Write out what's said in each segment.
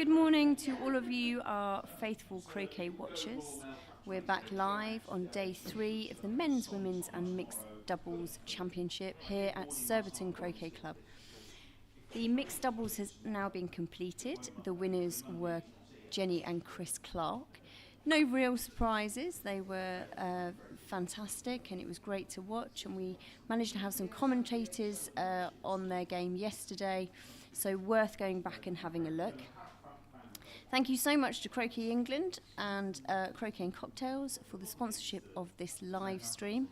Good morning to all of you, our faithful croquet watchers. We're back live on day 3 of the men's, women's and mixed doubles championship here at Surbiton Croquet Club. The mixed doubles has now been completed. The winners were Jenny and Chris Clark. No real surprises. They were fantastic and it was great to watch, and we managed to have some commentators on their game yesterday, so worth going back and having a look. Thank you so much to Croquet England and Croquet and Cocktails for the sponsorship of this live stream.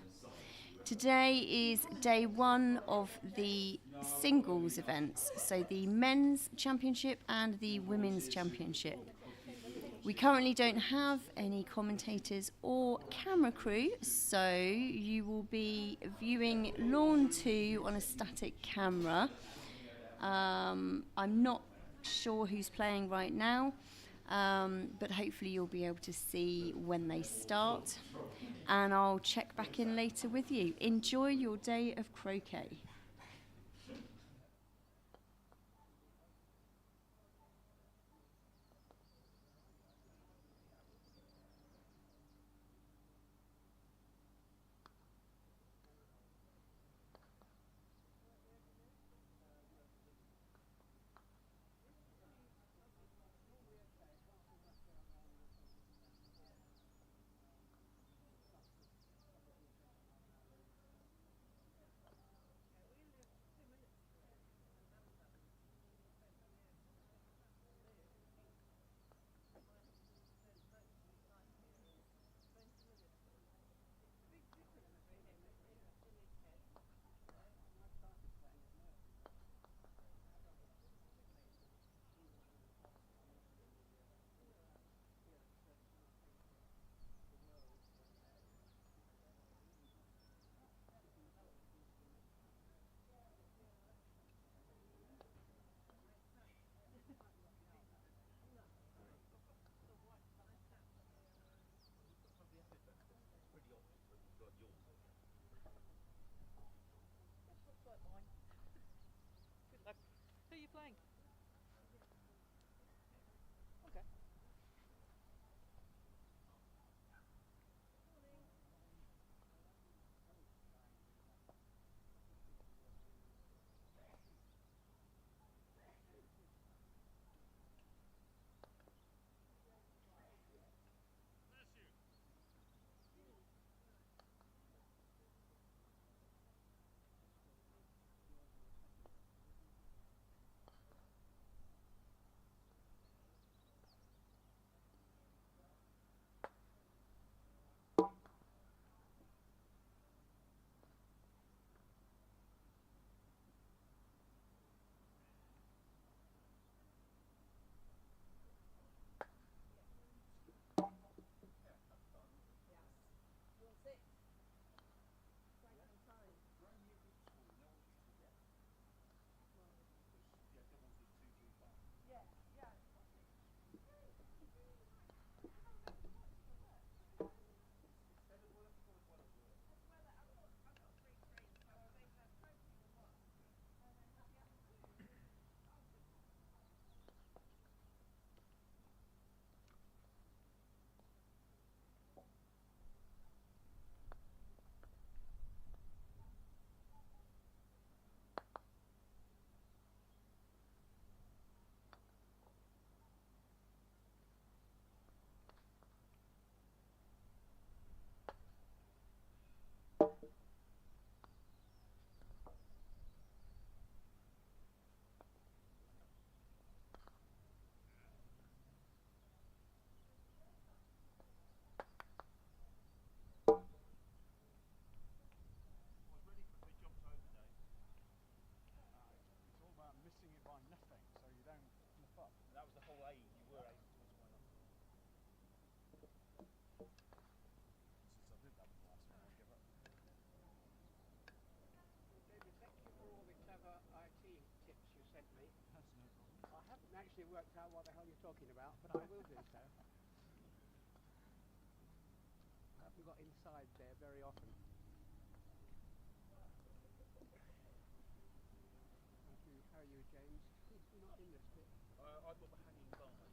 Today is day 1 of the singles events, so the men's championship and the women's championship. We currently don't have any commentators or camera crew, so you will be viewing Lawn 2 on a static camera. I'm not sure who's playing right now, but hopefully you'll be able to see when they start, and I'll check back in later with you. Enjoy your day of croquet. Who are you playing? Okay. Missing it by nothing, so you don't flip up. That was the whole aim. You were aiming towards one up. Since I did that with last one, I give up. David, thank you for all the clever IT tips you sent me. That's no problem. I haven't actually worked out what the hell you're talking about, but I will do so. I haven't got inside there very often. How are you, James? You're not in this bit. I got the hanging bar.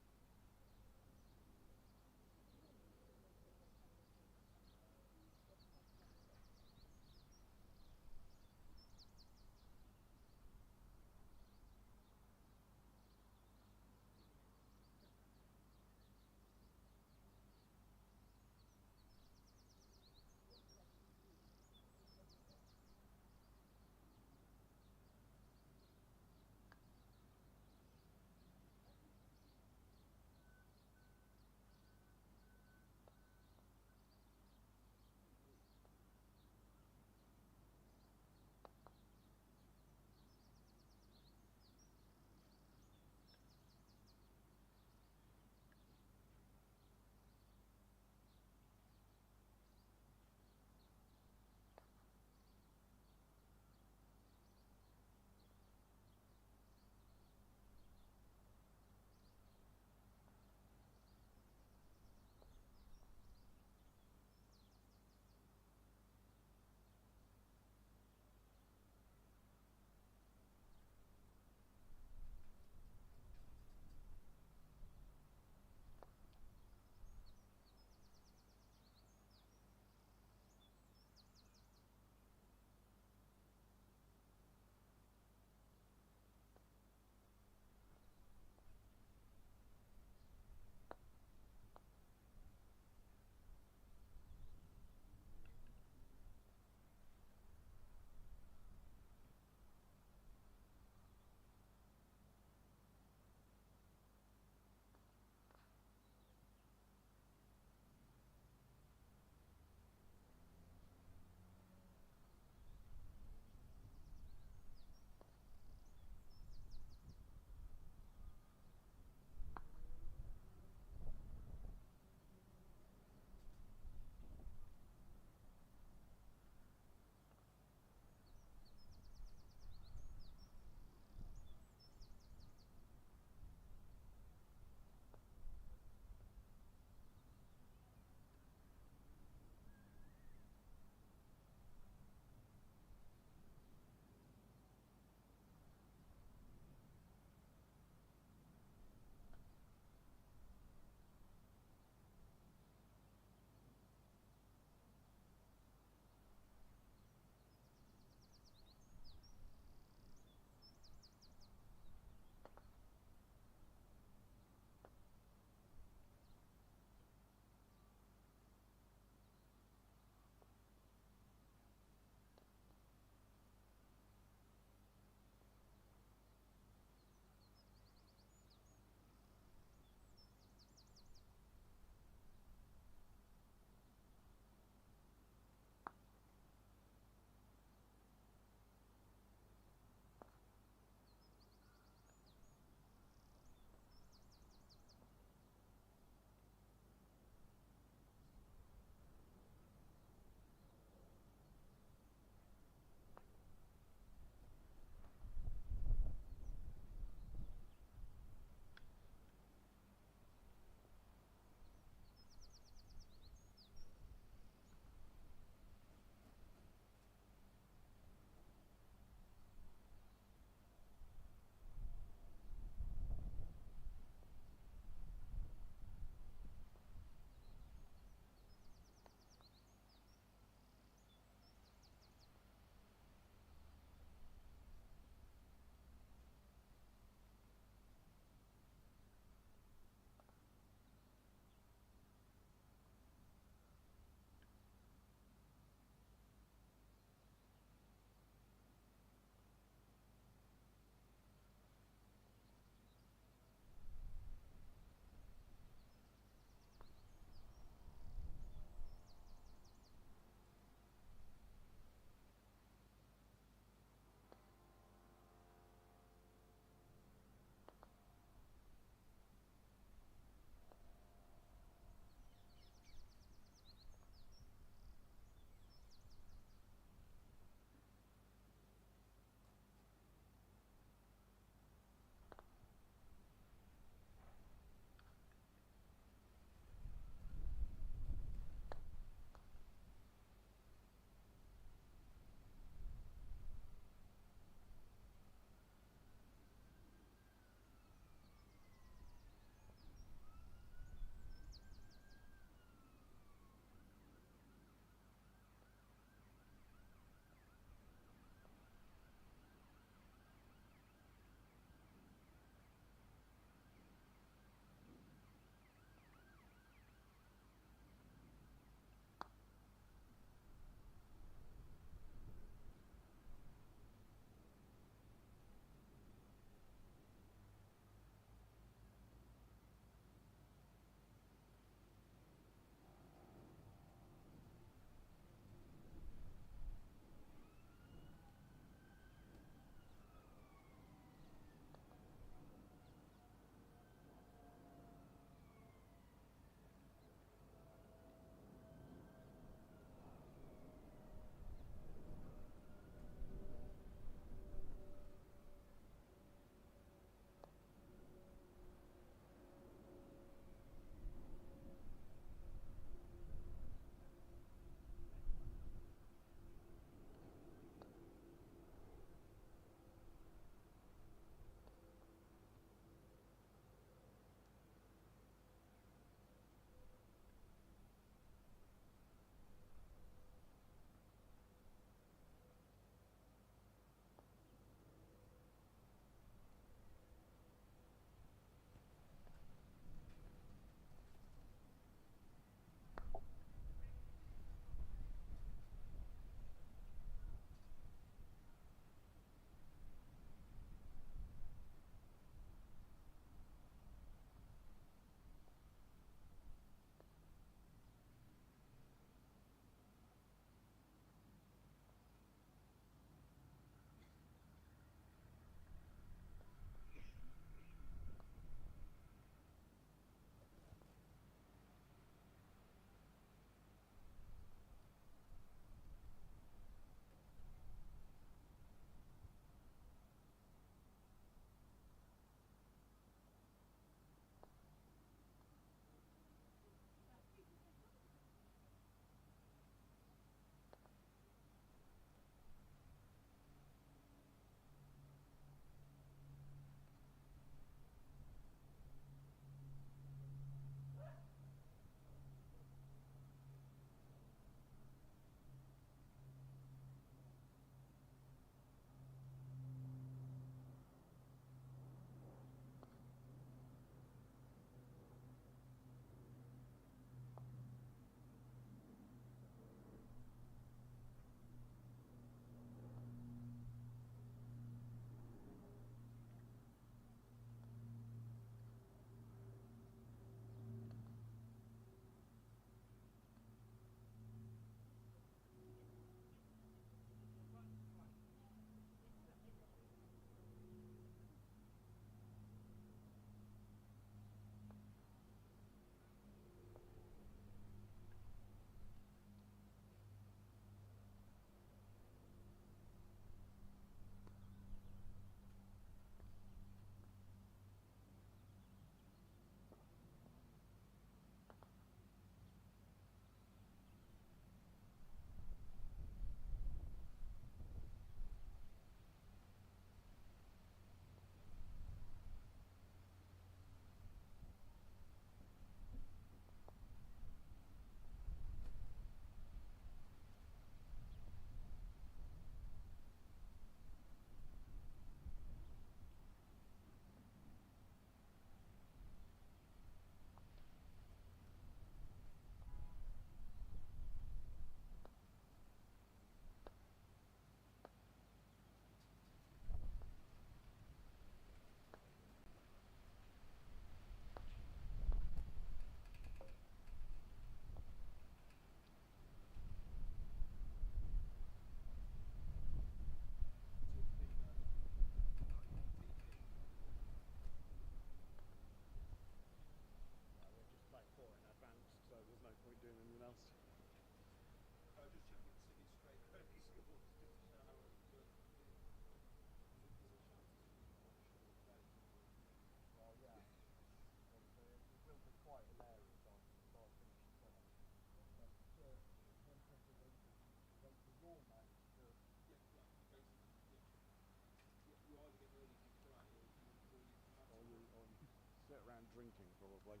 thinking, probably.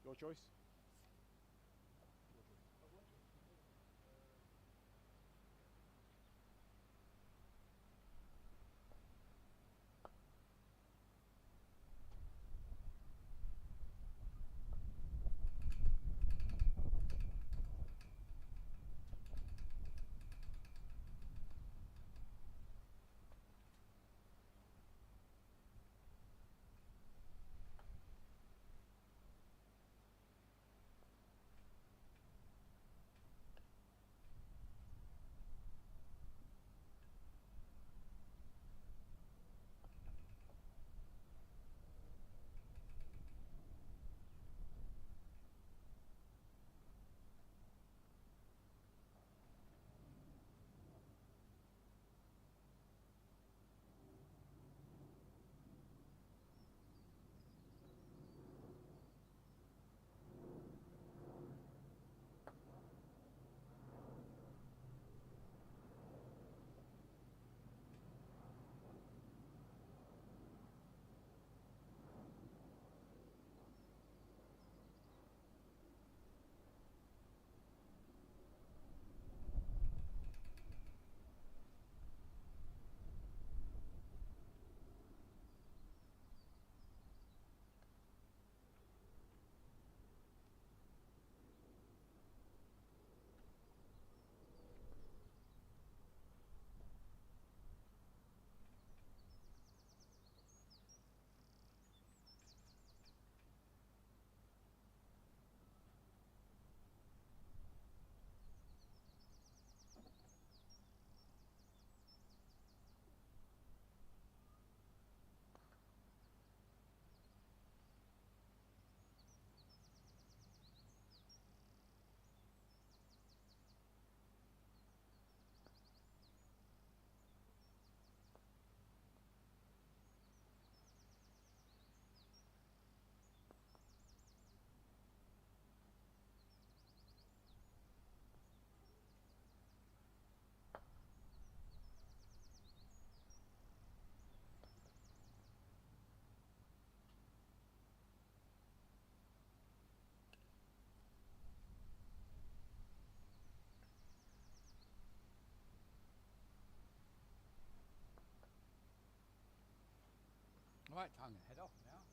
Your choice? Right, time to head off now.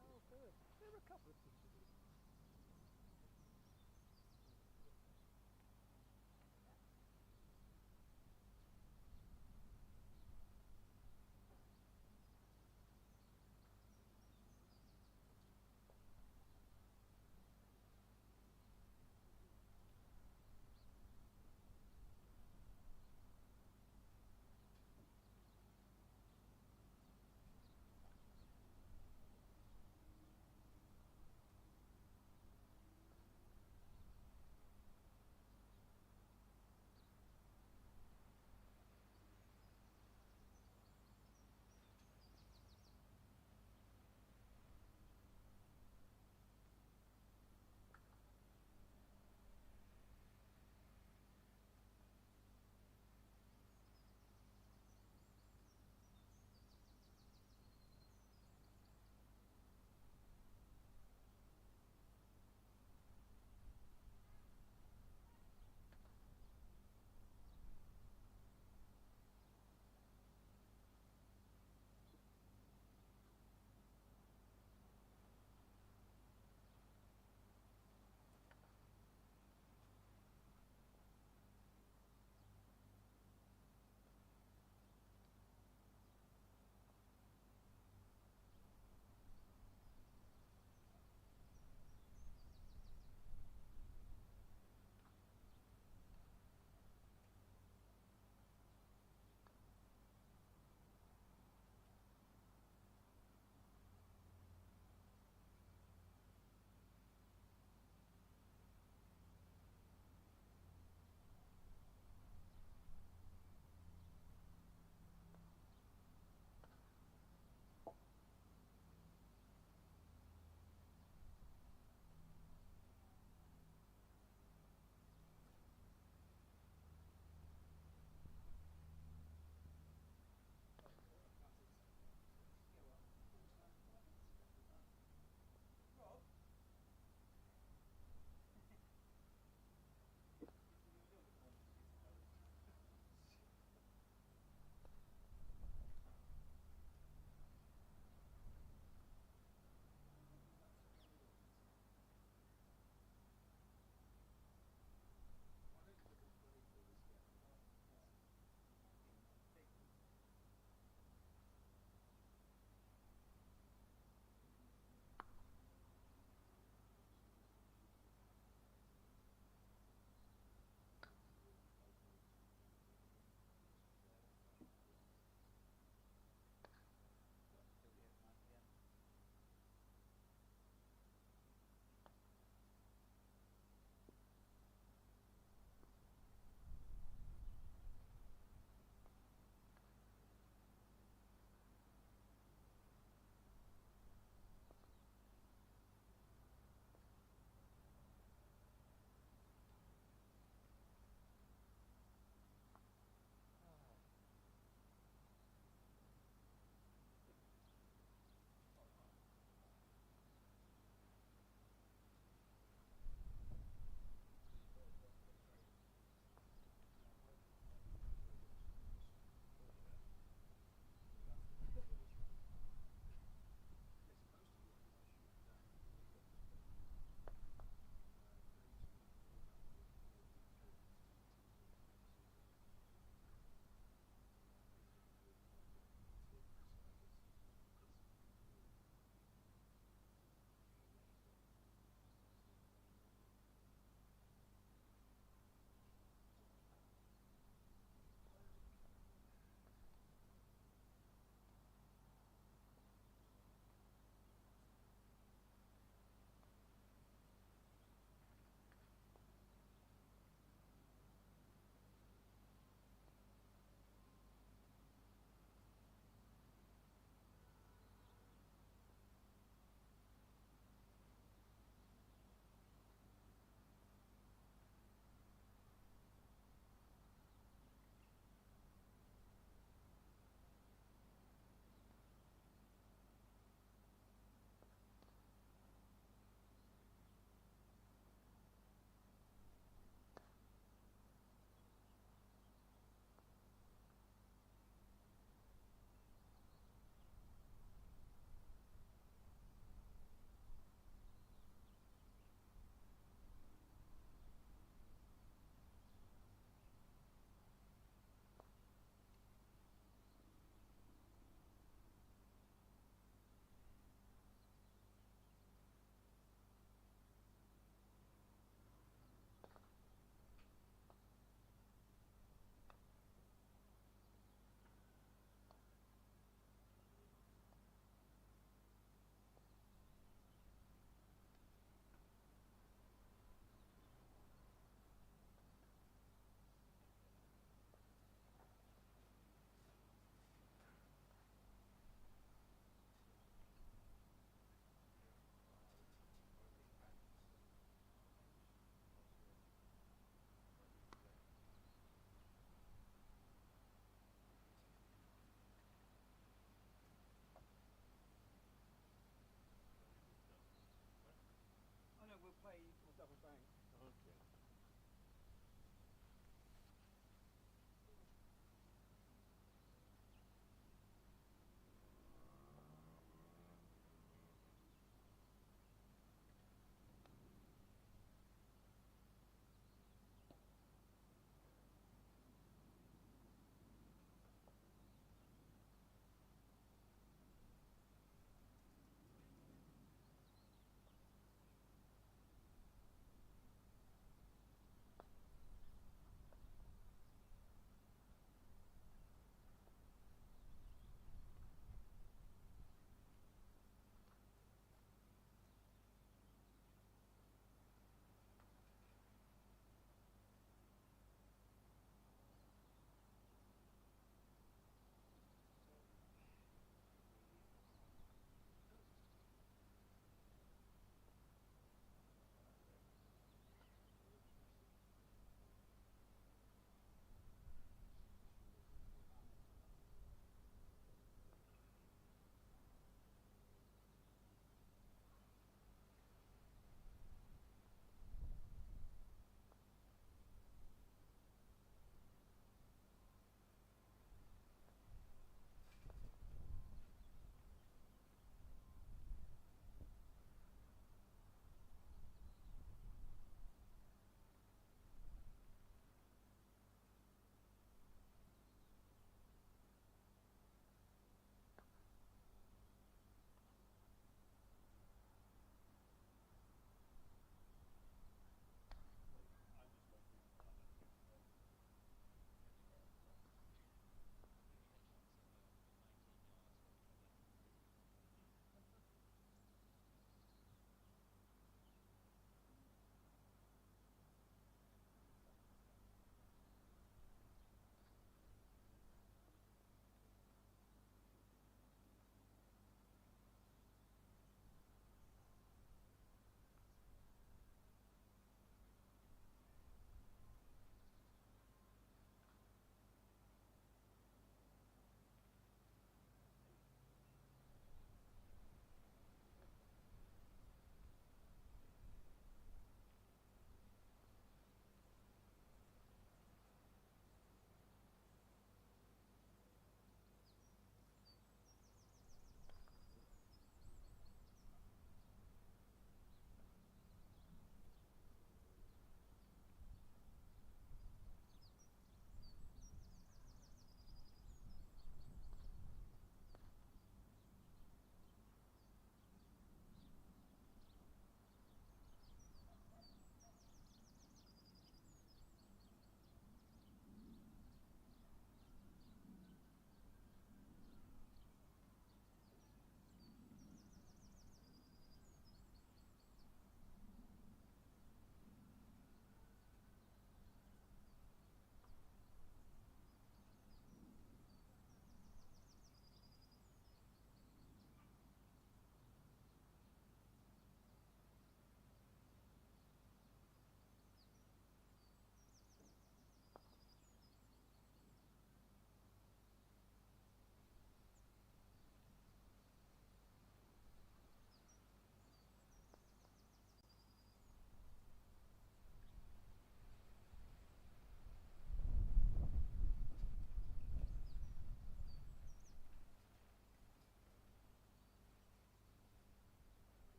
Oh, good. There are a couple of pictures.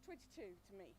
22 to me.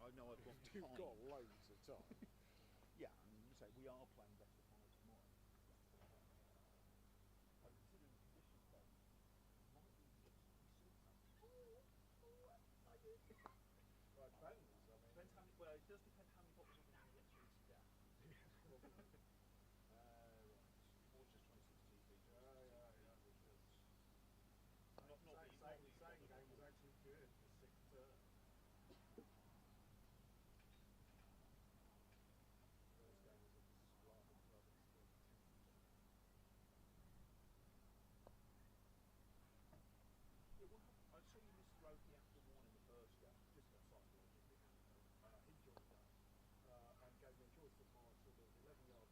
I know I've got You've time. got loads of time. Yeah, and you say we are playing best of 5 tomorrow. I'm considering the conditions though. Might even get slightly silver. Right, depends. I mean, Depends how many. Well, it does depend how many bottles of wine we get through today. right. Or just 26 GB. Yeah. Which was not Saying game was actually good for 6 turns. First game was at the Surbiton Club and it's still 10 to 10. Yeah, well, I'd say you missed Roki after 1 in the first game. Just got psychologically hammered. He joined us and gave me a choice of my sort of 11-yard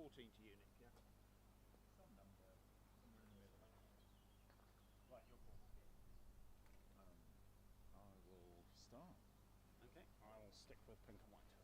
14 to you, Nick, yeah? Some number, somewhere in the middle. Right, your call. I will start. Okay, I'll stick with pink and white.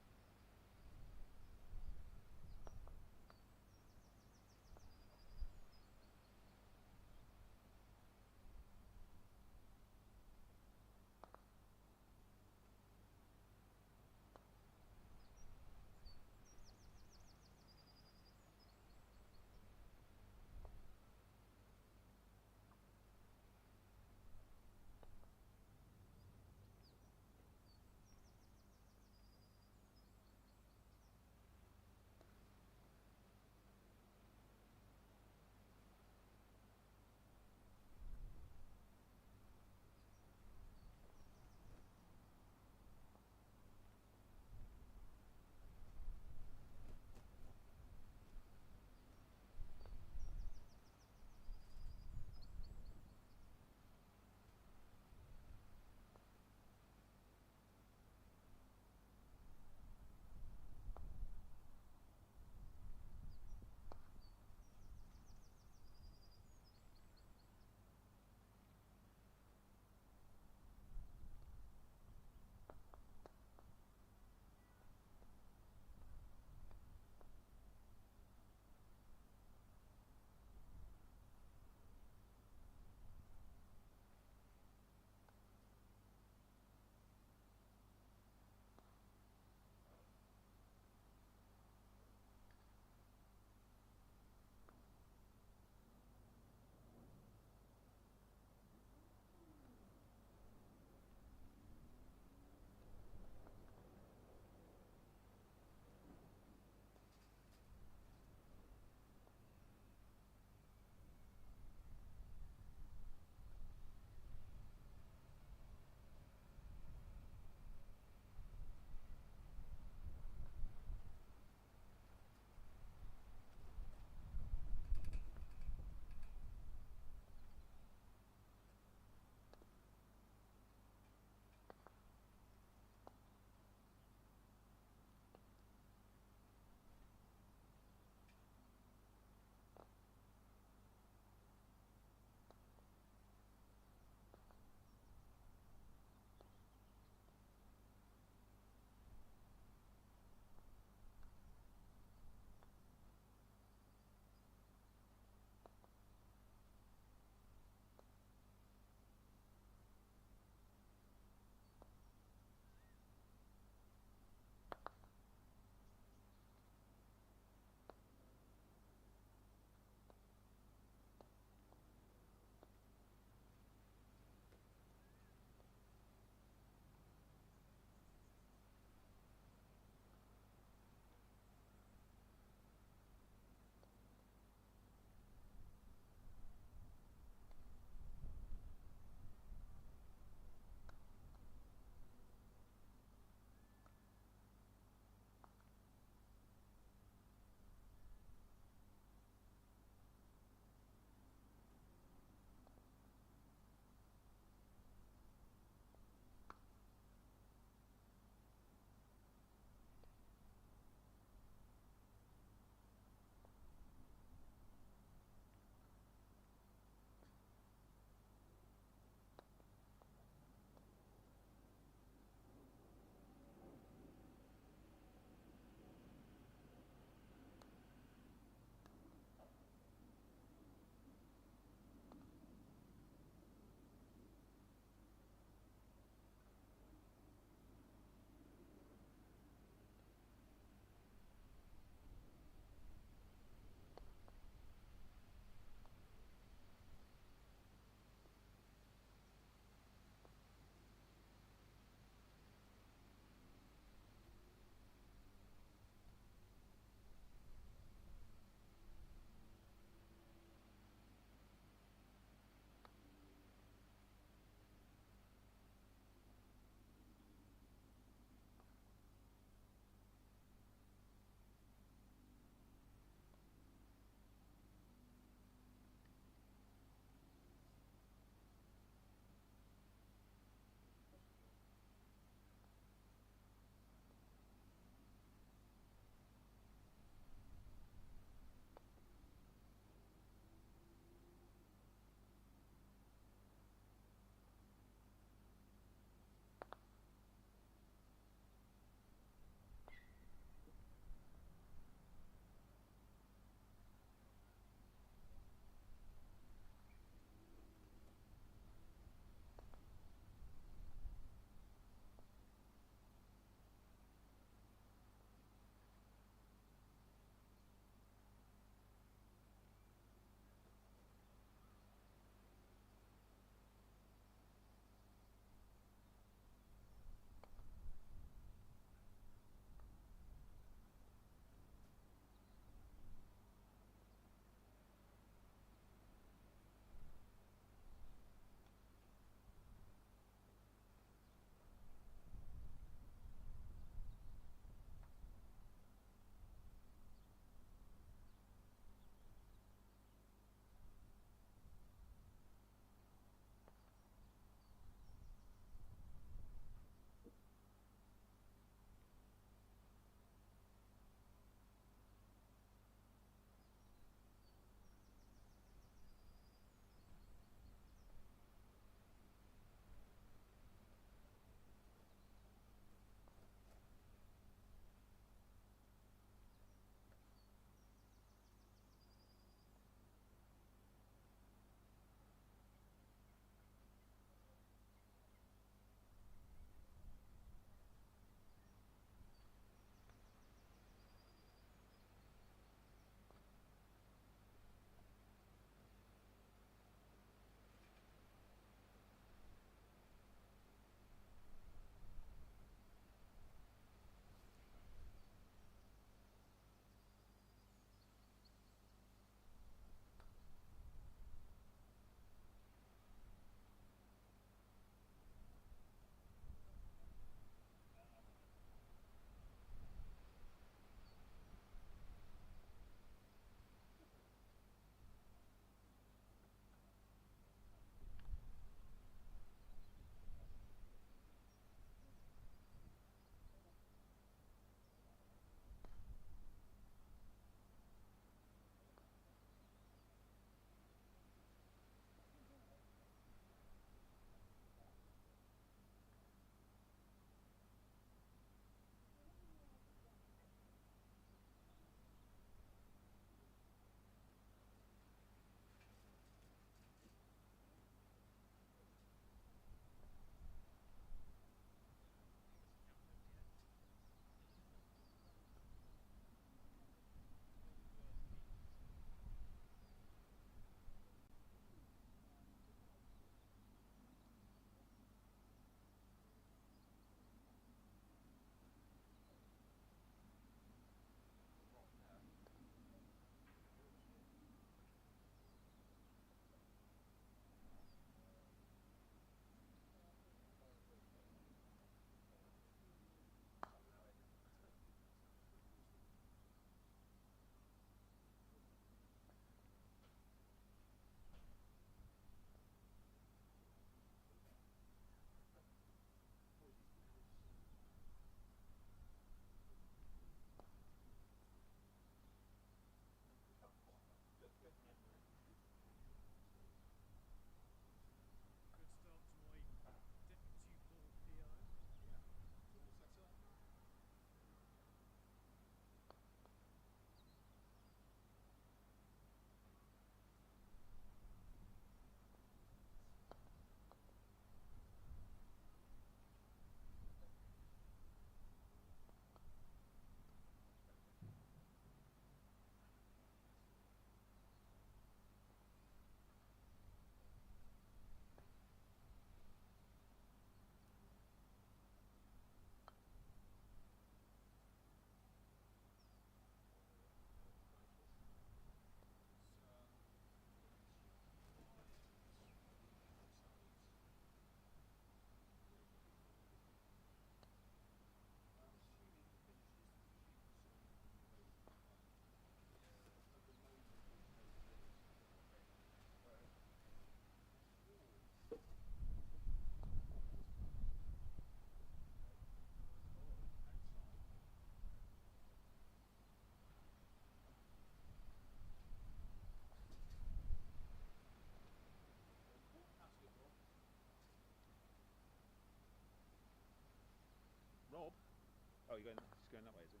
Oh, you're going. He's going that way, is he?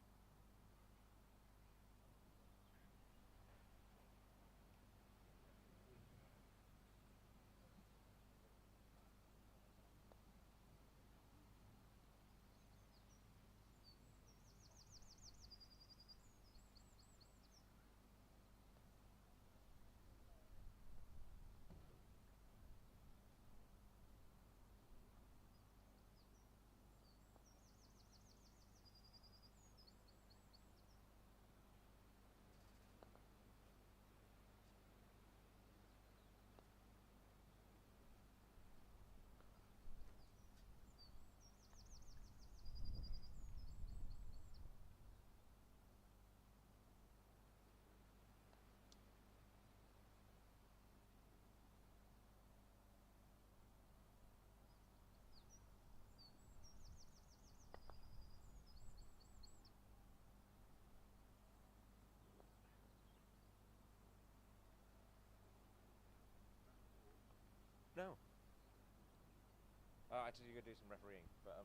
No. Actually, you could do some refereeing, but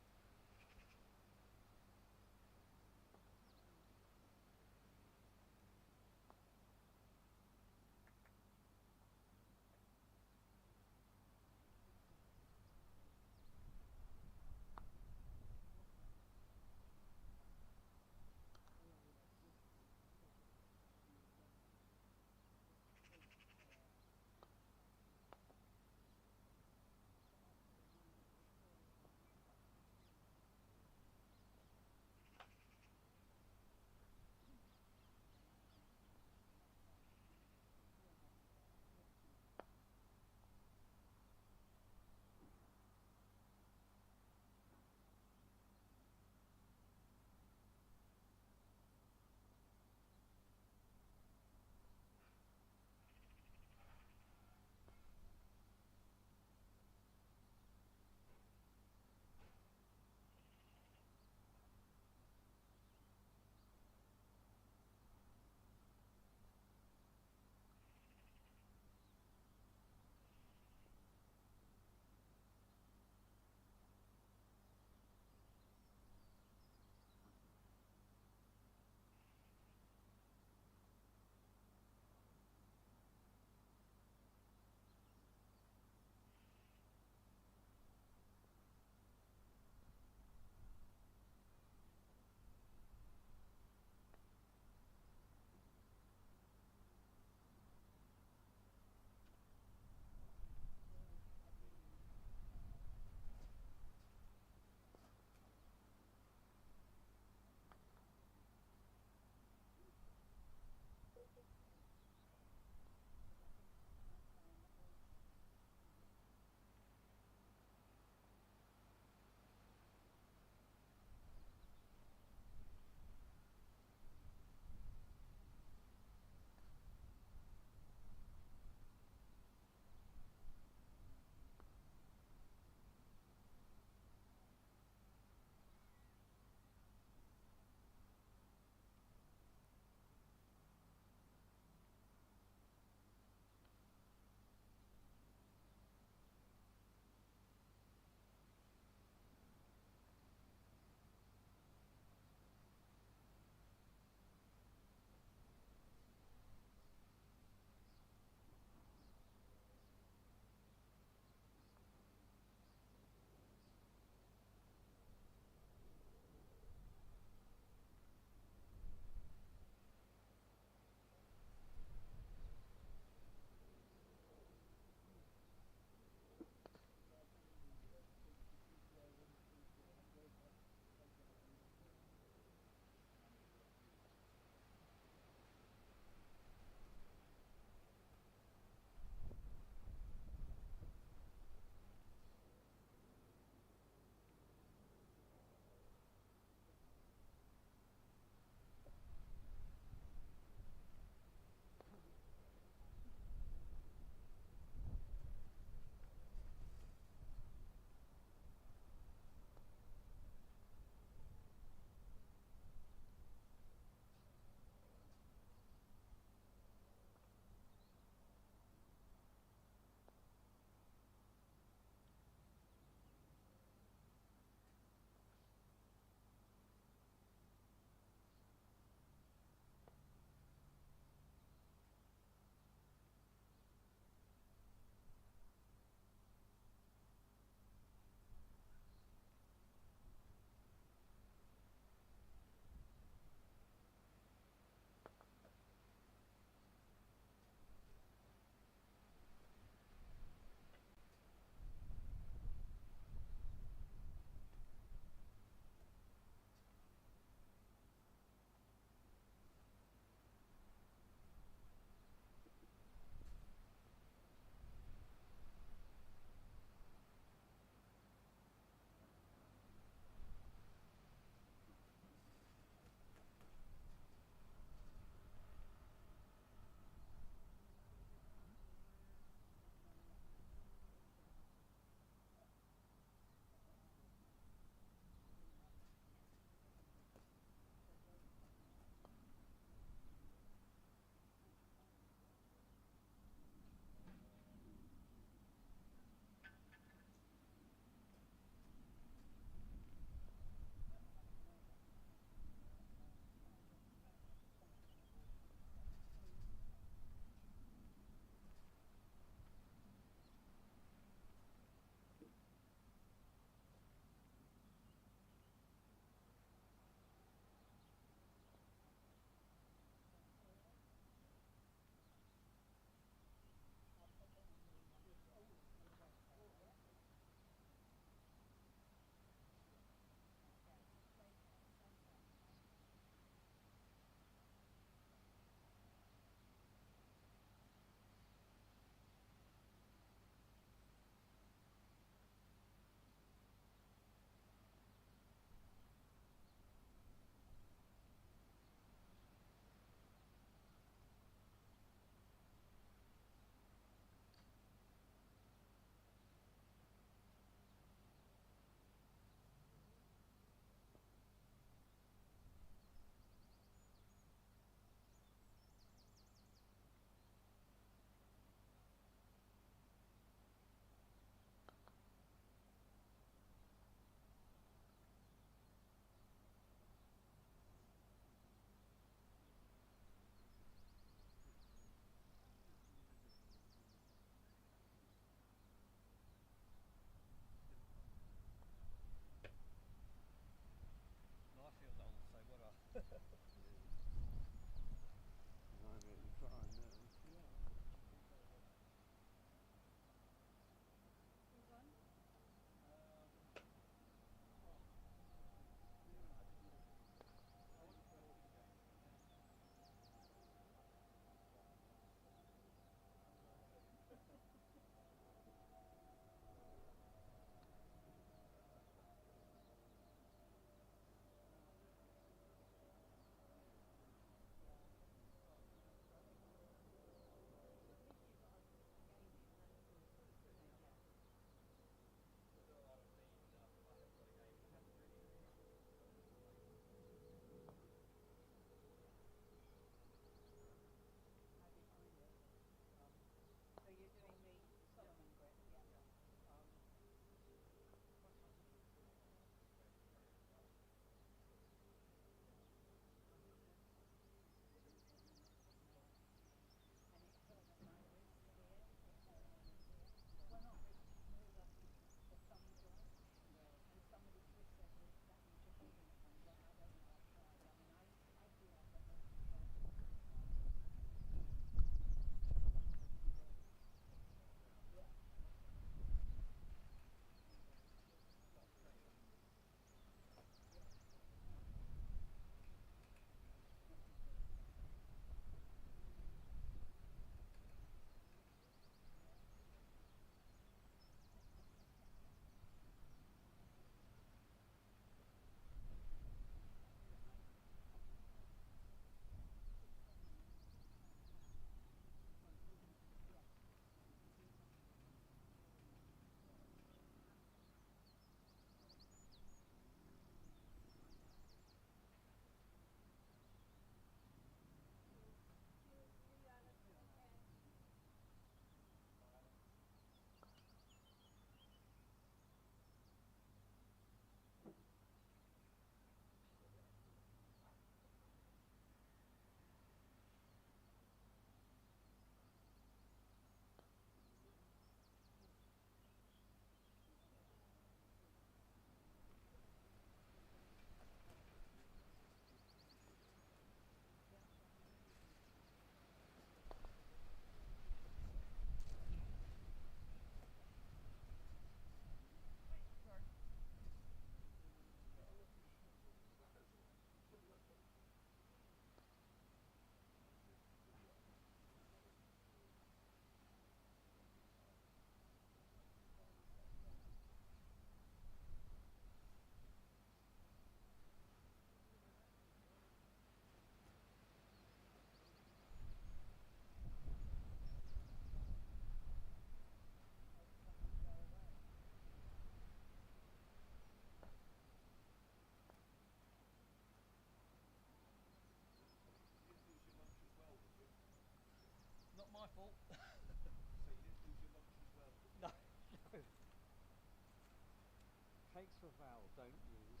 That's a vowel, don't use.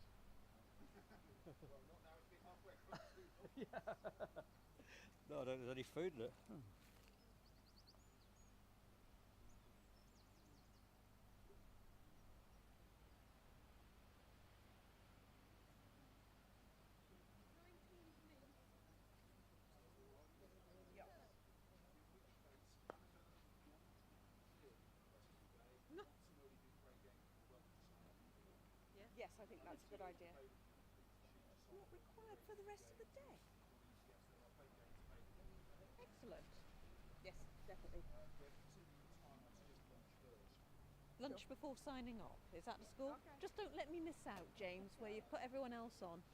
Well, not now it's been halfway across the table. Yeah. No, I don't think there's any food in it. Yes, I think that's a good idea. What required for the rest of the day? Excellent. Yes, definitely. Lunch before signing off. Is that the score? Okay. Just don't let me miss out, James, where you put everyone else on.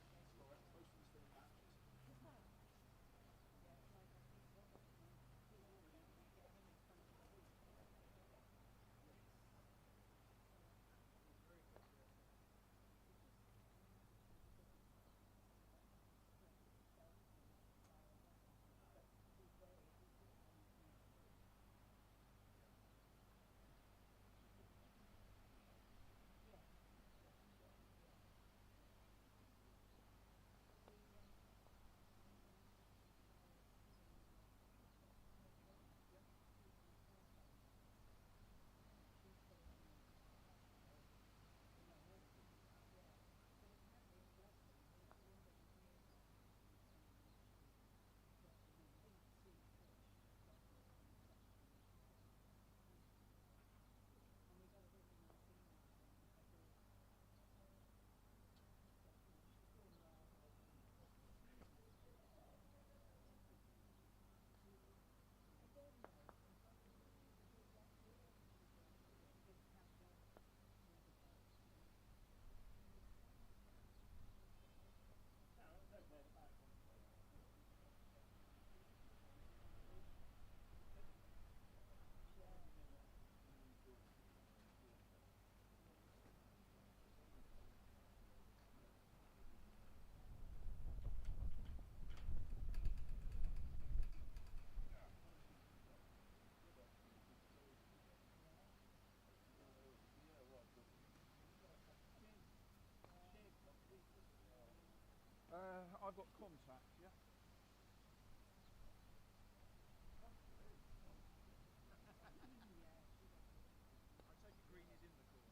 I've got contact, yeah? I take it green is in the corner.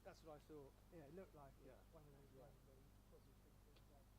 That's what I thought. Yeah, it looked like Yeah. one of those Yeah. ones where you probably think things like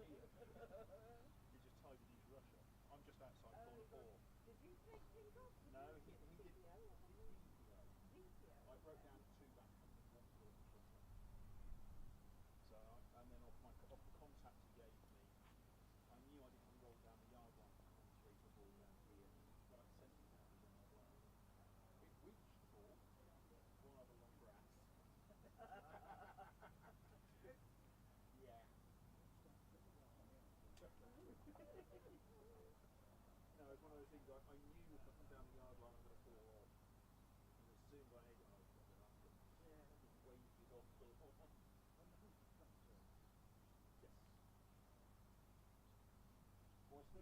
He just tidied his rush up. I'm just outside corner 4. Did you take things off? No, he did video. Video. I broke down 2 back and 1 forward and front up. So, and then off the contact he gave me, I knew I didn't want to roll down the yard line for corner 3 to ball down here, but I sent it down again as well. It reached the ball, one other long grass. Yeah. No, it's one of those things I knew if I come down the yard line I'm going to fall off. And as soon as I hit it, I was going to have to wave it off the lawn. Yes. Well, I spoke to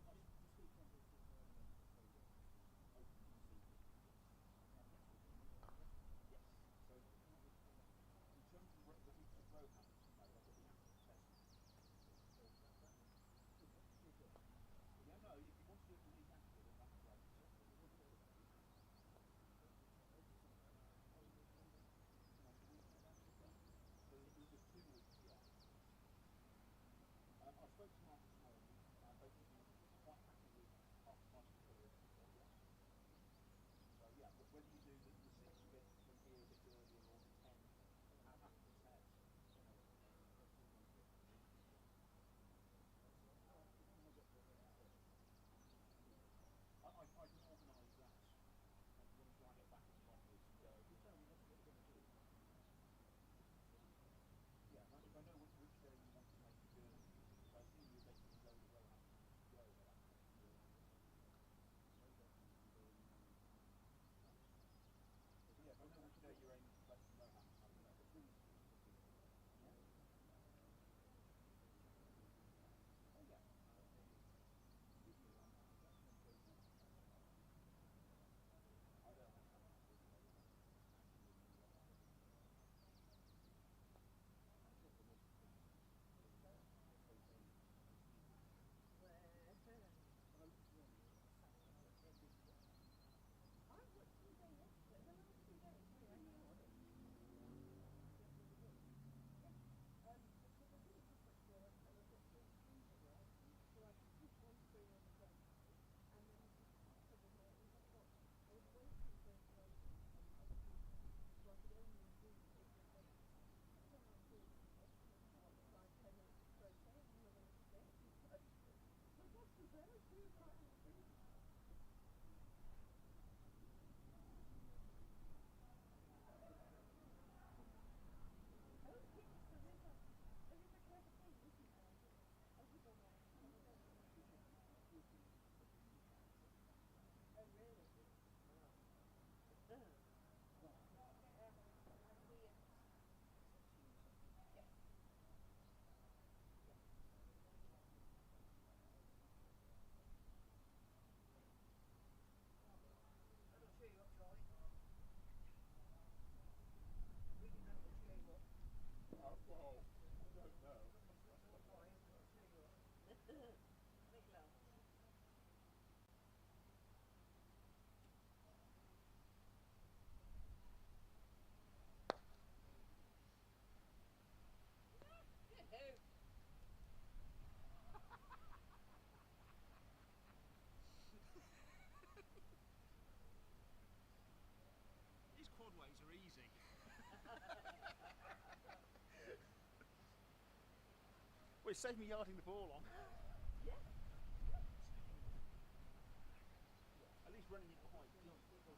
yes. So, in terms of the weeks of row habits you made, I've got the active test. Yeah, no, if you want to do it with these active, then that's great. So there's 2 weeks, yeah. I spoke to Mark this morning, basically quite happy with half price colour. So yeah, whether you do the 6 bit from here a bit earlier or the 10 after the test. I can organise that. When I get back in the office and go. Yeah, if I know which day you want to make the journey, I assume you're basically go to Roehampton to go there. So yeah, if I know which day you're aiming to play from Roehampton, I can make a thing. Yeah? Oh yeah. I don't know. Well, I don't know. These quadways are easy. Well, it saved me yarding the ball on. Yeah. At least running it quite deep. Because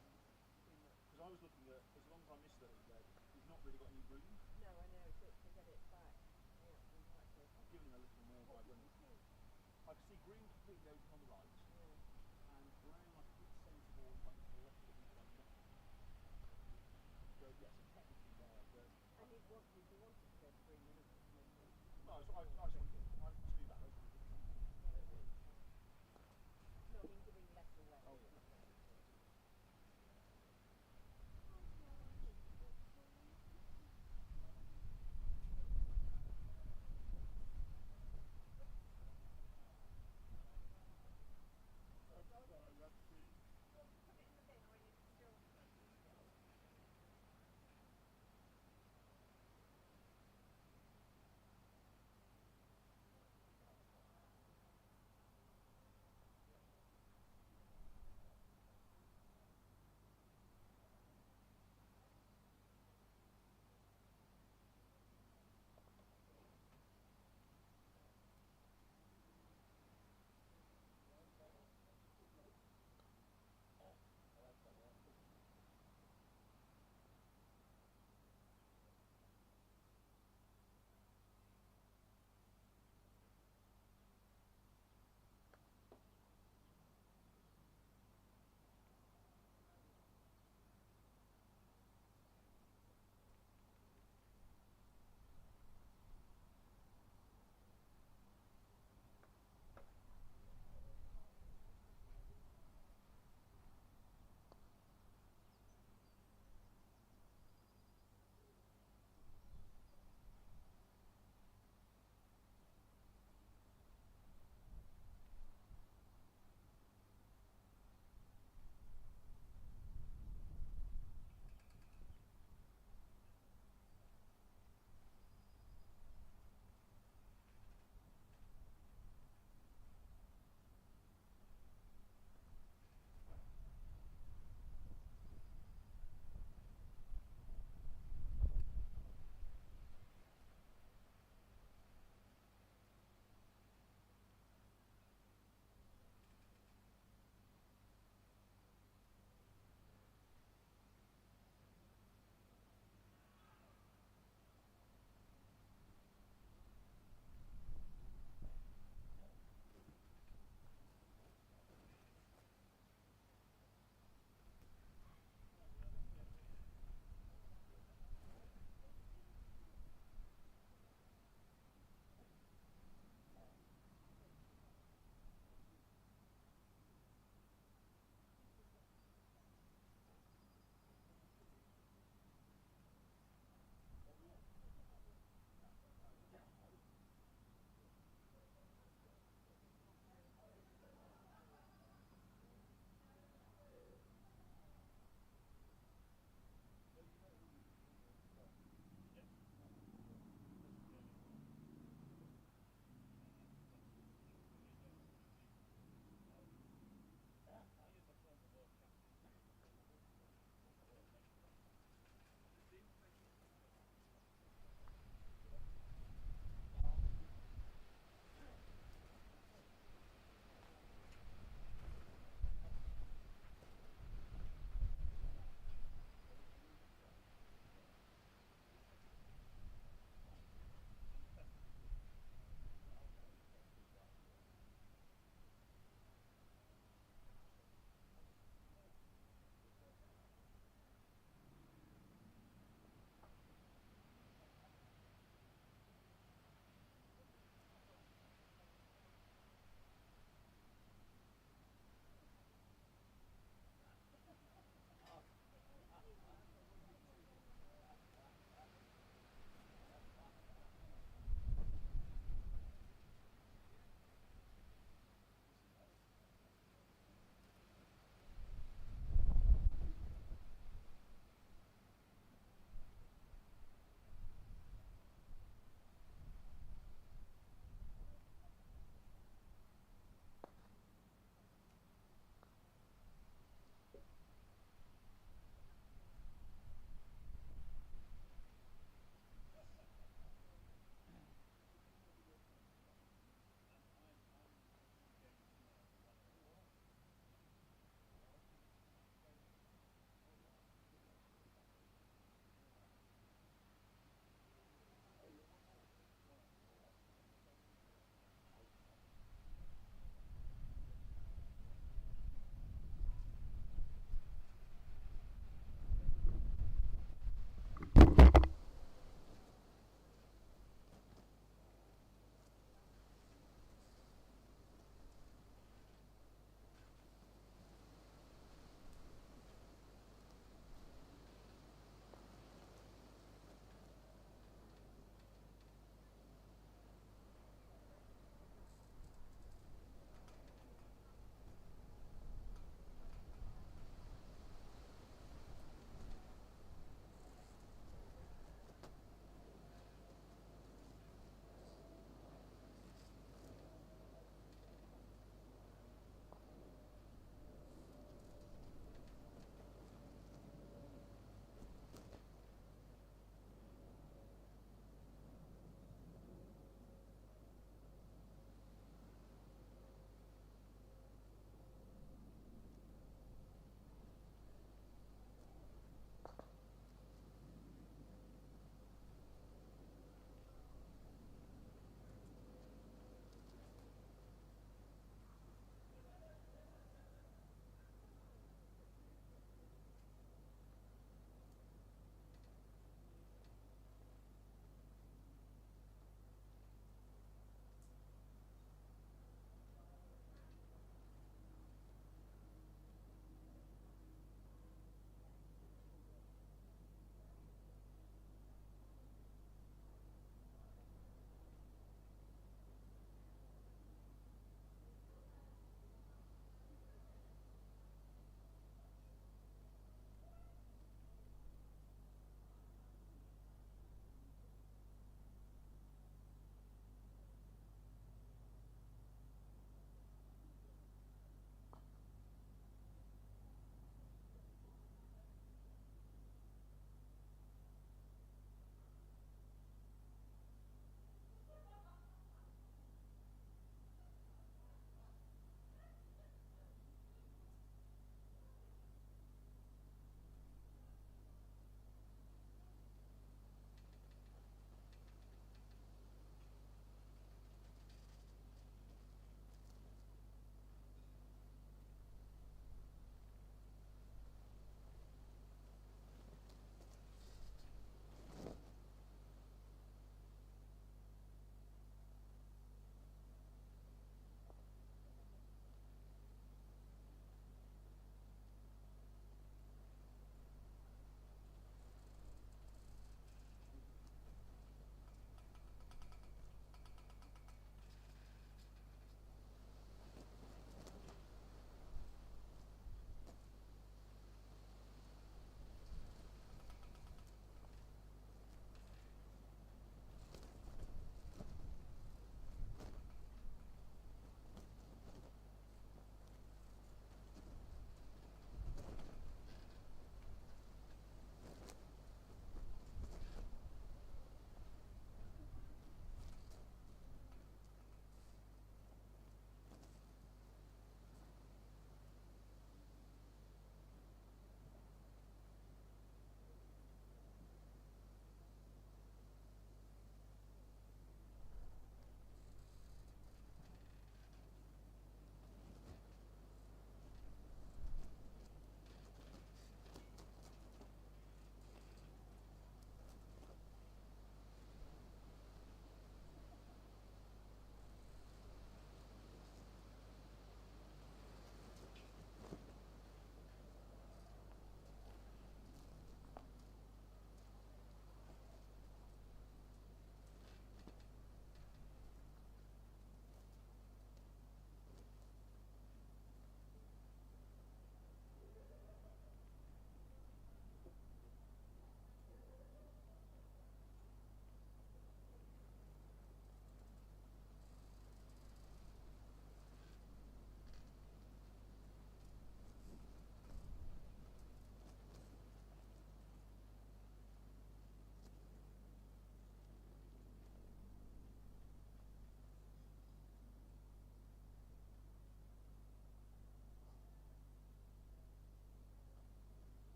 I was looking at, as long as I missed those there, he's not really got any room. No, I know, to get it back. Yeah, exactly. I've given him a little more by running. I can see green completely open on the right, and brown I think it's sensible and like to the left of the one nothing. So yes, it's technically there, but And you wanted to go 3 minutes. no, so I to do that. No, I mean giving less away. Oh yeah.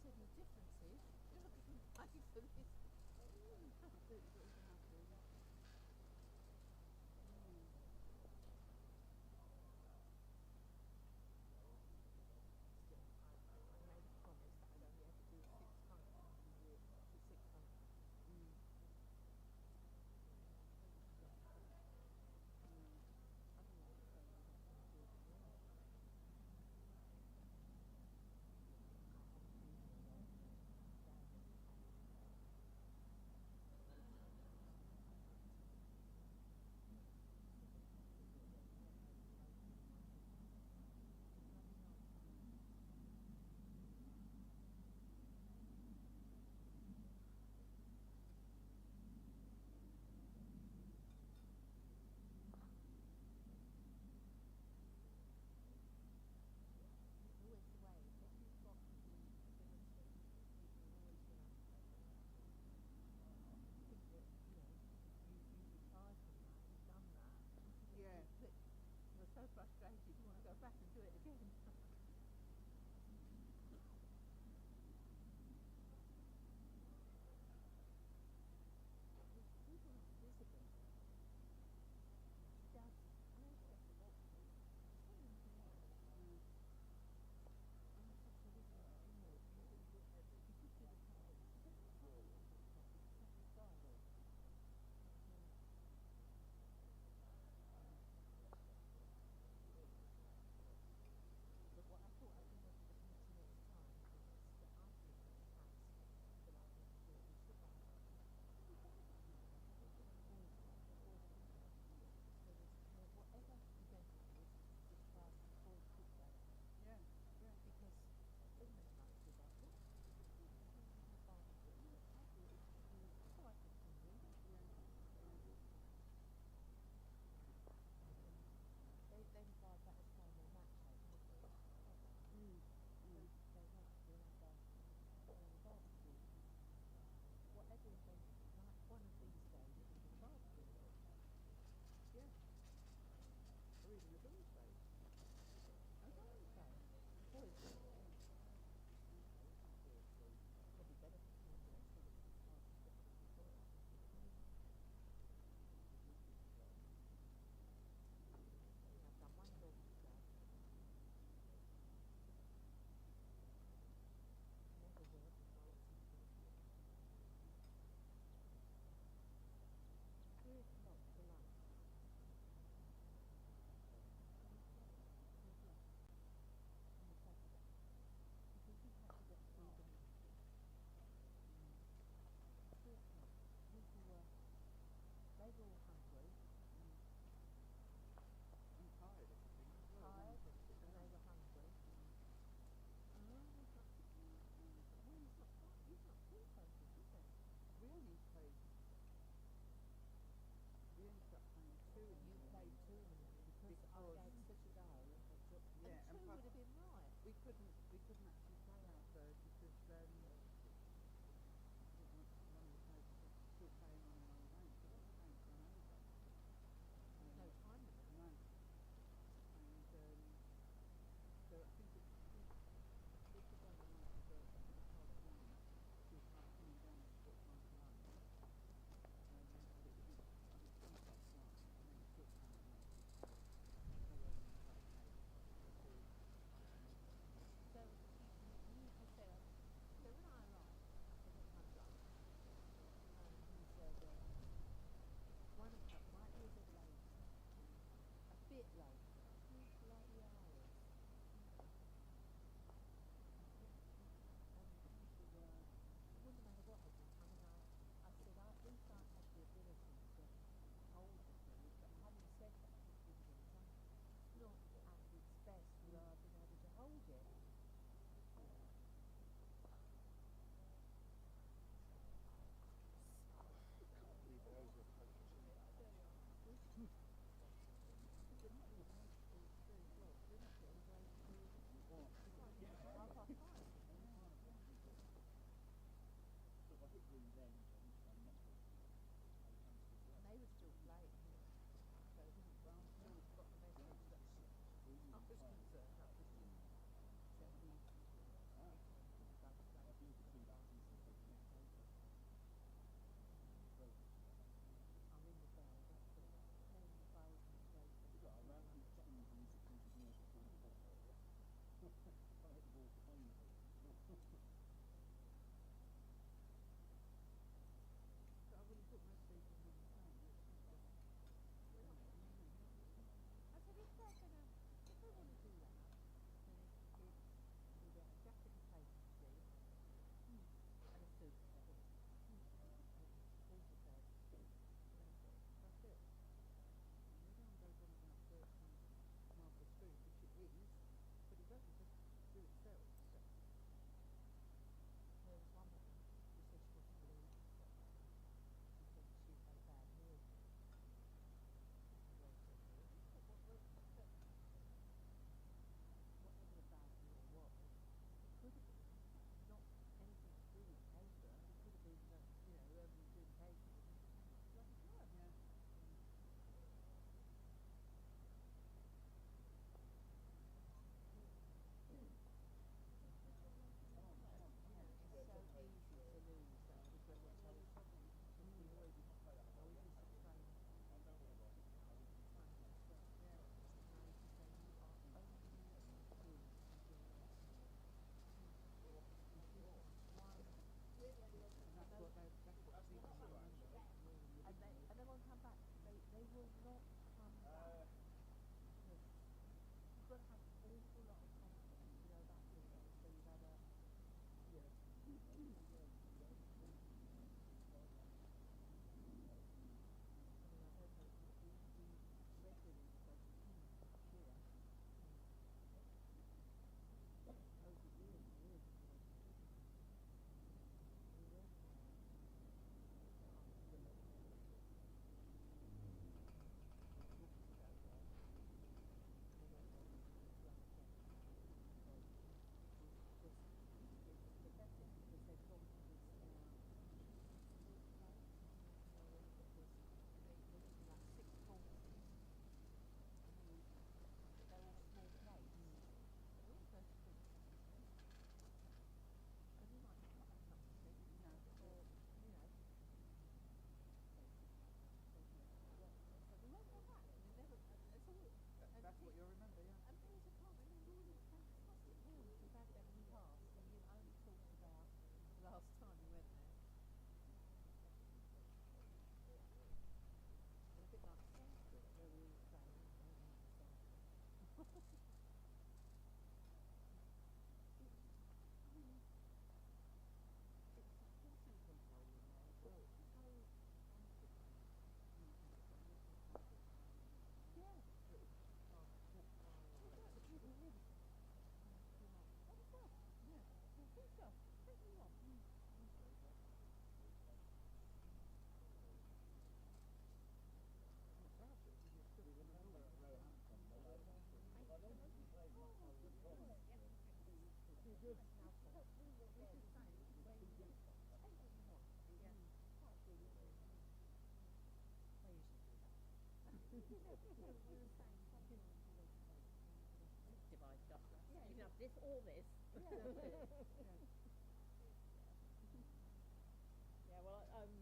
said the difference is you're not getting paid for this. Absolutely happy. Still, I made a promise that I'd only ever do 6 functions a year. 6 functions. Otherwise, I would have to do it more. It's always the way. If you've got the ability, people are always going to think that, you retired from that, you've done that. Yeah. But you're so frustrated, you want to go back and do it again. People are not visible. She does. I know she does a lot, but she doesn't do anything else. I'm such a little, you could do the colours. She doesn't try to do the colours. It's such a style. But what I thought I wanted to meet you next time is that I think that perhaps that I want to do it, we should have every barbecue. I think it's always so there's whatever event it is, just have boiled cook day. Yeah. Because everybody might be like, what? Barbecue. I do it. Oh, I can continue. They regard that as far more macho, don't they? They want to be on a barbecue. Whatever event, like one of these days, it will be a barbecue event. Yeah. Or even a Thursday. Oh, Thursday. Thursday. Probably better for Monday, so that it's hard to get them before. Yeah, I've done one dog today. Never work with Martin. 3 o'clock for lunch. 3 o'clock on the Saturday. Because he had to get through the night. 3 o'clock. People were, they were all hungry, I'm tired, I think, as well. tired, I've got to sit and they down. were hungry. He's not sitting on the floor. Well, he's not tea posted, is he? We only paid. We ended up paying 2 in the You morning. played 2 in the morning because I had such a go and Yeah, and 2 plus would have been right. we couldn't actually play our third because I didn't want one of the players was still playing on another rank. So that rank run over. There's no time limit. No. And so I think if the other night was at 1:30, she was like coming down to put one to lunch. But it was 1:30, and then it took time to make it. So when we cut the cake, So you said, so when I good. We should say when anything you want. Yeah. Quite big, isn't it? I usually do that. We were saying sometimes you want to Divide it up. Yeah, You can yeah. have this or this. Yeah, that's it. Yeah. Yeah, well, I'm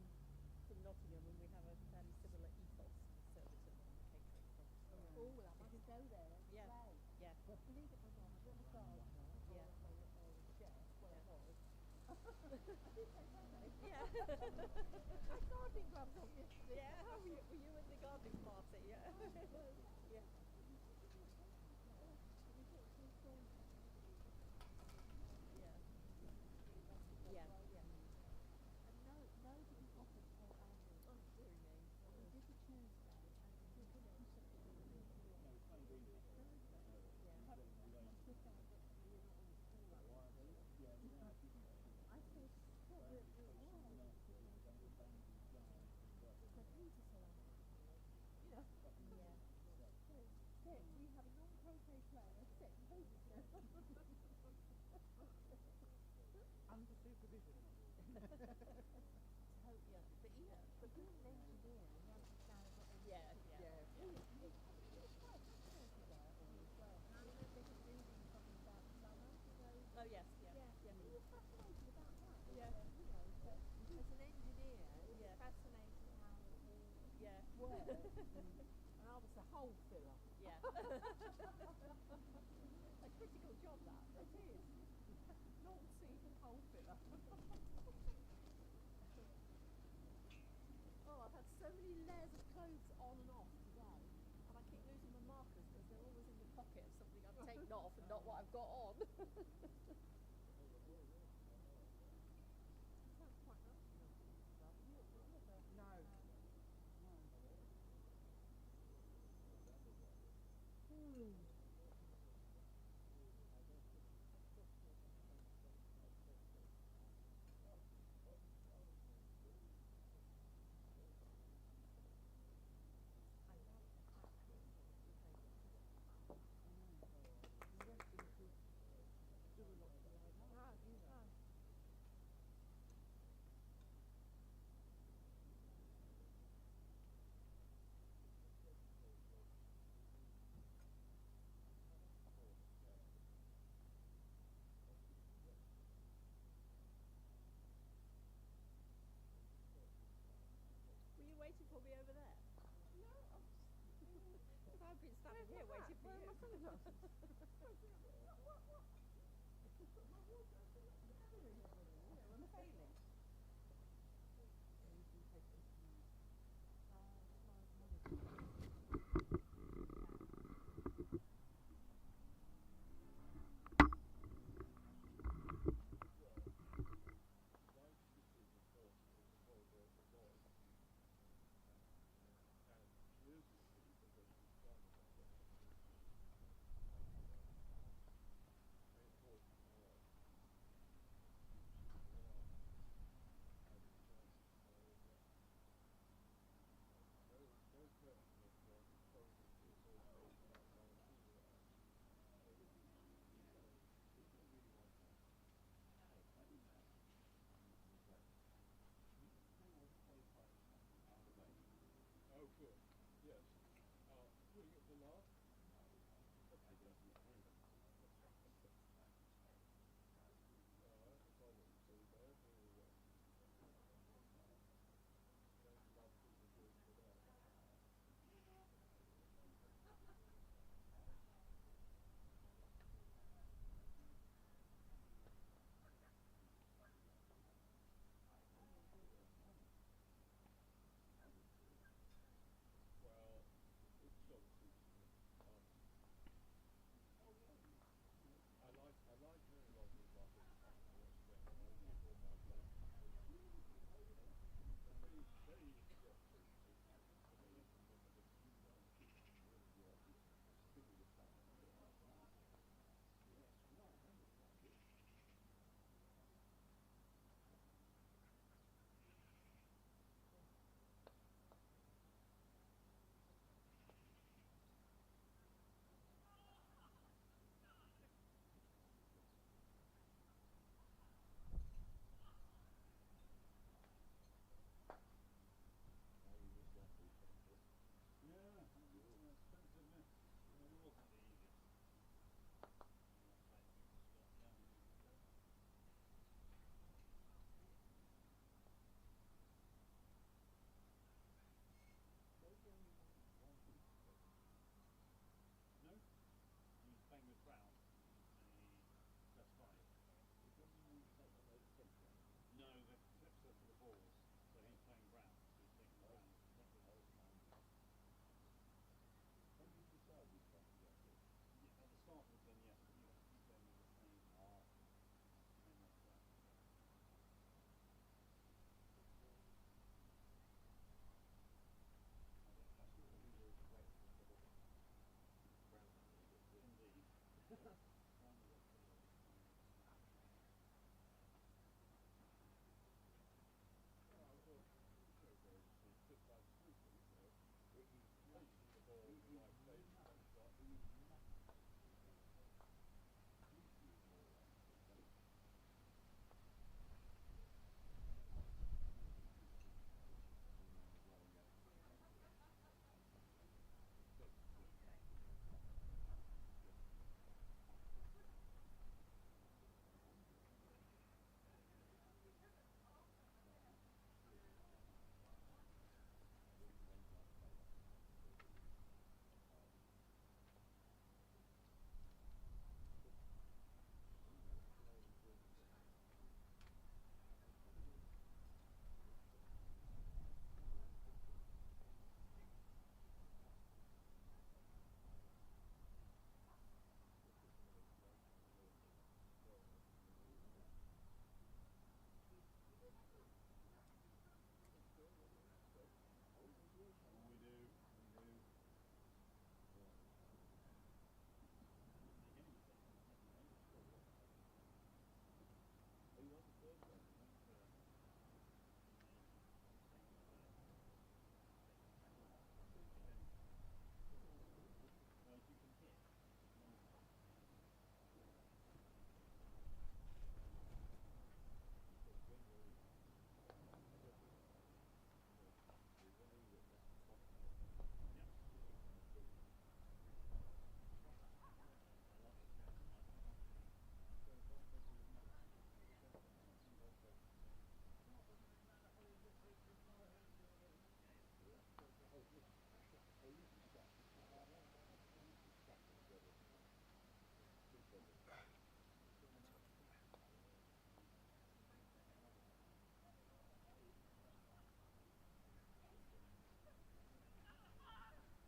from Nottingham and we have a fairly similar ethos to Surbiton Catering Club. So, Oh, well, I must go there and Yeah. say, yeah, believe it or not, I'm not a gardener Yeah. or a chef. Well, I Yeah. was. I did say Sunday. yeah. I gardening gloves on yesterday. yeah, were you at the gardening party? Yeah. yeah. Yeah. Yeah. Yeah. And nobody offered to help Andy. Oh, dear me. And we did the Tuesday, and we did the No, it's only been Thursday. Yeah. I took out that we're not on the school run. yeah, I said, well, we're on. So Peter said, you know, Yeah. Seth, we have a non-croquet player, Seth Peter now. Under supervision. Totally under, but he, but being an engineer, he understands what they Yeah. Yeah. He was quite fascinated by it all as well. And I remember him reading something about summer, you know. Oh, yes. Yeah. Yeah, he was fascinated about that. Yeah. You know, but as an engineer, he Yeah. was fascinated how it all Yeah. worked. And I was the hole filler. Yeah. A critical job, that. It is. Non-season hole filler. Oh, I've had so many layers of clothes on and off today, and I keep losing my markers because they're always in the pocket of something I've taken off and not what I've got on. Sounds quite nice. No. I love that. The rest of them could do a lot for like that. Were you waiting for me over there? No, I'm just... I've been standing here waiting for you. Where are my sunglasses? What? My wardrobe is gathering everything, you know, I'm failing. Yeah, you can take this now.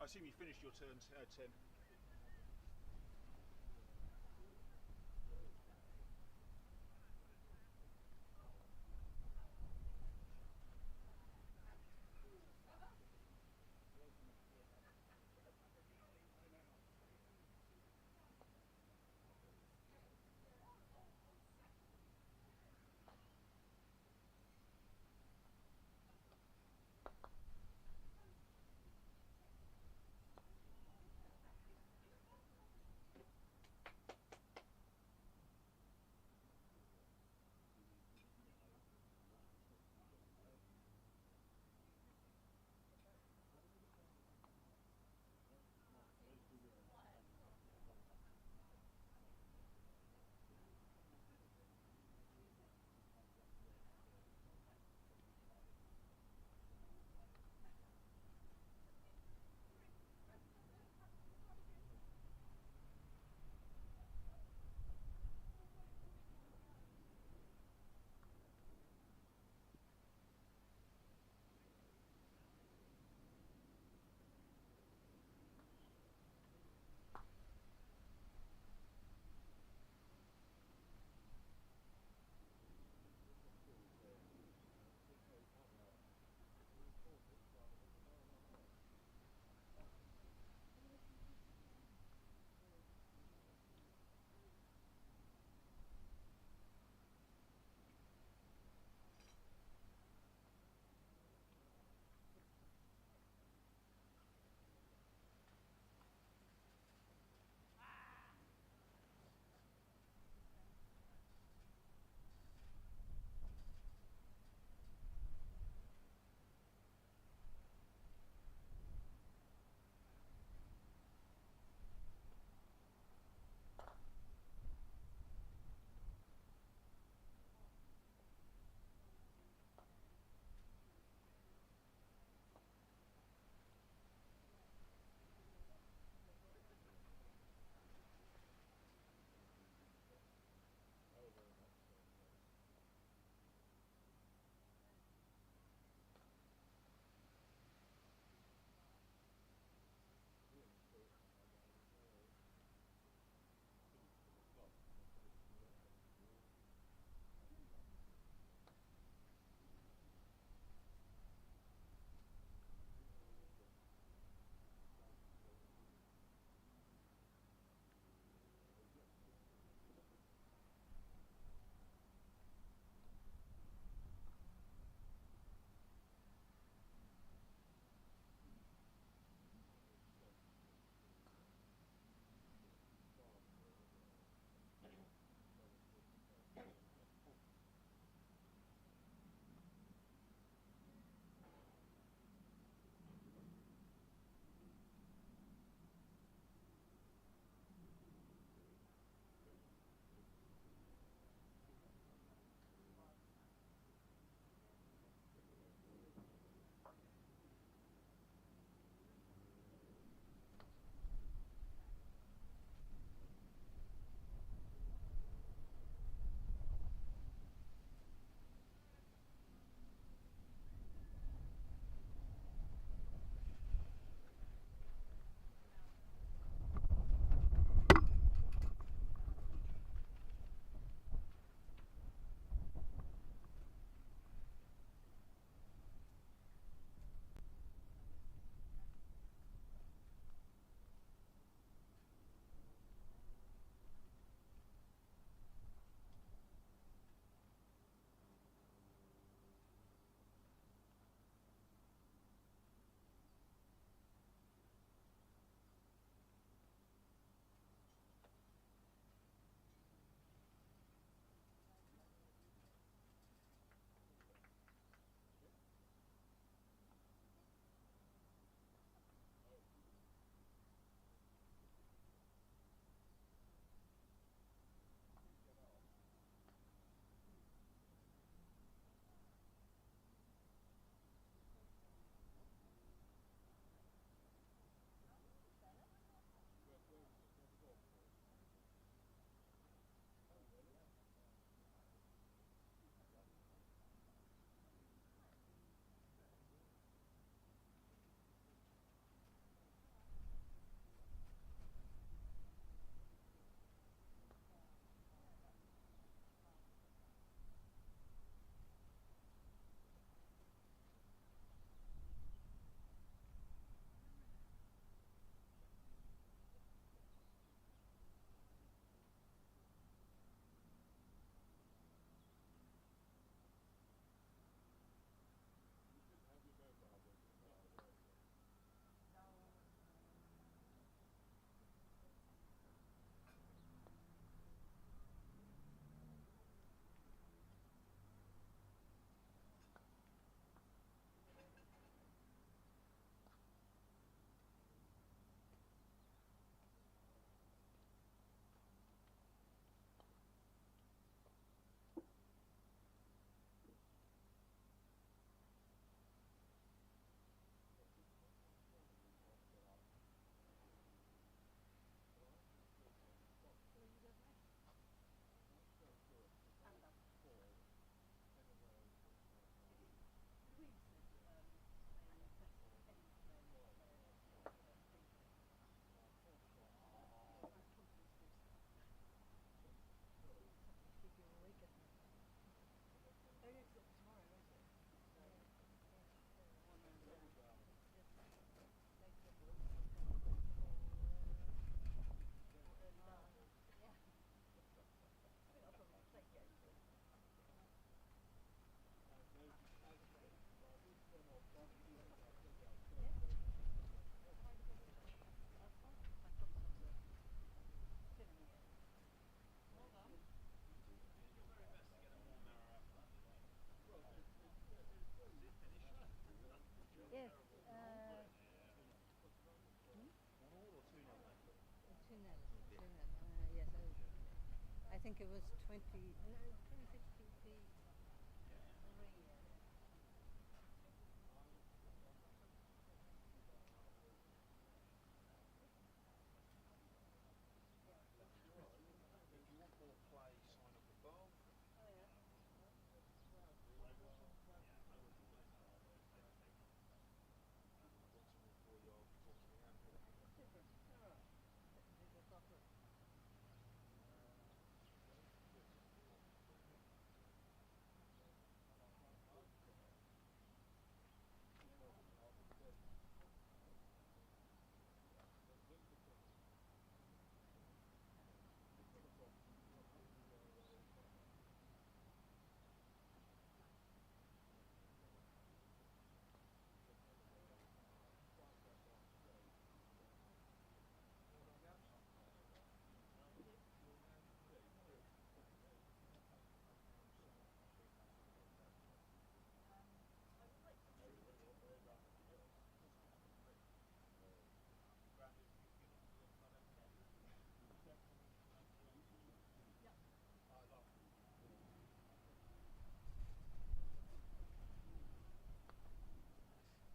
I assume you finished your turn 10. think it was 26 PP3. If you want more play, sign up above. Oh yeah. I've got some more for you. I'll talk to the handle. Super. Alright. We will talk to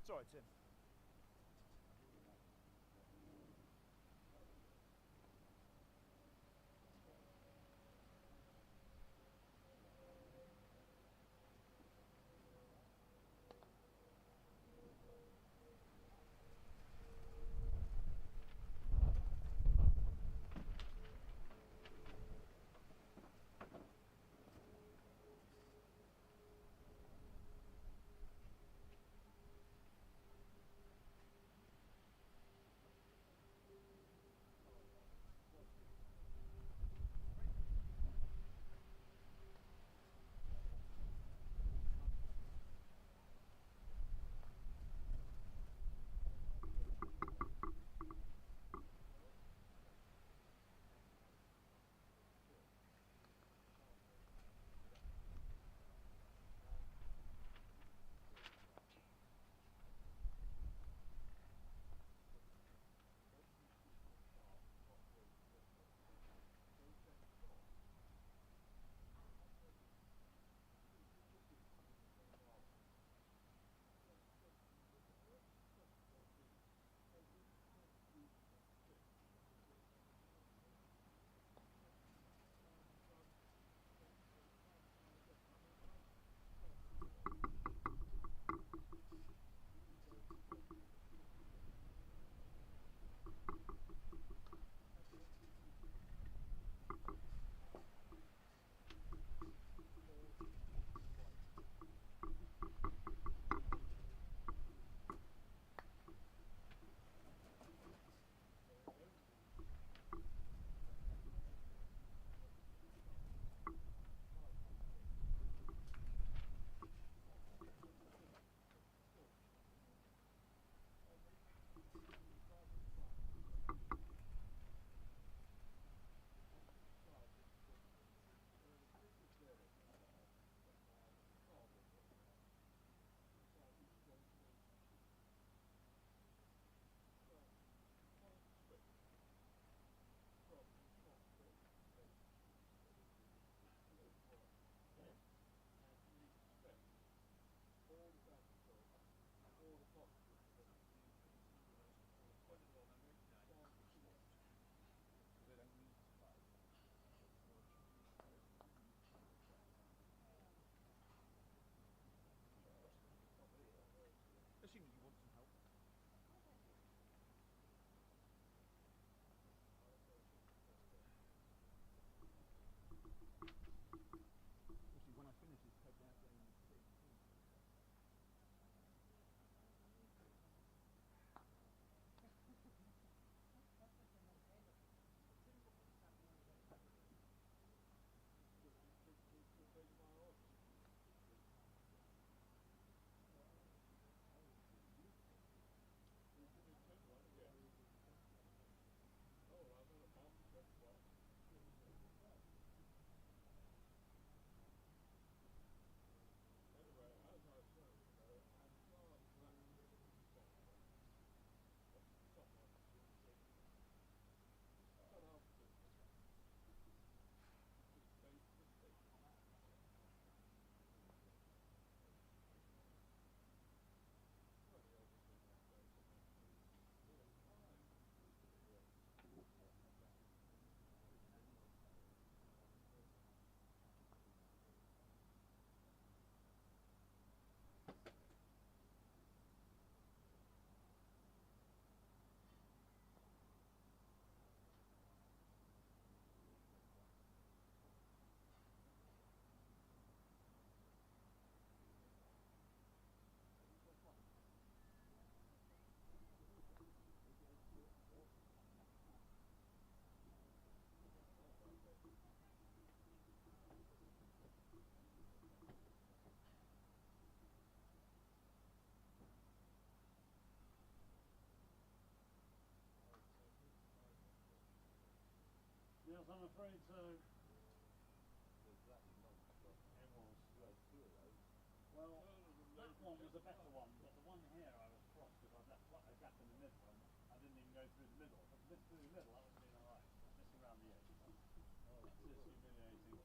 It's alright, Tim. was, I'm afraid so. Because that was non-stop. It was. You had two of those. Well, that one was a better one, but the one here I was cross because I'd left quite a gap in the middle and I didn't even go through the middle. If I'd missed through the middle, that would have been alright. Missing around the edge. Oh, It's dear. just humiliating.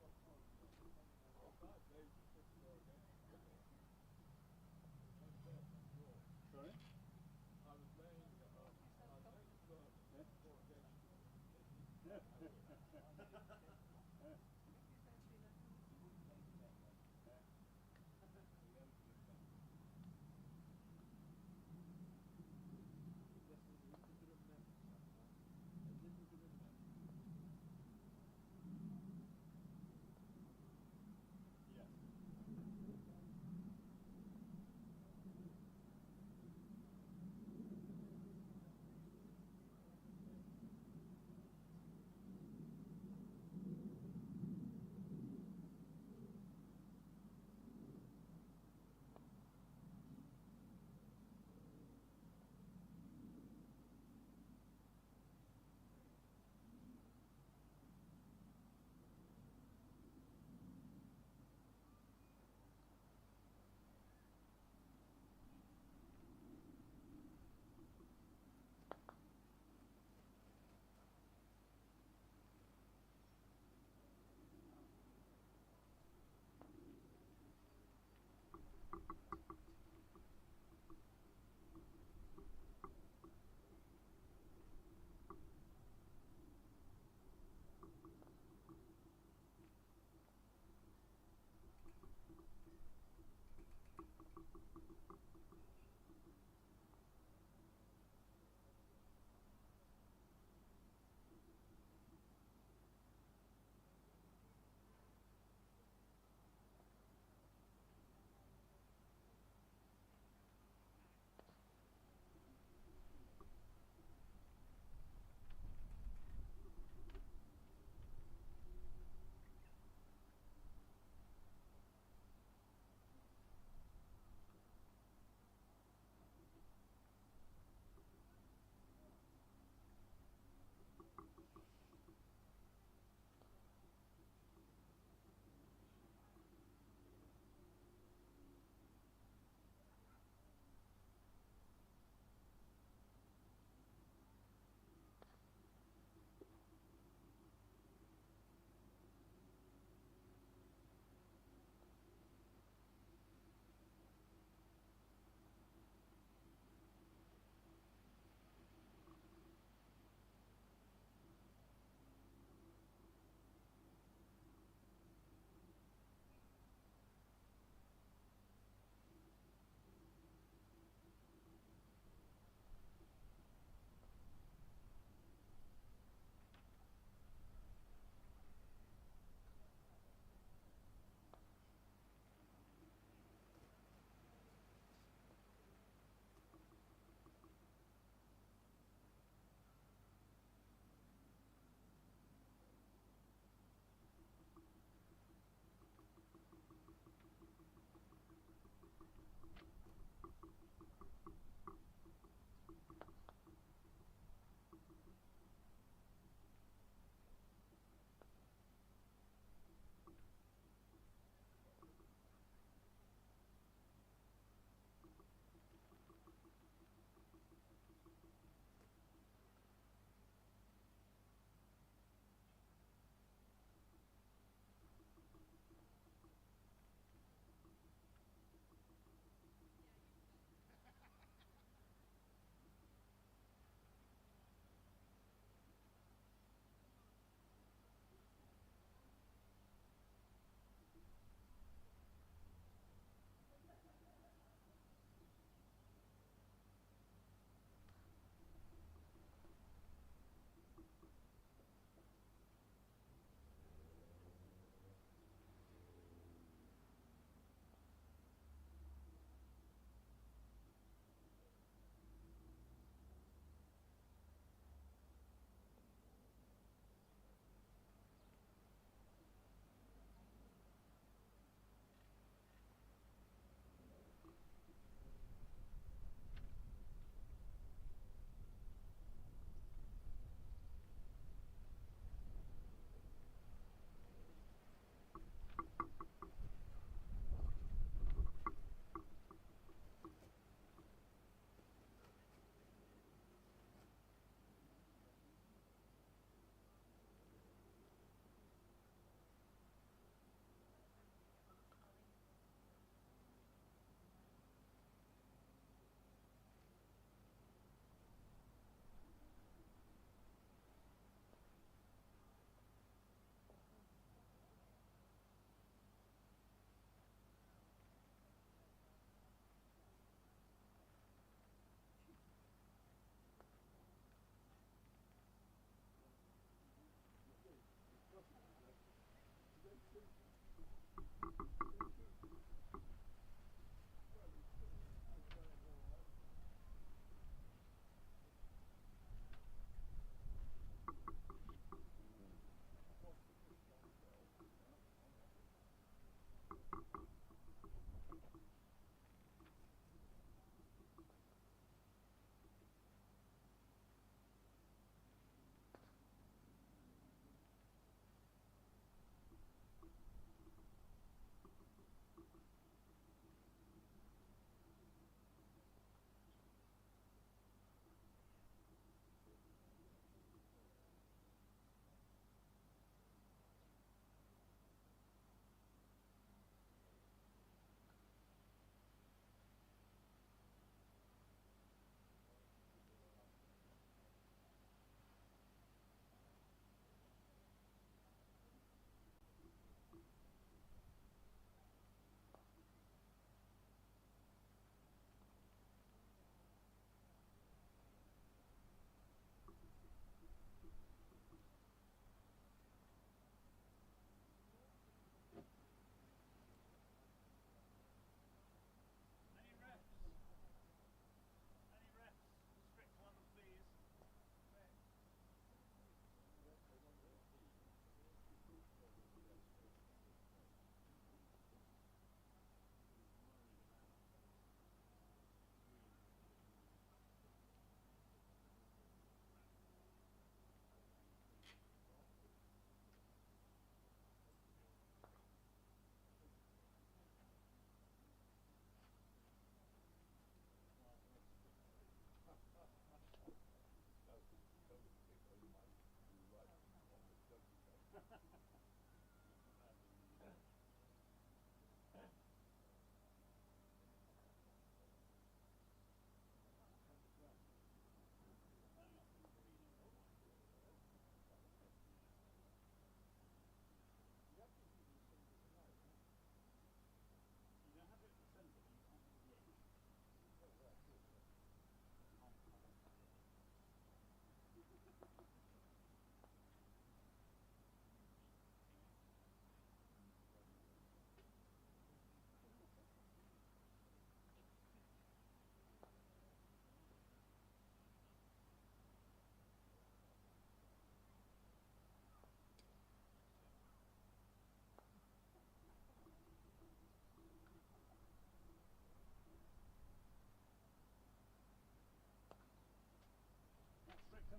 That day you took your against me. Sorry? I was laying, I was laying first Yeah. for against you. Yeah. Just a little bit of memory sometimes. A little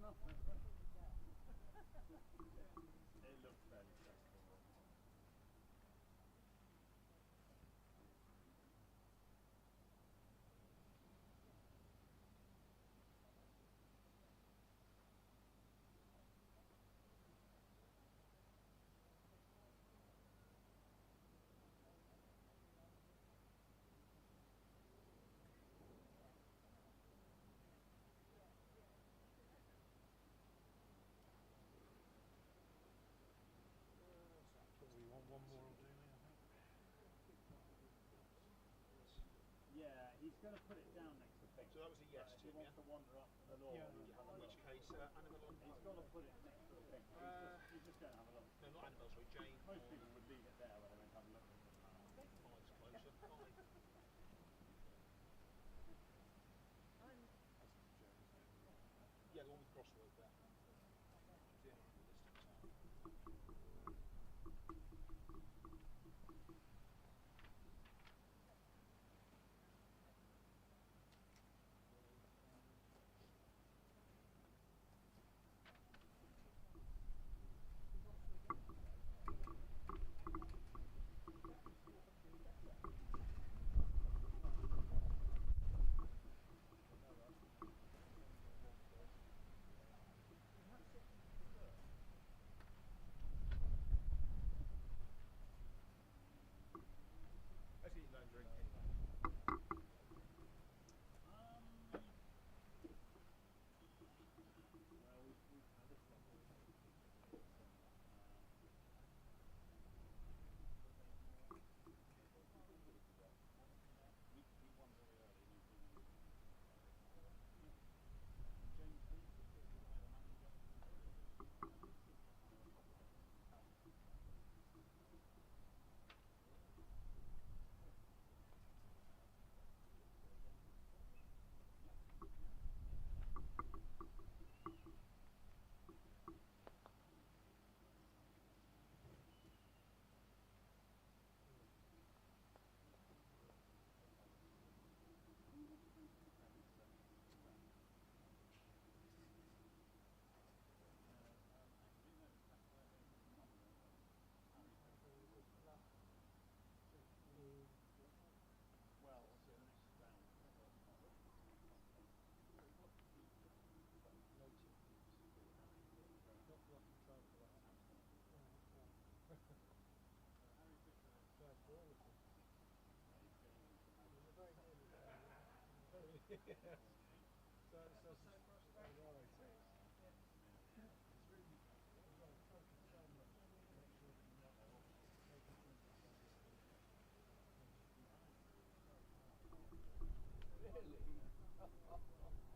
no. It looks fairly straightforward. Probably want one more will do me, I think. Yeah, he's going to put it down next to pink. So that was a yes, He Tim, wants yeah? to wander up the lawn Yeah, and have a in look. which case, Annabelle on He's got to put it next to the pink. He's just going to have a look. No, not Annabelle, sorry, Jane. Most people would leave it there where they went to have a look at the panel. Five's closer. Five. Yeah, the one with crosswork there. Yeah, the distance out. Actually, no drink anyway. Well, we've had this one. We won very early. James Dean, the manager. Well, obviously the next round.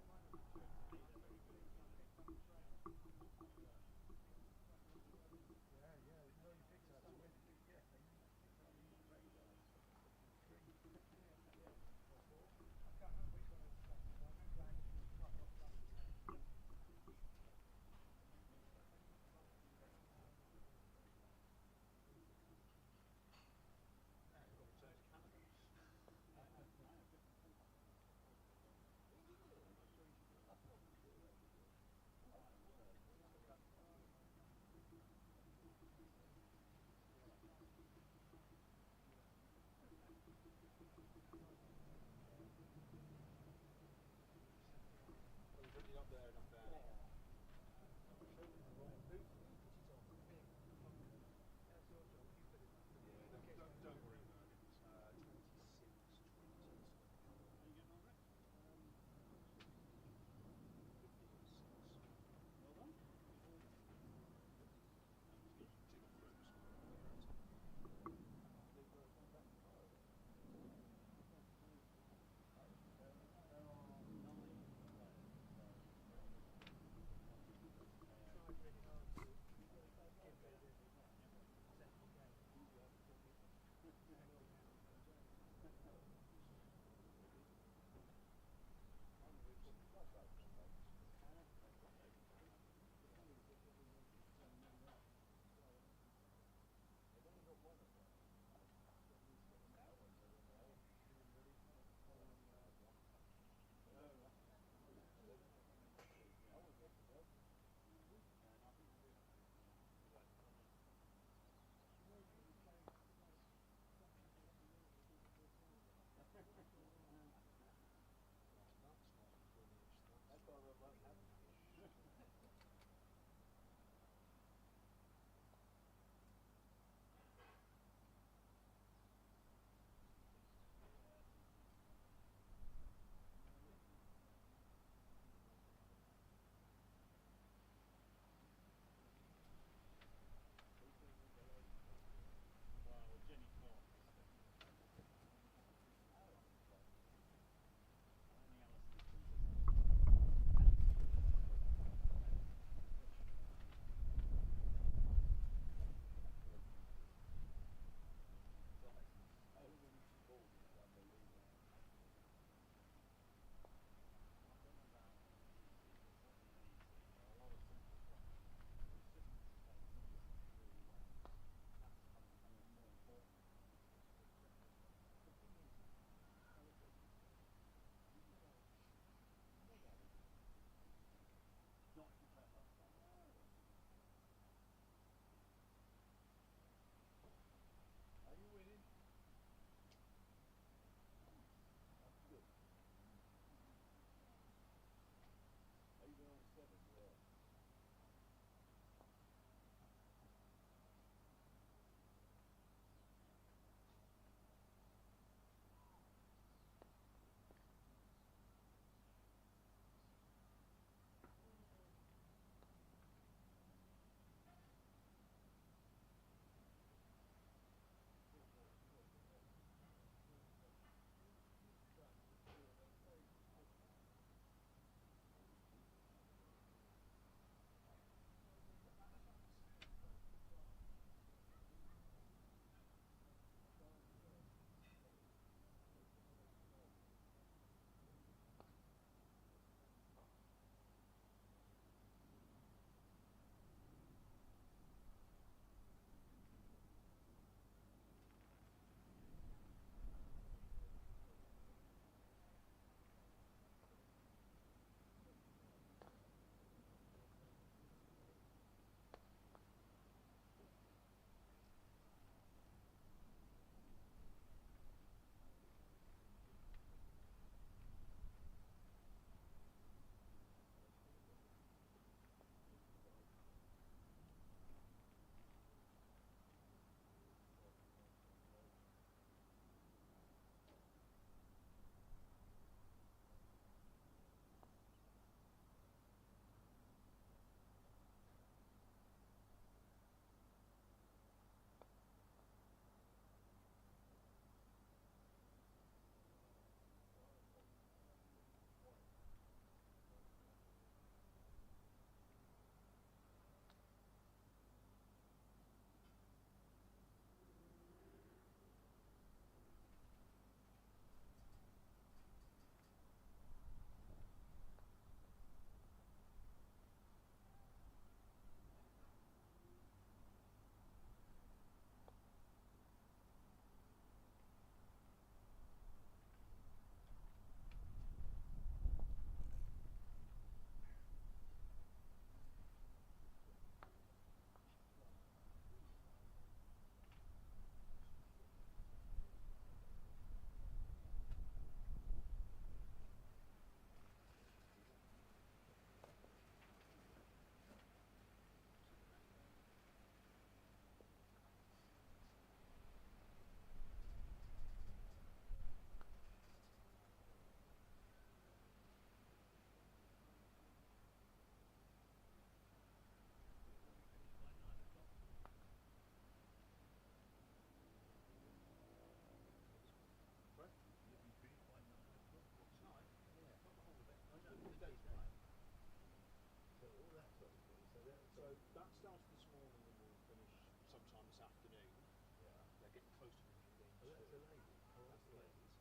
the ladies. That's the ladies.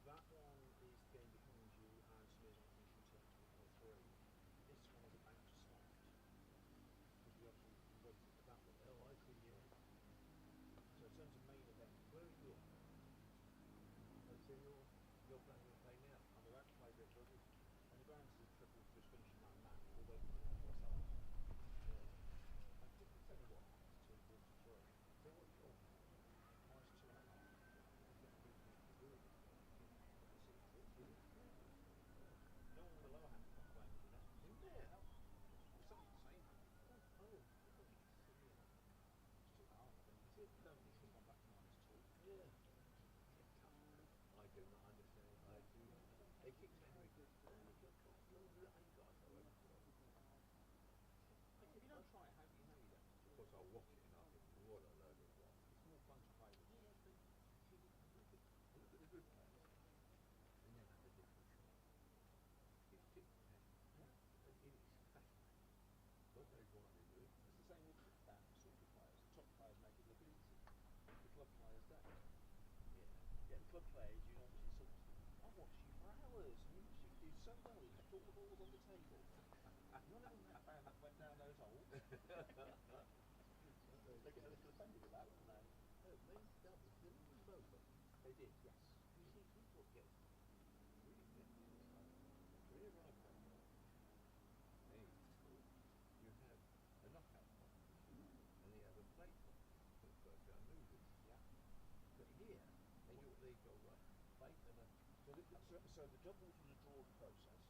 That one is the game behind you as liaison finishing turn to number 3. This one is about to start. Because we obviously waited for that one. Oh, I see, yeah. So in terms of main event, Where are you on? Oh, so you're playing your play now? I'm about to play Bit Brothers. On the grounds is a triple just finishing that match. We're waiting for it ourselves. Yeah. I think it's only what? It's 2:43. So what's your plan? Mine's 2.5. Is that easy to do? It's easy. Yeah. No one with a lower hand can complain with that. Isn't there? It's only the same hand. Oh, I see, yeah. It's 2.5, I think. Is it? No, It's just gone back to -2. yeah. I do not understand. I do not. They keep saying to me, oh, you can't, you ain't got to go over to it. If you don't try it, how do you know you don't? Of course, I'll watch it and I'll think, what a load of rot. It's more fun to play with. Yeah, but see, look at the good players. They never have a different shot. It's tic-tac. And it is fascinating. What they want to do. It's the same with super players. The top players make it look easy. The club players don't. Yeah. Yeah, the club players, you obviously sort of, I've watched you for hours, and you do so well, you just put all the balls on the table. None of them went down those holes. They get a little offended with that, wouldn't they? No, men's doubles, didn't we win both of them? They did, yes. You see, this is what gets really gets me excited. Whenever I play golf, any sport, you have a knockout competition and you have a play competition for the first round losers. Yeah. But here, they go right, plate and a So the doubles was a drawn process.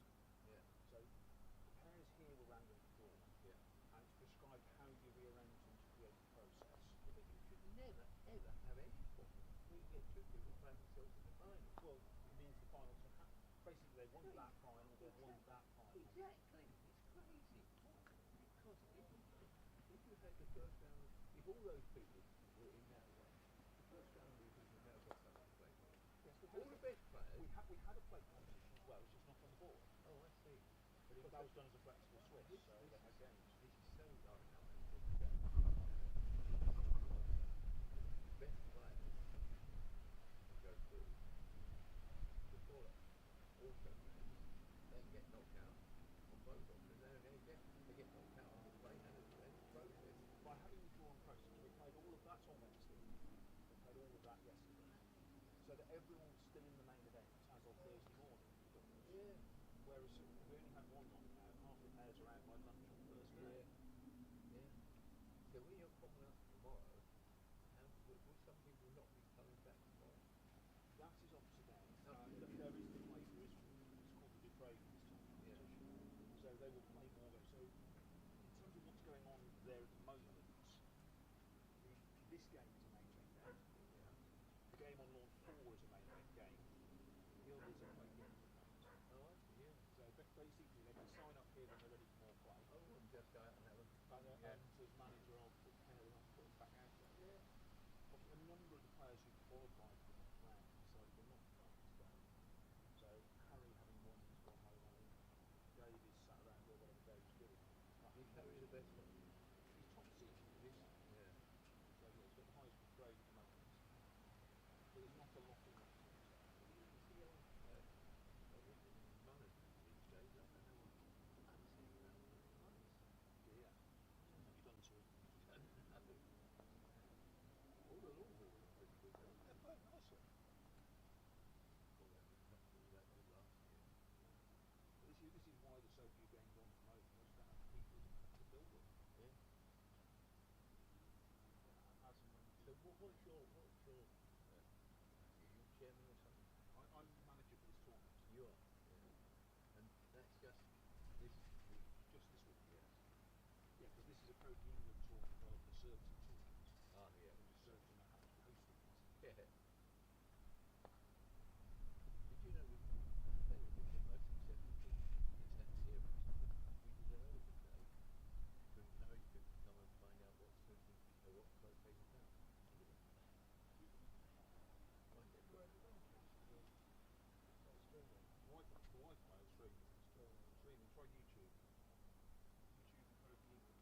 yeah, So the pairs here were randomly drawn, yeah. and it's prescribed how you rearrange them to create the process. But you should never ever have any problem. We get two people playing themselves in the final. Well, it means the final to happen. Basically, they want that final, they want that final. Exactly. It's crazy. Because if you had the first round, if all those people were in that way, the first round losers would now got something to play for. Yes, All the best players. we had a plate competition as well, it's just not on the board. Oh, I see. But that was done as a flexible switch, so they had games. This is so low now. Best players go through before also they get knocked out on both options. They get knocked out on the play and the process. By having the drawn process, we played all of that on Wednesday. We played all of that yesterday. So that everyone's still in the main event as of Thursday morning. Yeah. Whereas we only had one knockout, half the pairs are out by lunch on Thursday. Yeah. So when you're coming up tomorrow, will some people not be coming back tomorrow? That is up to them. Okay. There is the play, there is, it's called the Depravings competition. So they will play more games. So in terms of what's going on there at the moment, this game is a main event game. Yeah. The game on lawn 4 is a main event game. The others are playing games at the moment. Oh, I see, yeah. So basically they can sign up here when they're ready for more play. Oh, and just go out and have a And as manager I'll put pairing up, put them back out there. yeah. But a number of the players who qualified for the next round decided they're not going to stay. So Harry, having won, has gone home. I think Dave is sat around doing whatever Dave's doing. Is Harry the best one? He's top seed. Yeah. Yeah. So yeah, he's got the highest grade at the moment. But there's not a lot in that. You see, runners these days, I don't know what I'm seeing around runners. Yeah. Have you done two? Nothing. All the long haulers are pretty good though. They're playing nicely. Well, that was not all that good last year. But this is why there's so few games on at the moment. There's that people to build them. Yeah. As and when So what's your are you chairman or something? I'm manager for this tournament. You are. Yeah. And that's just this week. Just this week. Yeah. Yeah, because this is a Croquet England tournament rather than a Surbiton tournament. Ah, yeah. Which is Surbiton that happens to host it. Yeah. Did you know they were the most successful team that's had series? We did an open day to encourage people to come and find out what Surbiton or what croquet is about. Right, they're great adventures. The Wi-Fi is streaming. Streaming. Try YouTube. YouTube and Croquet England.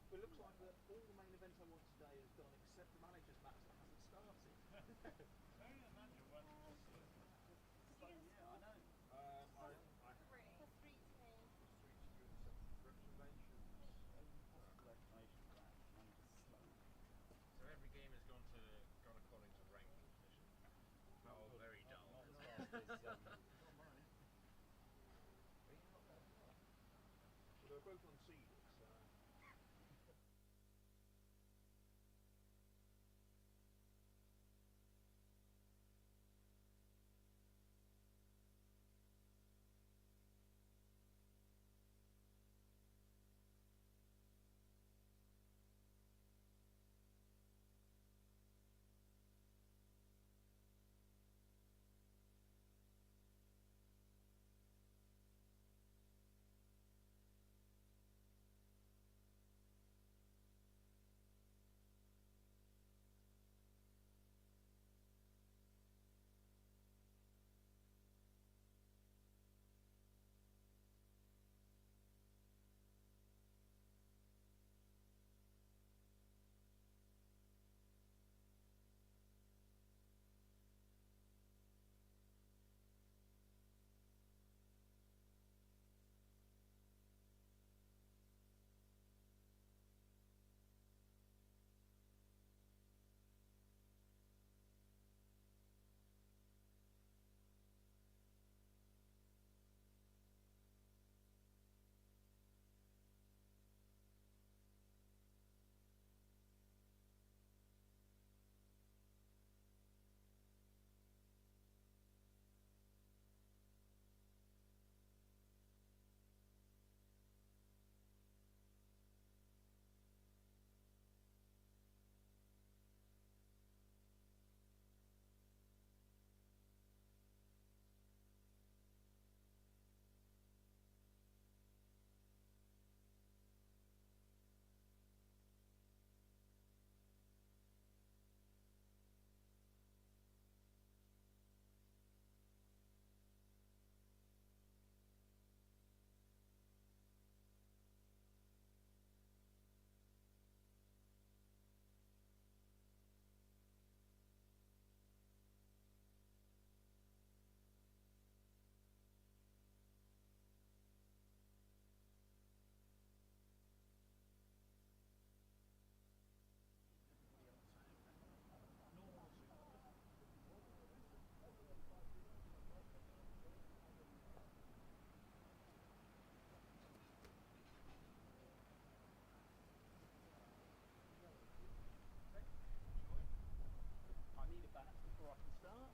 But it looks like that all the main event I want today has gone except the manager's match that hasn't started. Only the manager went just like, yeah, I know. I Three to me. reservations. Impossible explanation for that. Manager's slow. So every game has gone according to ranking position. Oh, very dull. Not as fast as Not mine. But you're not that far. Well, they're both unseeded, so. I need a bat before I can start.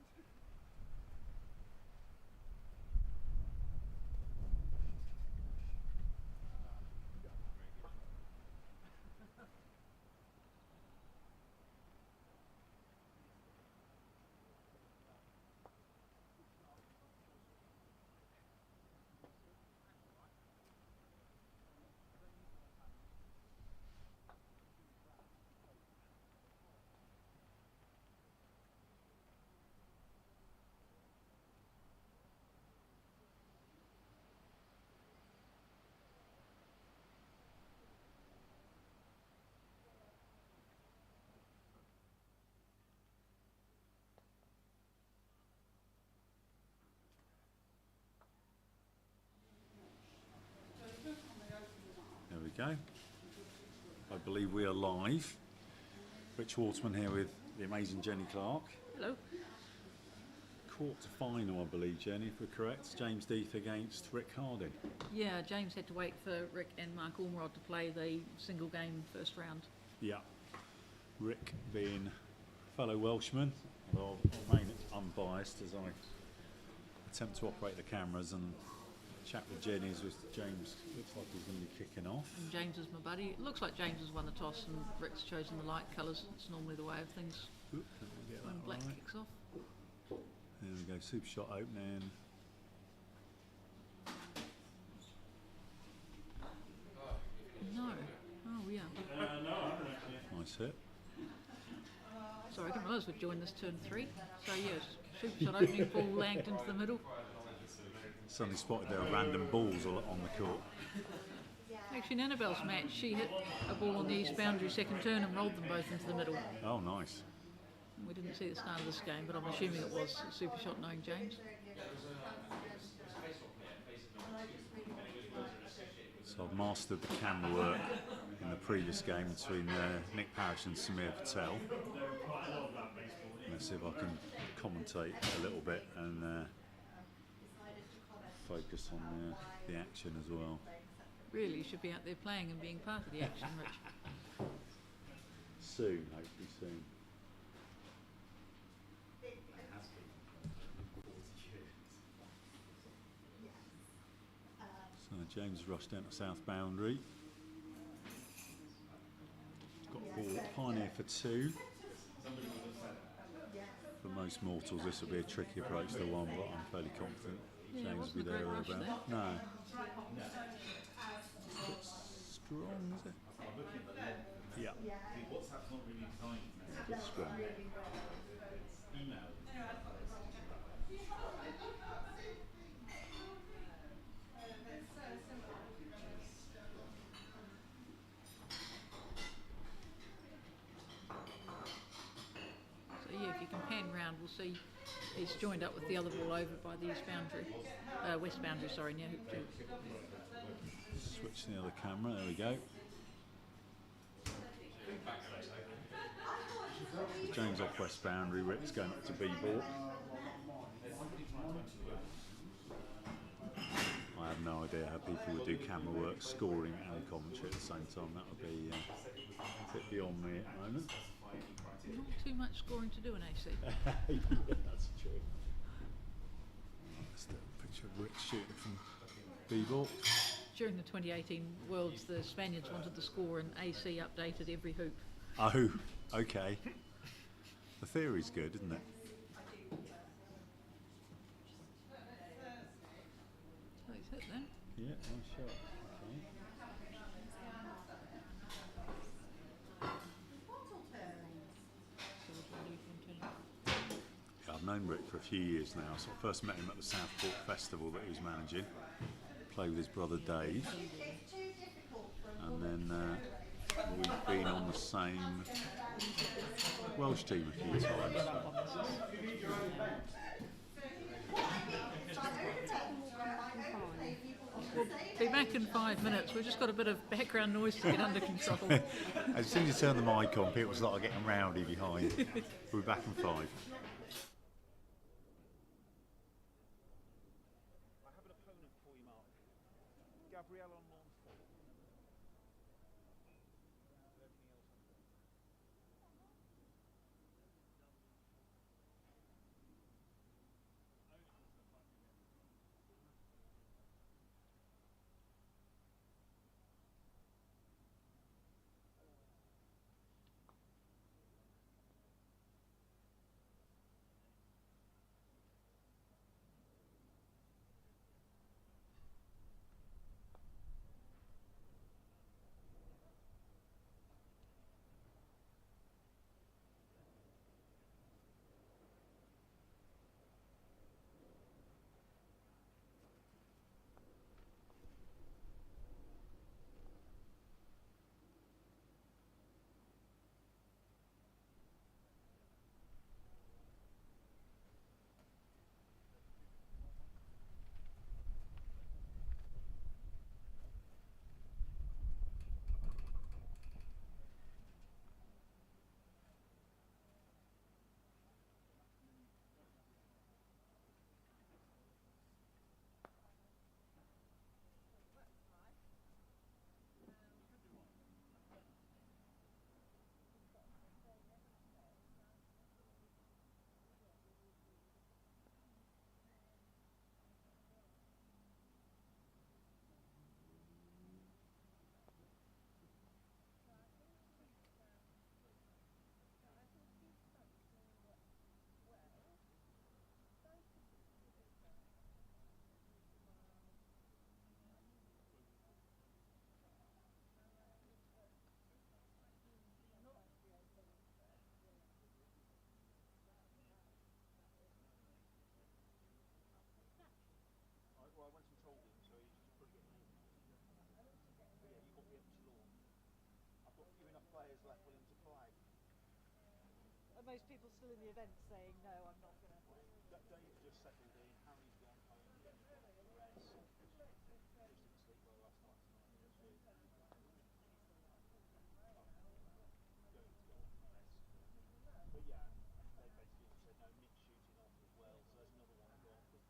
There we go. I believe we are live. Rich Waterman here with the amazing Jenny Clark. Hello. Quarter final, I believe, Jenny, if we're correct. James Death against Rick Harding. Yeah, James had to wait for Rick and Mark Ormerod to play the single game first round. Yeah. Rick being fellow Welshman, although I'll remain unbiased as I attempt to operate the cameras and chat with Jenny as James looks like he's going to be kicking off. And James is my buddy. It looks like James has won the toss and Rick's chosen the light colours. It's normally the way of things Oop, let me get when that black right. kicks off. There we go, super shot opening. No. Oh, yeah. Nice hit. Sorry, I didn't realise we'd joined this turn 3. So, yes, super shot opening, ball lagged into the middle. Suddenly spotted there are random balls on the court. Actually, in Annabelle's match, she hit a ball on the east boundary second turn and rolled them both into the middle. Oh, nice. We didn't see the start of this game, but I'm assuming it was a super shot knowing James. So I've mastered the camera work in the previous game between Nick Parrish and Samir Patel. Let's see if I can commentate a little bit and focus on the action as well. Really, you should be out there playing and being part of the action, Rich. Soon, hopefully soon. So James rushed down to south boundary. Got a ball pioneer for 2. For most mortals, this will be a tricky approach to 1, but I'm fairly confident James will be there or about. No. It's a bit strong, is it? Yeah. It's a bit strong. So yeah, if you can pan round, we'll see he's joined up with the other ball over by the east boundary, west boundary, sorry, near hoop 2. Switch the other camera, there we go. So James off west boundary, Rick's going up to B-ball. I have no idea how people would do camera work, scoring and commentary at the same time. That would be a bit beyond me at the moment. Not too much scoring to do in AC. Yeah, that's true. Let's do a picture of Rick shooting from B-ball. During the 2018 Worlds, the Spaniards wanted the score and AC updated every hoop. Oh, okay. The theory's good, isn't it? So he's hit then. Yeah, nice shot. Okay. Yeah, I've known Rick for a few years now. So I first met him at the Southport Festival that he was managing. Played with his brother Dave. And then we've been on the same Welsh team a few times. We'll be back in 5 minutes. We've just got a bit of background noise to get under control. As soon as you turn the mic on, people start getting rowdy behind. We'll be back in 5. I have an opponent for you, Mark. Gabrielle on lawn 4. Everything else under. most people still in the event saying, no, I'm not going to. Dave just settled in. Harry's gone home. Jenny's gone to rest. Just didn't sleep well last night. Tonight, going to go off and rest. But yeah, they basically said no, Nick's shooting off as well, so there's another one gone.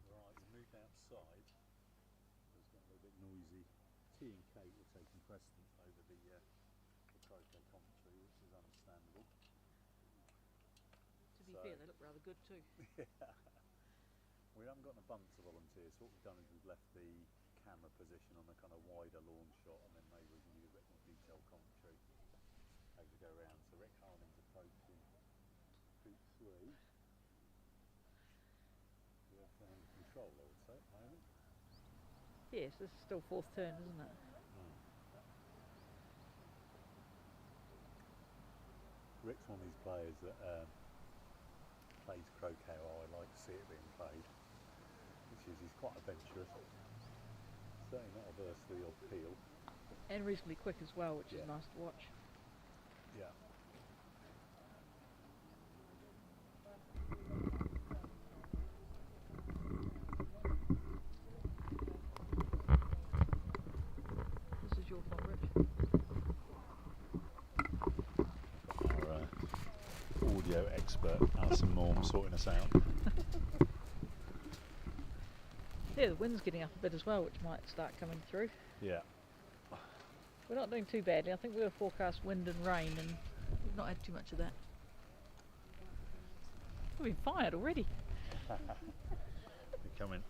Right, we moved outside. It's got a little bit noisy. T and Kate were taking precedence over the croquet commentary, which is understandable. To be fair, they look rather good too. Yeah. We haven't got an abundance of volunteers, so what we've done is we've left the camera position on a kind of wider lawn shot, and then maybe we can use a bit more detailed commentary as we go around. So Rick Harding's approaching group 3. We have under control, I would say, at the moment. Yes, this is still fourth turn, isn't it? Rick's one of these players that plays croquet how I like to see it being played, which is he's quite adventurous, certainly not averse to the odd peel. And reasonably quick as well, which is Yeah. nice to watch. Yeah. This is your fault, Rich. Our audio expert, Alison Morm, sorting us out. Yeah, the wind's getting up a bit as well, which might start coming through. Yeah. We're not doing too badly. I think we were forecast wind and rain, and we've not had too much of that. We've been fired already. You're coming.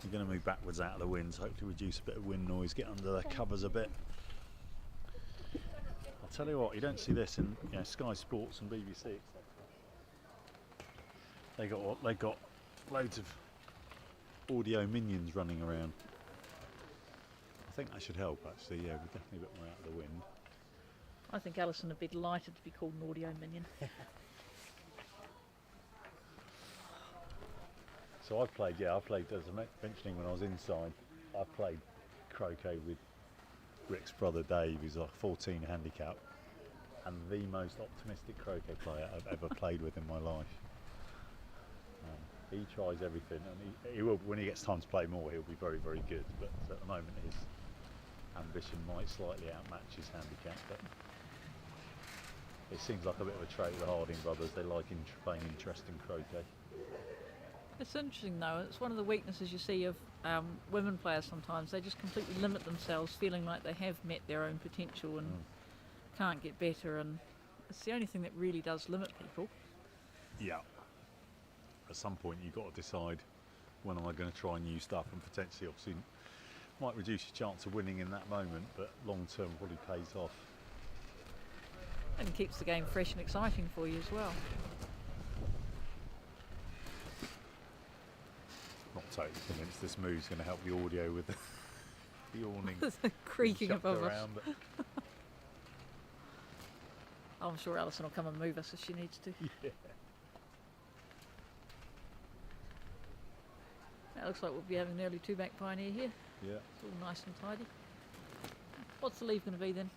You're going to move backwards out of the wind, so hopefully reduce a bit of wind noise, get under the covers a bit. I'll tell you what, you don't see this in Sky Sports and BBC, etc. They got loads of audio minions running around. I think that should help actually. Yeah, we're definitely a bit more out of the wind. I think Alison would be delighted to be called an audio minion. So I played, as I was mentioning when I was inside, I played croquet with Rick's brother Dave, who's like 14 handicap, and the most optimistic croquet player I've ever played with in my life. He tries everything, and he will, when he gets time to play more, he'll be very, very good. But at the moment, his ambition might slightly outmatch his handicap. But it seems like a bit of a trait with the Harding brothers. They like playing interesting croquet. It's interesting though, it's one of the weaknesses you see of women players sometimes. They just completely limit themselves, feeling like they have met their own potential and can't get better, and it's the only thing that really does limit people. Yeah. At some point you've got to decide, when am I going to try new stuff, and potentially obviously might reduce your chance of winning in that moment, but long term probably pays off. And keeps the game fresh and exciting for you as well. Not totally convinced this move's going to help the audio with the awning creaking chucked above around, us. but I'm sure Alison will come and move us if she needs to. yeah. That looks like we'll be having an early two-back pioneer here. Yeah. It's all nice and tidy. What's the leave going to be then?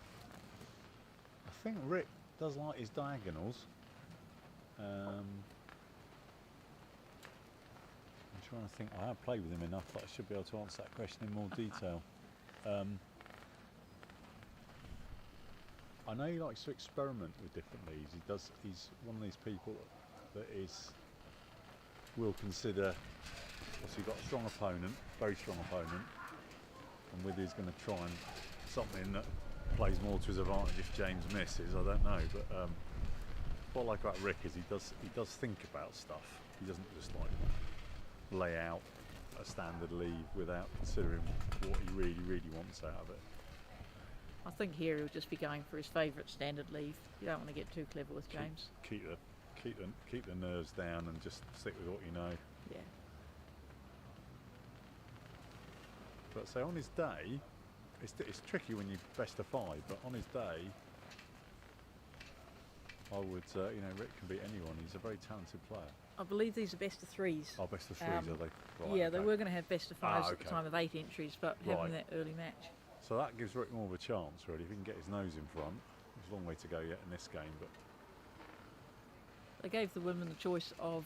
I think Rick does like his diagonals. I'm trying to think. I have played with him enough that I should be able to answer that question in more detail. I know he likes to experiment with different leaves. He's one of these people that will consider. Obviously, got a strong opponent, very strong opponent, and whether he's going to try and something that plays more to his advantage if James misses, I don't know. But what I like about Rick is he does think about stuff. He doesn't just like lay out a standard leave without considering what he really wants out of it. I think here he'll just be going for his favourite standard leave. You don't want to get too clever with James. Keep the nerves down and just stick with what you know. Yeah. But say on his day, it's tricky when you best of 5. But on his day, I would Rick can beat anyone. He's a very talented player. I believe these are best of 3s. Oh, best of 3s are they? Right, yeah, okay. they were going to have best of 5s at the okay. time of 8 entries, but having that early match. So that gives Rick more of a chance, really, if he can get his nose in front. There's a long way to go yet in this game, but They gave the women the choice of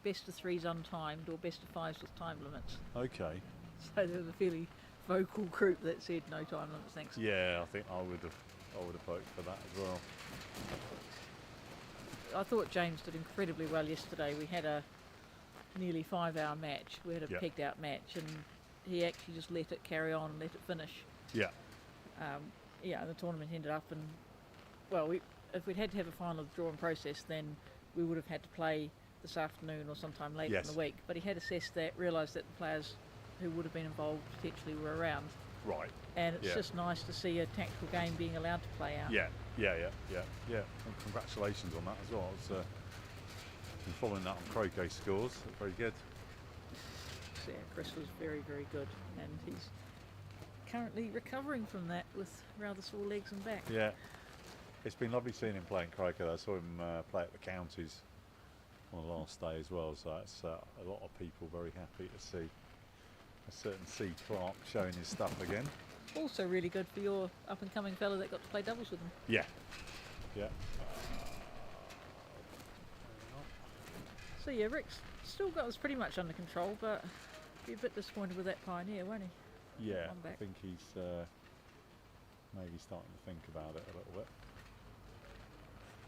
best of 3s untimed or best of 5s with time limits. okay. So there was a fairly vocal group that said no time limits, thanks. Yeah, I think I would have voted for that as well. I thought James did incredibly well yesterday. We had a nearly 5-hour match. We had a pegged out match, and he actually just let it carry on and let it finish. Yeah. And the tournament ended up, and if we'd had to have a final drawn process, then we would have had to play this afternoon or sometime later in the week. But he had assessed that, realised that the players who would have been involved potentially were around. Right. And it's just nice to see a tactical game being allowed to play out. Yeah. And congratulations on that as well. It's been following that on croquet scores. Very good. So, Chris was very good, and he's currently recovering from that with rather sore legs and back. Yeah. It's been lovely seeing him playing croquet. I saw him play at the counties on the last day as well. So it's a lot of people very happy to see a certain C. Clark showing his stuff again. Also really good for your up-and-coming fella that got to play doubles with him. Yeah. So yeah, Rick's still got us pretty much under control, but be a bit disappointed with that Pioneer, won't he? Yeah, I think he's maybe starting to think about it a little bit.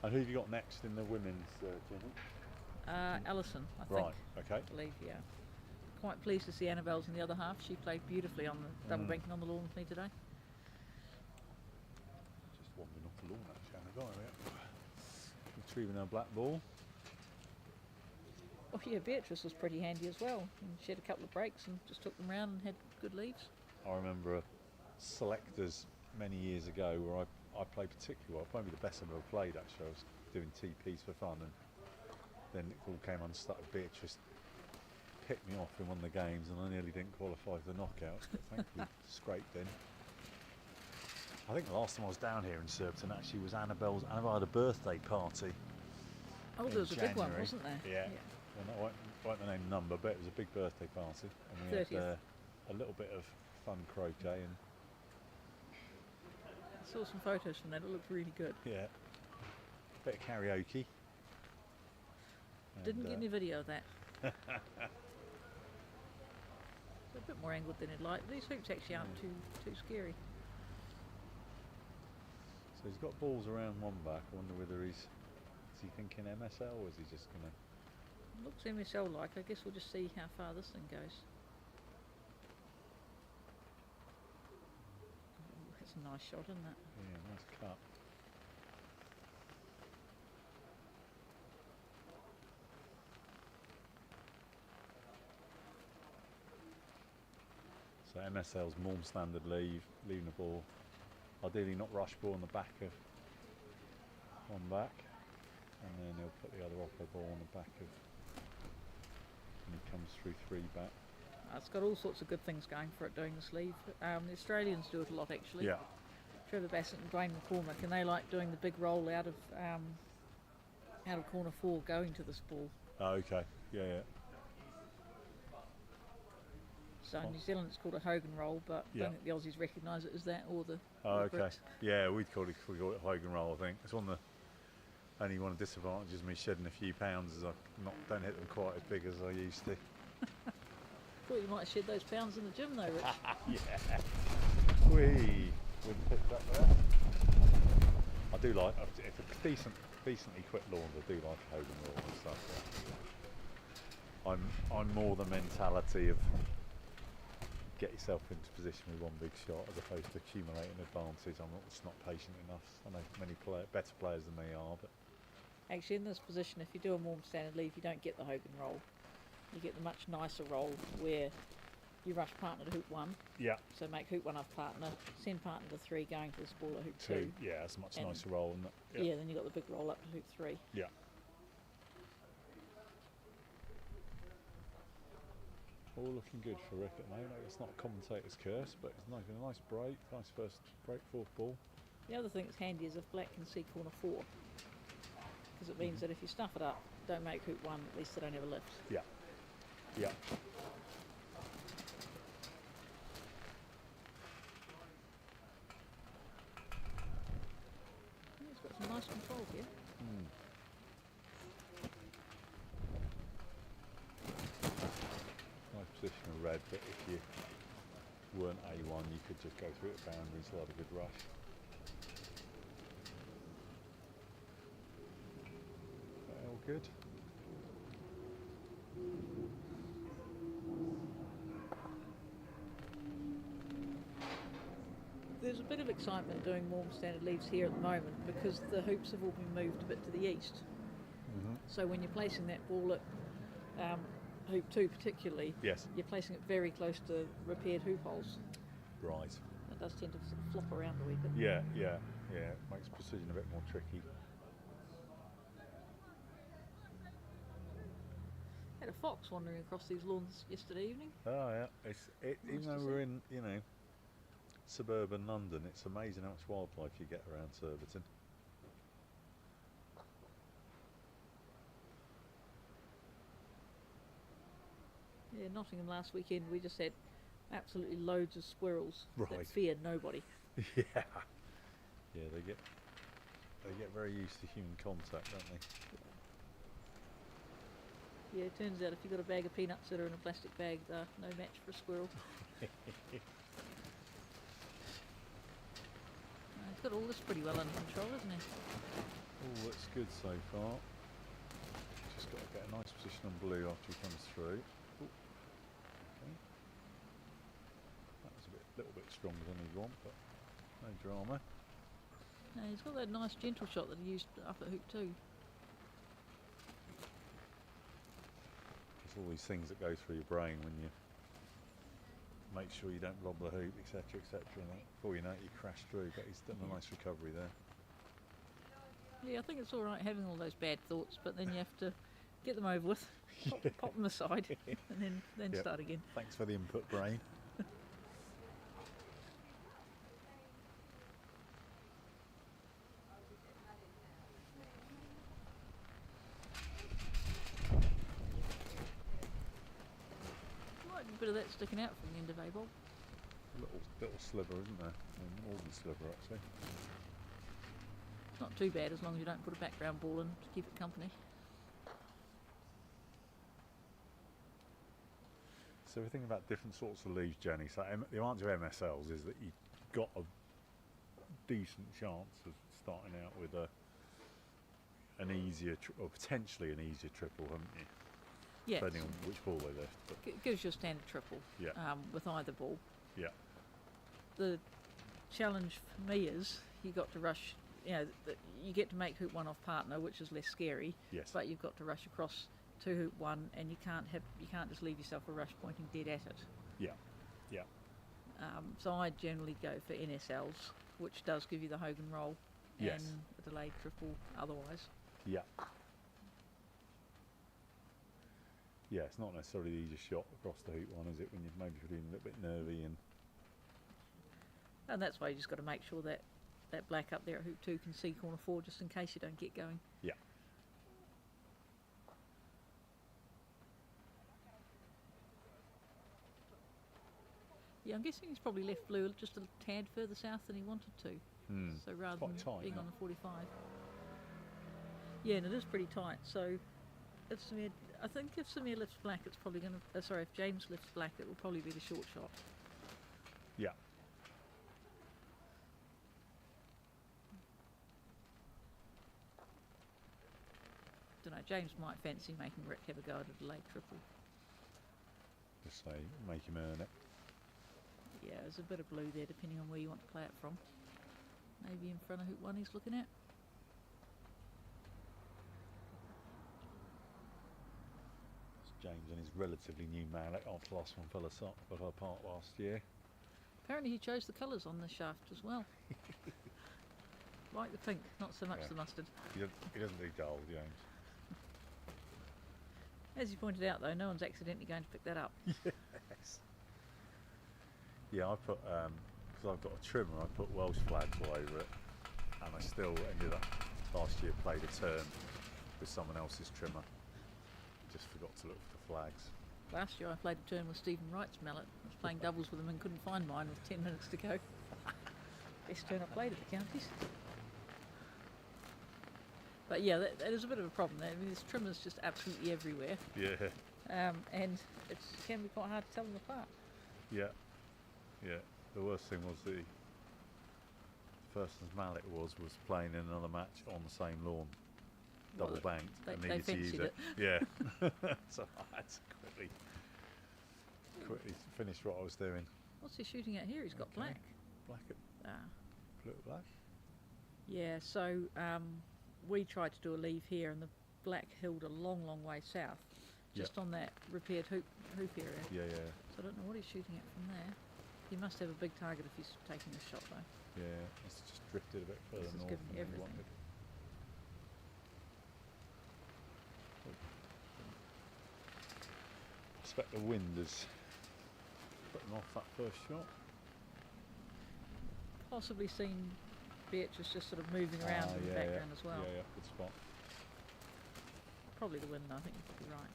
And who have you got next in the women's, Jenny? Alison, I think. Right, okay. I believe, yeah. Quite pleased to see Annabelle's in the other half. She played beautifully on the double banking on the lawn with me today. Just wandering off the lawn actually, Annabelle. Retrieving her black ball. Oh yeah, Beatrice was pretty handy as well. And she had a couple of breaks and just took them round and had good leaves. I remember a selectors many years ago where I played particularly well. Probably the best I've ever played actually. I was doing TPs for fun, and then it all came unstuck. Beatrice picked me off in one of the games and I nearly didn't qualify for the knockouts, but thankfully scraped in. I think the last time I was down here in Surbiton actually was Annabelle had a birthday party. Oh, there was a big one, January. wasn't there? Yeah. Well, I won't name the number, but it was a big birthday party. And we had 30th. a little bit of fun croquet and I saw some photos from that, it looked really good. yeah, bit of karaoke. Didn't get any video of that. It's a bit more angled than I'd like. These hoops actually aren't too scary. So he's got balls around one back. I wonder whether is he thinking MSL or is he just going to... Looks MSL like. I guess we'll just see how far this thing goes. Ooh, that's a nice shot, isn't it? Yeah, nice cut. So MSL's more standard leaving the ball. Ideally not rush ball on the back of one back, and then he'll put the other upper ball on the back of, and he comes through 3 back. It's got all sorts of good things going for it doing the sleeve. The Australians do it a lot actually. Yeah. Trevor Bassett and Dwayne McCormick, and they like doing the big roll out of corner 4 going to this ball. Oh, okay. Yeah. So in New Zealand it's called a Hogan roll, but I don't think the Aussies recognise it as that, or the Okay. Brits. Yeah, we call it Hogan roll, I think. It's only one of the disadvantages of me shedding a few pounds is I don't hit them quite as big as I used to. Thought you might have shed those pounds in the gym though, Rich. Yeah. Whee! Wind picked up there. I do like, if it's decently equipped lawns, I do like Hogan lawn and stuff. Yeah. I'm more the mentality of get yourself into position with one big shot as opposed to accumulating advantage. I'm just not patient enough. I know many better players than me are, but Actually, in this position, if you do a warm standard leave, you don't get the Hogan roll. You get the much nicer roll where you rush partner to hoop 1. yeah, So make hoop 1 off partner, send partner to 3, going to the ball at hoop 2. yeah, it's a much And nicer roll. Isn't it? Yeah, then you got the big roll up to hoop 3. Yeah. All looking good for Rick at the moment. It's not a commentator's curse, but it's a nice break, nice first break, fourth ball. The other thing that's handy is if black can see corner 4, because it means that if you stuff it up, don't make hoop 1, at least they don't have a lift. Yeah. Yeah. He's got some nice control here. Nice position of red, but if you weren't A1, you could just go through it boundaries, still have a good rush. All good. There's a bit of excitement doing warm standard leaves here at the moment because the hoops have all been moved a bit to the east. So when you're placing that ball at hoop 2 particularly, Yes. you're placing it very close to repaired hoop holes. Right. It does tend to sort of flop around a wee bit. Yeah, yeah, yeah. It makes precision a bit more tricky. Had a fox wandering across these lawns yesterday evening. Oh yeah. Even Nice though to we're see. in, suburban London, it's amazing how much wildlife you get around Surbiton. Yeah, Nottingham last weekend we just had absolutely loads of squirrels that Right. feared nobody. Yeah. Yeah, they get very used to human contact, don't they? Yeah, it turns out if you've got a bag of peanuts that are in a plastic bag, they're no match for a squirrel. He's got all this pretty well under control, hasn't he? Oh, that's good so far. Just got to get a nice position on blue after he comes through. Ooh. Okay. That was a little bit stronger than he'd want, but no drama. No, he's got that nice gentle shot that he used up at hoop 2. There's all these things that go through your brain when you make sure you don't lob the hoop, etc., etc. And before you know it, you crash through. But he's done a nice recovery there. Yeah, I think it's all right having all those bad thoughts, but then you have to get them over with, pop them aside, and then Yep. start again. Thanks for the input, brain. Might be a bit of that sticking out from the end of A ball. A little sliver, isn't there? More than sliver, actually. It's not too bad as long as you don't put a background ball in to keep it company. So we're thinking about different sorts of leaves, Jenny. So the answer to MSLs is that you've got a decent chance of starting out with an easier or potentially an easier triple, haven't you? Yeah, Depending on which ball they lift. But it gives you a standard triple Yeah. with either ball. yeah, The challenge for me is you got to rush. You get to make hoop 1 off partner, which is less scary. yes, But you've got to rush across to hoop 1, and you can't just leave yourself a rush pointing dead at it. yeah, yeah, So I generally go for NSLs, which does give you the Hogan roll Yes. and a delayed triple otherwise. yeah. Yeah, it's not necessarily the easiest shot across the hoop one, is it? When you're maybe feeling a little bit nervy and And that's why you just got to make sure that that black up there at hoop 2 can see corner 4 just in case you don't get going. yeah. Yeah, I'm guessing he's probably left blue just a tad further south than he wanted to. So rather quite than tight, being yeah. on the 45. Yeah, and it is pretty tight. So it's I think if Samir lifts black, it's probably going to. Sorry, if James lifts black, it will probably be the short shot. Yeah. Don't know. James might fancy making Rick have a go at a delayed triple. Just say, make him earn it. Yeah, there's a bit of blue there, depending on where you want to play it from. Maybe in front of hoop one he's looking at. It's James and his relatively new mallet after last one fell apart last year. Apparently he chose the colours on the shaft as well. Like the pink, not so much Yeah. the mustard. He doesn't do gold, James. As you pointed out though, no one's accidentally going to pick that up. Yes. Yeah, I put, because I've got a trimmer, I put Welsh flags all over it, and I still ended up, last year played a turn with someone else's trimmer. Just forgot to look for the flags. Last year I played a turn with Stephen Wright's mallet. I was playing doubles with him and couldn't find mine with 10 minutes to go. Best turn I played at the counties. But yeah, that is a bit of a problem there. I mean, this trimmer's just absolutely everywhere. Yeah. And it can be quite hard to tell them apart. Yeah. Yeah. The worst thing was the person's mallet was playing in another match on the same lawn, double Well, banked, they and needed to use fancied it. Yeah. So I had to quickly finish what I was doing. What's he shooting at here? He's got Okay. black. Black at Ah. blue at black. Yeah, so we tried to do a leave here and the black held a long, long way south, just on that repaired hoop area. Yeah, yeah, So I don't know what he's shooting at from there. He must have a big target if he's taking a shot though. yeah. It's just drifted a bit further This is north giving than you we everything. wanted. I suspect the wind is putting off that first shot. Possibly seen Beatrice just sort of moving around in the background as well. Yeah, yeah, good spot. Probably the wind, I think you could be right.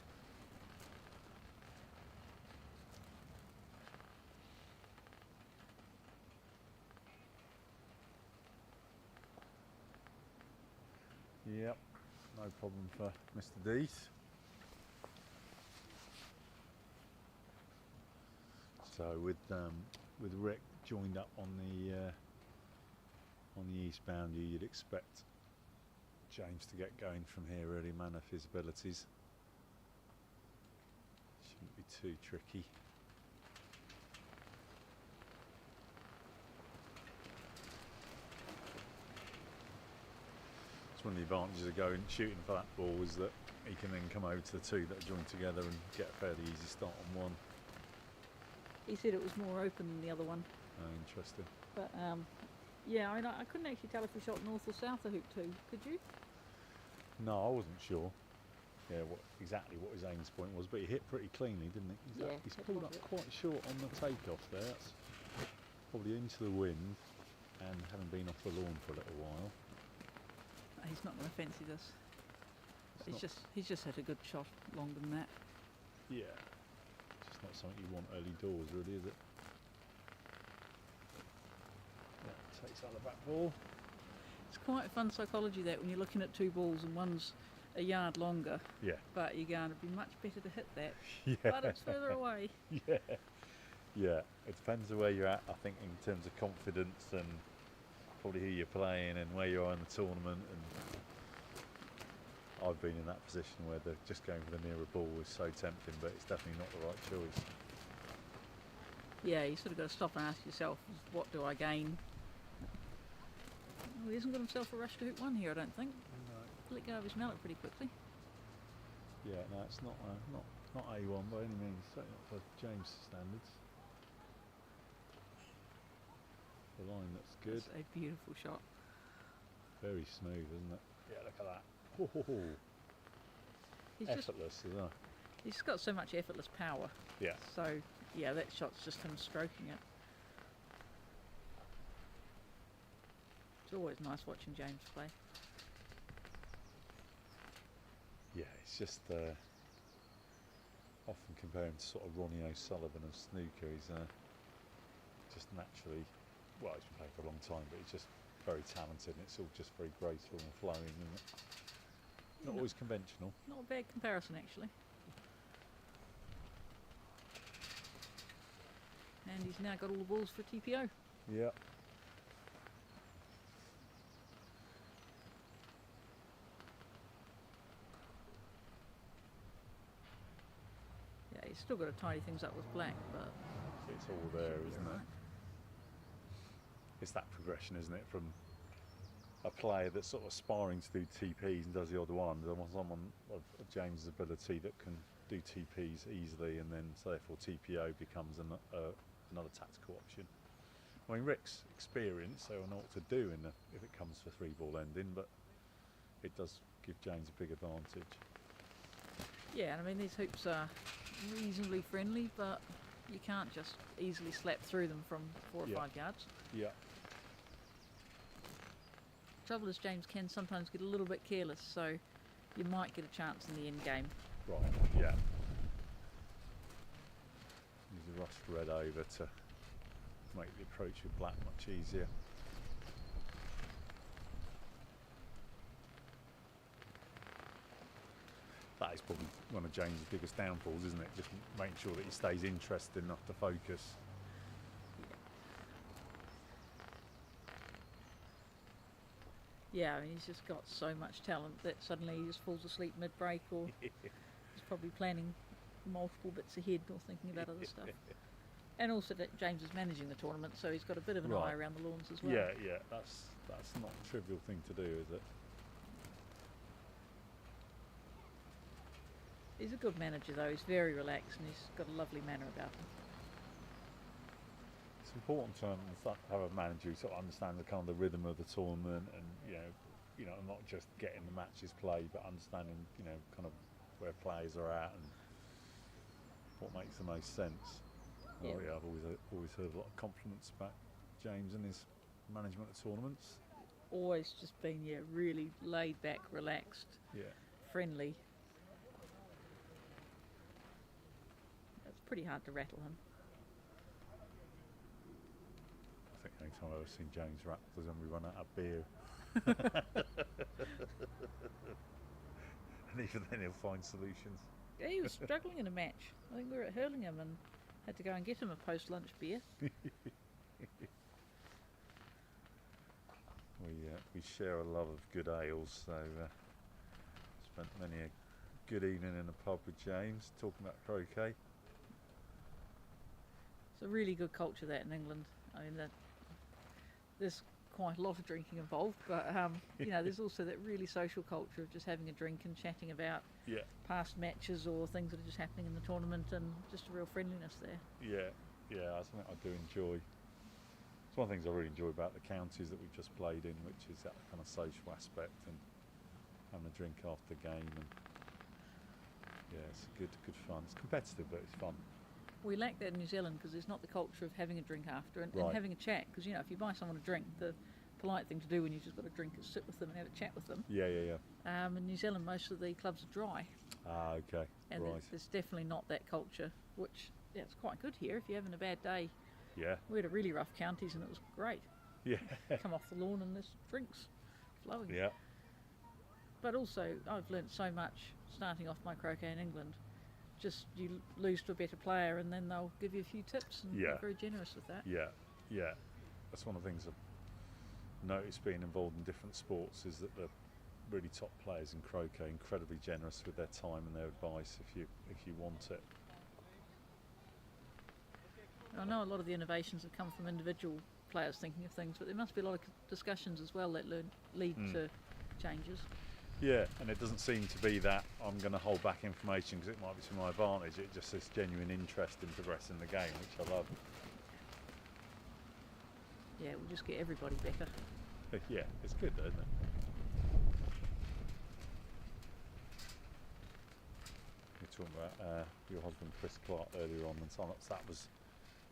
Yep, no problem for Mr. Dees. So with Rick joined up on the east boundary, you'd expect James to get going from here, really, man of his abilities. Shouldn't be too tricky. It's one of the advantages of going shooting for that ball is that he can then come over to the two that are joined together and get a fairly easy start on one. He said it was more open than the other one. Oh, interesting. But yeah, I couldn't actually tell if he shot north or south of hoop two. Could you? No, I wasn't sure. Yeah, exactly what his aims point was, but he hit pretty cleanly, didn't he? Yeah, He's it pulled was up it. quite short on the takeoff there. That's probably into the wind, and having been off the lawn for a little while. He's not going to fancy this. It's not- He's just had a good shot longer than that. Yeah, it's just not something you want early doors, really, is it? Yeah, takes out the back ball. It's quite fun psychology that when you're looking at two balls and one's a yard longer, Yeah, but you're going to be much better to hit that, yeah, but it's further away. yeah, yeah. It depends on where you're at, I think, in terms of confidence and probably who you're playing and where you are in the tournament. And I've been in that position where just going for the nearer ball is so tempting, but it's definitely not the right choice. Yeah, you sort of got to stop and ask yourself, what do I gain? Well, he hasn't got himself a rush to hoop one here, I don't think. Let go of his mallet pretty quickly. Yeah, no, it's not A1 by any means, certainly not for James standards. The line looks good. That's a beautiful shot. Very smooth, isn't it? Yeah, look at that. Oh, effortless as well. He's got so much effortless power. Yeah. So, yeah, that shot's just him stroking it. It's always nice watching James play. Yeah, it's just often comparing to sort of Ronnie O'Sullivan of snooker. He's just naturally, well, he's been playing for a long time, but he's just very talented, and it's all just very graceful and flowing, and not always conventional. Not a bad comparison, actually. and he's now got all the balls for TPO. Yeah. Yeah, he's still got to tidy things up with black, but It's all there, should be isn't it? alright. It's that progression, isn't it, from a player that's sort of aspiring to do TPs and does the odd one, there was someone of James's ability that can do TPs easily, and then so therefore TPO becomes another tactical option. I mean, Rick's experience, so I know what to do if it comes for 3-ball ending, but it does give James a big advantage. Yeah, and I mean these hoops are reasonably friendly, but you can't just easily slap through them from 4 or Yeah. 5 yards. Yeah. Trouble is James can sometimes get a little bit careless, so you might get a chance in the end game. Right, yeah. Use the rushed red over to make the approach with black much easier. That is probably one of James' biggest downfalls, isn't it? Just making sure that he stays interested enough to focus. Yeah, I mean he's just got so much talent that suddenly he just falls asleep mid-break, or he's probably planning multiple bits ahead or thinking about other stuff. And also that James is managing the tournament, so he's got a bit of an eye Right. around the lawns as well. Yeah, yeah, that's not a trivial thing to do, is it? He's a good manager though, he's very relaxed and he's got a lovely manner about him. It's important to have a manager who sort of understands the kind of the rhythm of the tournament, and you know, not just getting the matches played, but understanding kind of where players are at and what makes the most sense. Yeah. Oh yeah, I've always heard a lot of compliments about James and his management of tournaments. Always just been really laid back, relaxed, Yeah. friendly. It's pretty hard to rattle him. I think the only time I've ever seen James rap was when we run out of beer. And even then he'll find solutions. Yeah, he was struggling in a match. I think we were at Hurlingham and had to go and get him a post-lunch beer. We share a love of good ales, so spent many a good evening in the pub with James talking about croquet. It's a really good culture that in England. I mean, there's quite a lot of drinking involved, but there's also that really social culture of just having a drink and chatting about Yeah, past matches or things that are just happening in the tournament, and just a real friendliness there. yeah, that's something I do enjoy. It's one of the things I really enjoy about the counties that we've just played in, which is that kind of social aspect and having a drink after the game, and it's good fun. It's competitive, but it's fun. We lack that in New Zealand because there's not the culture of having a drink after and Right. having a chat, because if you buy someone a drink, the polite thing to do when you've just got a drink is sit with them and have a chat with them. Yeah. In New Zealand most of the clubs are dry, Ah, okay, and right. there's definitely not that culture, which it's quite good here. If you're having a bad day, Yeah, we had a really rough counties and it was great. yeah, Come off the lawn and there's drinks flowing. yeah. But also I've learnt so much starting off my croquet in England. Just you lose to a better player and then they'll give you a few tips, and Yeah. they're very generous with that. Yeah. That's one of the things I've noticed being involved in different sports, is that the really top players in croquet are incredibly generous with their time and their advice if you want it. I know a lot of the innovations have come from individual players thinking of things, but there must be a lot of discussions as well that lead to changes. Yeah, and it doesn't seem to be that I'm going to hold back information because it might be to my advantage. It just says genuine interest in progressing the game, which I love. Yeah, we'll just get everybody better. Yeah, it's good though, isn't it? You were talking about your husband Chris Clark earlier on, and so that was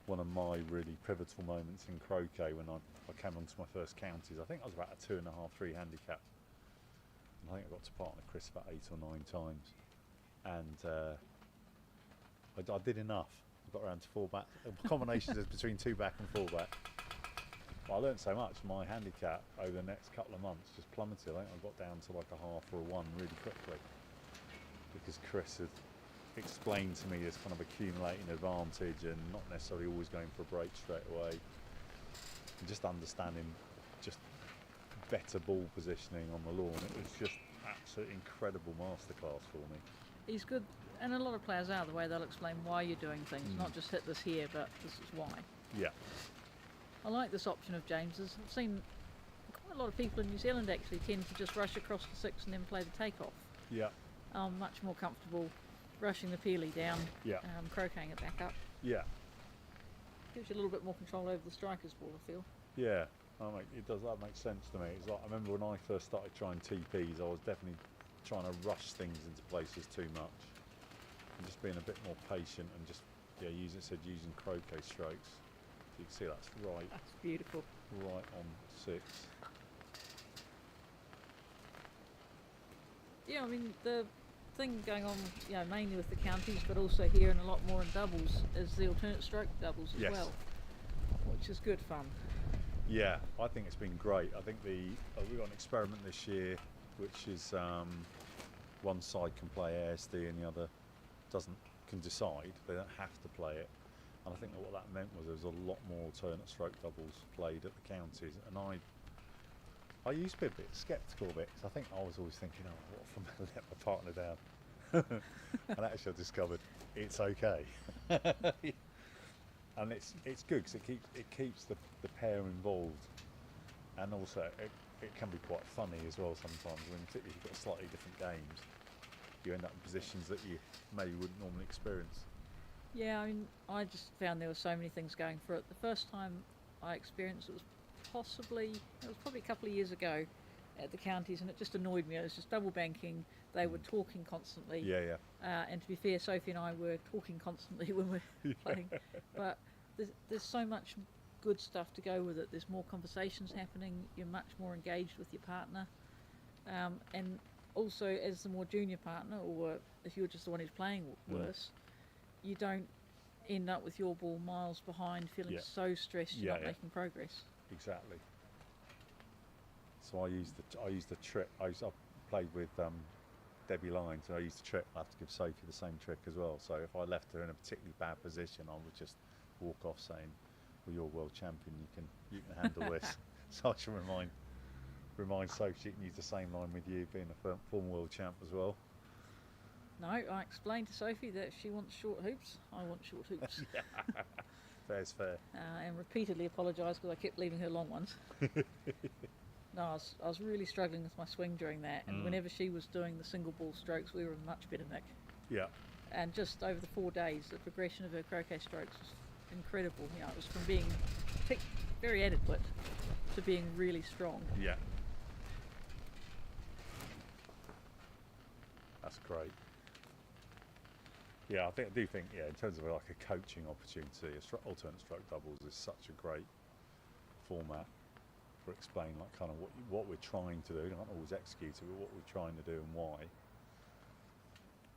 one of my really pivotal moments in croquet when I came onto my first counties. I think I was about a 2.5, 3 handicap. And I think I got to partner Chris about 8 or 9 times, and I did enough. I got around to 4 back. Combinations is between 2 back and 4 back. But I learned so much. My handicap over the next couple of months just plummeted. I think I got down to like a half or a 1 really quickly because Chris had explain to me this kind of accumulating advantage and not necessarily always going for a break straight away. And just understanding just better ball positioning on the lawn. It was just absolutely incredible masterclass for me. He's good, and a lot of players are the way they'll explain why you're doing things, not just hit this here, but this is why. Yeah. I like this option of James's. I've seen quite a lot of people in New Zealand actually tend to just rush across the 6 and then play the takeoff. Yeah. I'm much more comfortable rushing the peely down, Yeah. croqueting it back up. Yeah. Gives you a little bit more control over the striker's ball, I feel. Yeah. It does. That makes sense to me. It's like I remember when I first started trying TPs, I was definitely trying to rush things into places too much, and just being a bit more patient and just using croquet strokes. You can see that's right. That's beautiful. Right on 6. Yeah, I mean the thing going on, mainly with the counties, but also here and a lot more in doubles, is the alternate stroke doubles as well, which is good fun. Yeah, I think it's been great. I think we've got an experiment this year, which is one side can play ASD and the other can decide. They don't have to play it. And I think that what that meant was there was a lot more alternate stroke doubles played at the counties. And I used to be a bit sceptical of it, because I think I was always thinking, what if I let my partner down? And actually I discovered it's okay. And it's good because it keeps the pair involved, and also it can be quite funny as well sometimes, when particularly if you've got slightly different games, you end up in positions that you maybe wouldn't normally experience. Yeah, I mean, I just found there were so many things going for it. The first time I experienced it was probably a couple of years ago at the counties, and it just annoyed me. It was just double banking. They were talking constantly. Yeah. And to be fair, Sophie and I were talking constantly when we were playing. But there's so much good stuff to go with it. There's more conversations happening. You're much more engaged with your partner. And also, as the more junior partner, or if you're just the one who's playing worse, you don't end up with your ball miles behind, feeling so stressed you're not making progress. Exactly. So I used the trick. I played with Debbie Lyons, so I used the trick. I have to give Sophie the same trick as well. So if I left her in a particularly bad position, I would just walk off saying, "Well, you're world champion. You can handle this." So I should remind Sophie she can use the same line with you, being a former world champ as well. No, I explained to Sophie that if she wants short hoops, I want short hoops. Fair's fair. And repeatedly apologised because I kept leaving her long ones. No, I was really struggling with my swing during that, and whenever she was doing the single ball strokes, we were in much better nick. Yeah. And just over the 4 days, the progression of her croquet strokes was incredible. It was from being very adequate to being really strong. Yeah. That's great. Yeah, I do think, in terms of like a coaching opportunity, alternate stroke doubles is such a great format for explaining like kind of what we're trying to do. You don't always execute it, but what we're trying to do and why.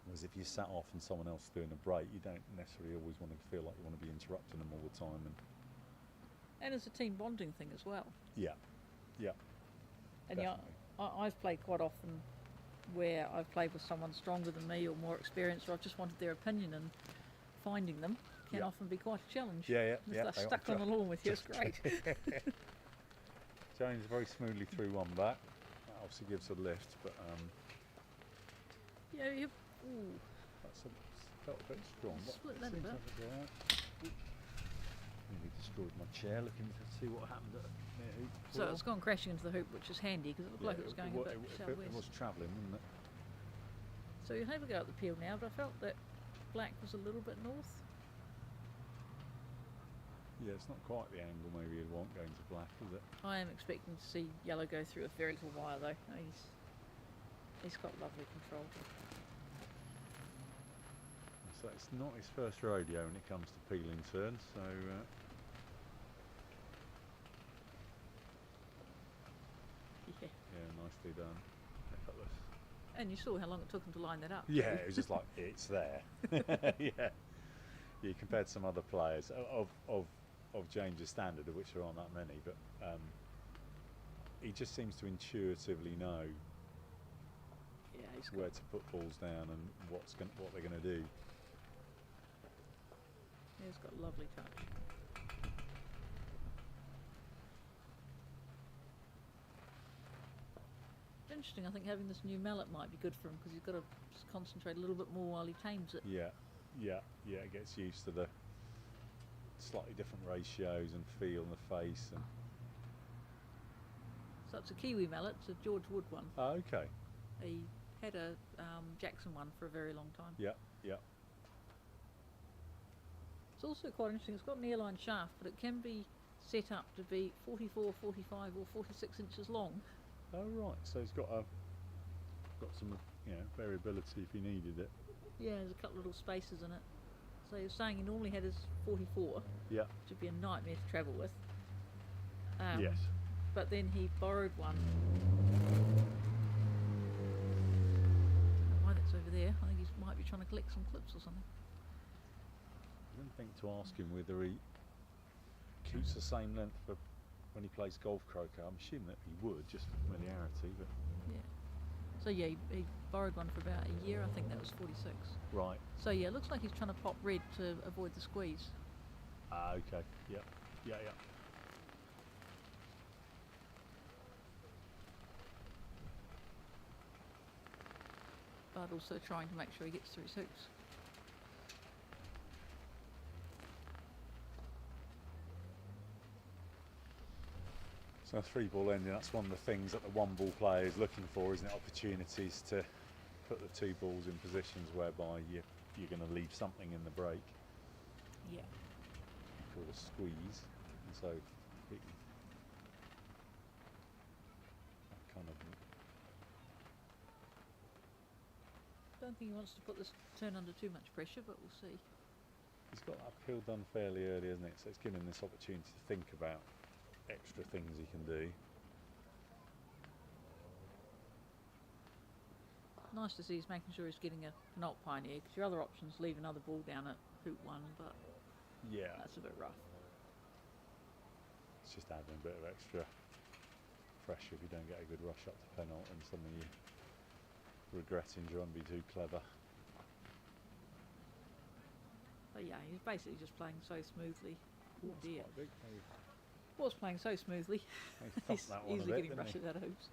Whereas if you sat off and someone else is doing a break, you don't necessarily always want to feel like you want to be interrupting them all the time. And it's a team bonding thing as well. Yeah. And I've played quite often where I've played with someone stronger than me or more experienced, or I've just wanted their opinion, and finding them can often be quite a challenge. Yeah. If they're stuck on the lawn with you, it's great. James very smoothly through one back. That obviously gives a lift, but that's felt a bit strong. Split that a bit. Nearly destroyed my chair looking to see what happened at near hoop. So it's gone crashing into the hoop, which is handy because it looked like it was going a bit southwest. It was travelling, wasn't it? So you'll have a go at the peel now, but I felt that black was a little bit north. Yeah, it's not quite the angle maybe you'd want going to black, is it? I am expecting to see yellow go through with very little wire though. He's got lovely control. So it's not his first rodeo when it comes to peeling turns, so yeah, nicely done. Effortless. And you saw how long it took him to line that up. Yeah, it was just like, it's there. Yeah, compared to some other players of James's standard, of which there aren't that many, but he just seems to intuitively know where to put balls down and what they're going to do. Yeah, it's got a lovely touch. Interesting, I think having this new mallet might be good for him because he's got to just concentrate a little bit more while he tames it. Yeah, yeah, yeah. It gets used to the slightly different ratios and feel in the face. And So it's a Kiwi mallet, it's a George Wood one. oh, okay. He had a Jackson one for a very long time. Yeah, yeah. It's also quite interesting, it's got an airline shaft, but it can be set up to be 44, 45 or 46 inches long. Oh right. So it's got some variability if you needed it. Yeah, there's a couple of little spaces in it. So he was saying he normally had his 44, Yeah. which would be a nightmare to travel with. Yes. But then he borrowed one. I don't know why that's over there. I think he might be trying to collect some clips or something. I didn't think to ask him whether he keeps the same length for when he plays golf croquet. I'm assuming that he would, just for familiarity. But Yeah. So yeah, he borrowed one for about a year. I think that was 46. right. So yeah, it looks like he's trying to pop red to avoid the squeeze. Ah, okay. Yeah. Yeah, yeah. But also trying to make sure he gets through his hoops. So a 3-ball ending, that's one of the things that the 1-ball player is looking for, isn't it? Opportunities to put the 2 balls in positions whereby you're going to leave something in the break. Yeah. Called a squeeze. And so that kind of Don't think he wants to put this turn under too much pressure, but we'll see. he's got uphill done fairly early, isn't it? So it's giving him this opportunity to think about extra things he can do. Nice to see he's making sure he's getting an alt pioneer, because your other options leave another ball down at hoop 1, but Yeah. that's a bit rough. It's just adding a bit of extra pressure if you don't get a good rush up to penalty and suddenly you're regretting trying to be too clever. But yeah, he's basically just playing so smoothly. Oh That's dear. quite big. Was playing so smoothly. He He's thumped that one a easily bit, getting didn't he? rushes out of hoops.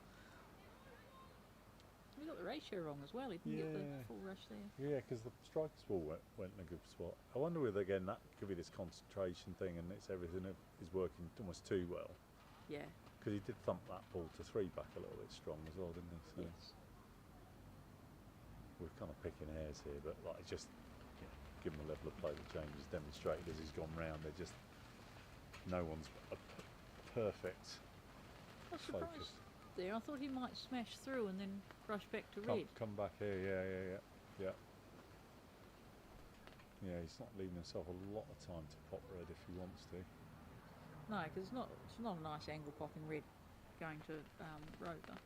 We got the ratio wrong as well. He didn't get the Yeah. full rush there. Yeah, because the striker's ball went in a good spot. I wonder whether again that could be this concentration thing and it's everything that is working almost too well. Yeah. Because he did thump that ball to 3 back a little bit strong as well, didn't he? So Yes. we're kind of picking hairs here, but like just given the level of play that James has demonstrated as he's gone round, they're just no one's a perfect I was surprised focus. there. I thought he might smash through and then rush back to red. Come back here, yeah. Yeah, he's not leaving himself a lot of time to pop red if he wants to. No, because it's not a nice angle popping red going to Rover.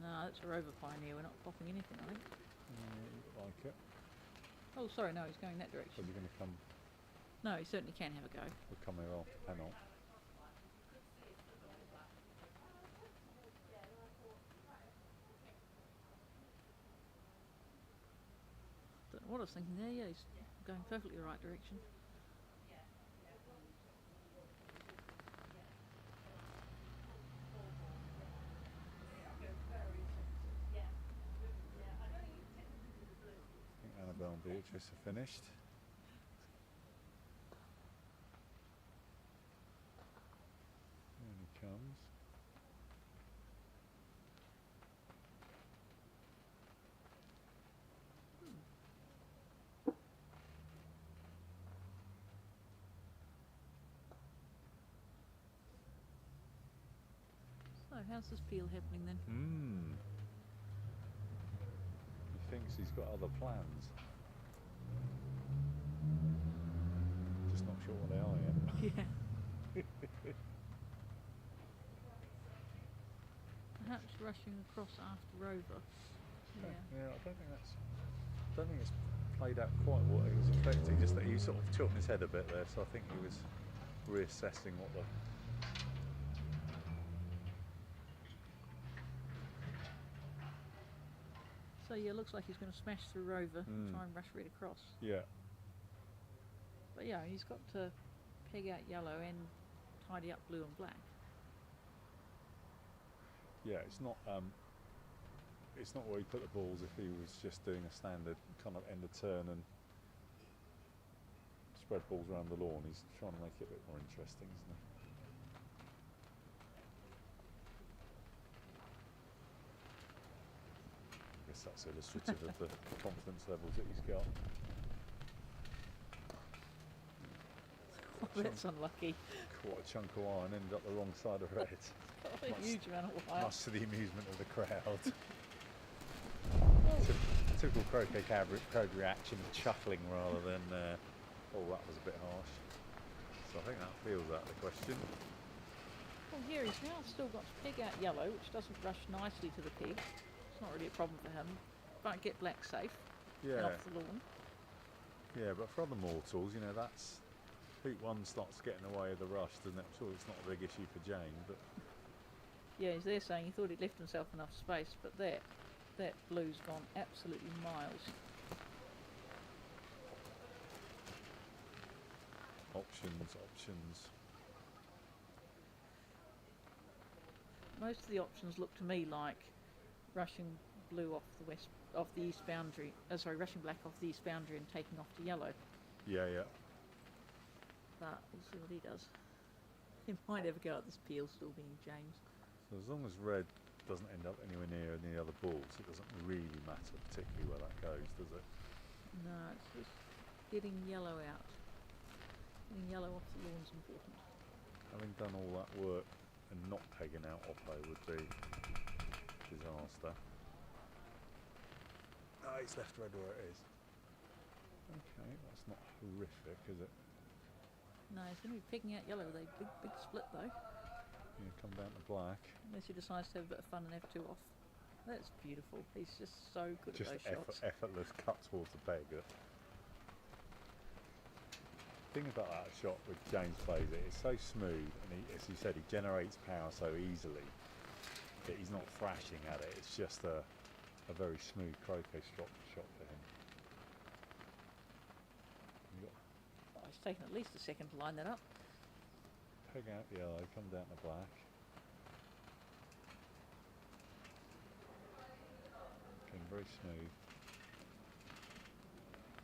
No, that's a Rover Pioneer. We're not popping anything, I think. Look like it. Oh, sorry, no, he's going that So direction. he's going to come. No, he certainly can have a go. We'll come here after penalty. Don't know what I was thinking there. Yeah, he's going perfectly the right direction. I think Annabelle and Beatrice are finished. And he comes. So, how's this peel happening then? He thinks he's got other plans. Just not sure what they are yet. Yeah. Perhaps rushing across after Rover. Yeah. Yeah, I don't think it's played out quite what he was expecting. Just that he was sort of tilting his head a bit there, so I think he was reassessing what the. So yeah, looks like he's going to smash through Rover and try and rush red across. Yeah. But yeah, he's got to peg out yellow and tidy up blue and black. Yeah, it's not where he put the balls if he was just doing a standard kind of end of turn and spread balls around the lawn. He's trying to make it a bit more interesting, isn't he? I guess that's illustrative of the confidence levels that he's got. Oh, that's unlucky. Quite a chunk of iron, ended up the wrong side of red. A huge amount of wire. Much to the amusement of the crowd. Typical croquet crowd reaction, chuckling rather than, oh, that was a bit harsh. So I think that feels out of the question. Well, here he's now still got to peg out yellow, which doesn't rush nicely to the peg. It's not really a problem for him. But get black safe and off the lawn. Yeah, but for other mortals, you know, that's Hoop 1 starts getting away with the rush, doesn't it? I'm sure it's not a big issue for Jane, but Yeah, he's there saying he thought he'd left himself enough space, but that blue's gone absolutely miles. options. Most of the options look to me like rushing blue off the east boundary. Rushing black off the east boundary and taking off to yellow. Yeah. But we'll see what he does. He might ever go at this peel still being James. So as long as red doesn't end up anywhere near any other balls, it doesn't really matter particularly where that goes, does it? No, it's just getting yellow out. Getting yellow off the lawn's important. Having done all that work and not pegging out Oppo would be disaster. Oh, he's left red where it is. Okay, that's not horrific, is it? No, he's going to be picking out yellow with a big split though. You come down to black. Unless he decides to have a bit of fun and have two off. That's beautiful. He's just so good Just at those shots. effortless cut towards the peg. The thing about that shot with James plays it's so smooth, and he, as you said, he generates power so easily that he's not thrashing at it. It's just a very smooth croquet shot for him. It's taken at least a second to line that up. Peg out yellow, come down to black. Looking very smooth.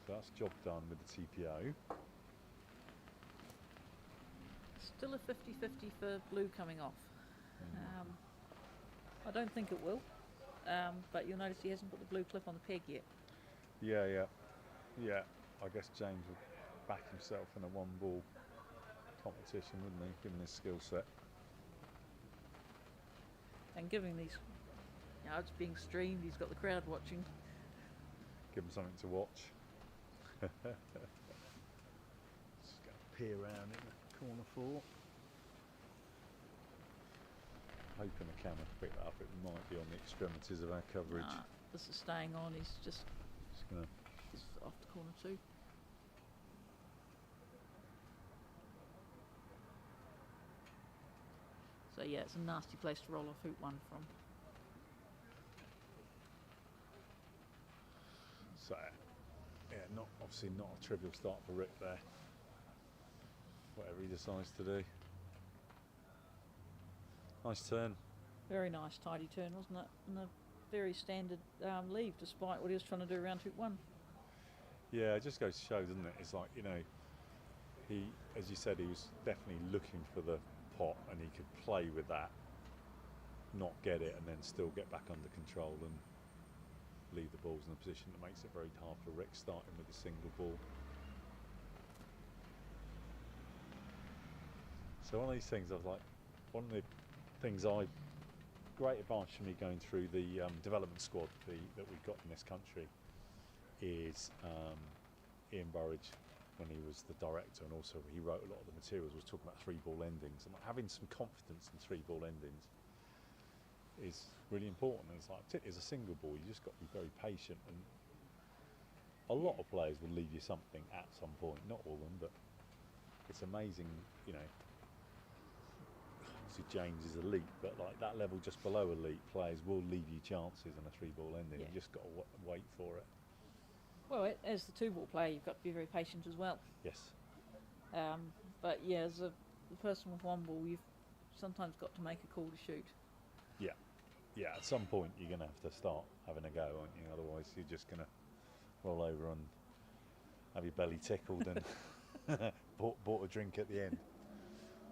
So that's job done with the TPO. Still a 50-50 for blue coming off. I don't think it will, but you'll notice he hasn't put the blue clip on the peg yet. Yeah. I guess James would back himself in a one-ball competition, wouldn't he, given his skill set? And given these, it's being streamed, he's got the crowd watching. Give him something to watch. Just go peer around in the corner four. Hoping the camera can pick that up. It might be on the extremities of our coverage. Nah, this is staying on. He's just gonna. He's off to corner two. So yeah, it's a nasty place to roll off hoop one from. So yeah, obviously not a trivial start for Rick there. Whatever he decides to do. Nice turn. Very nice, tidy turn, wasn't it? And a very standard leave, despite what he was trying to do around hoop one. Yeah, it just goes to show, doesn't it? It's like, he, as you said, he was definitely looking for the pot, and he could play with that, not get it, and then still get back under control and leave the balls in a position that makes it very hard for Rick starting with a single ball. So one of these things, one of the things great advantage for me going through the development squad that we've got in this country is Ian Burridge, when he was the director, and also he wrote a lot of the materials, was talking about three-ball endings, and having some confidence in three-ball endings is really important. And it's like, particularly as a single ball, you just got to be very patient, and a lot of players will leave you something at some point, not all of them, but it's amazing, obviously James is elite, but like that level just below elite, players will leave you chances in a three-ball ending. Yeah. You just got to wait for it. Well, as the two-ball player, you've got to be very patient as well. Yes. But yeah, as a person with one ball, you've sometimes got to make a call to shoot. Yeah, at some point you're going to have to start having a go, aren't you? Otherwise you're just going to roll over and have your belly tickled and bought a drink at the end.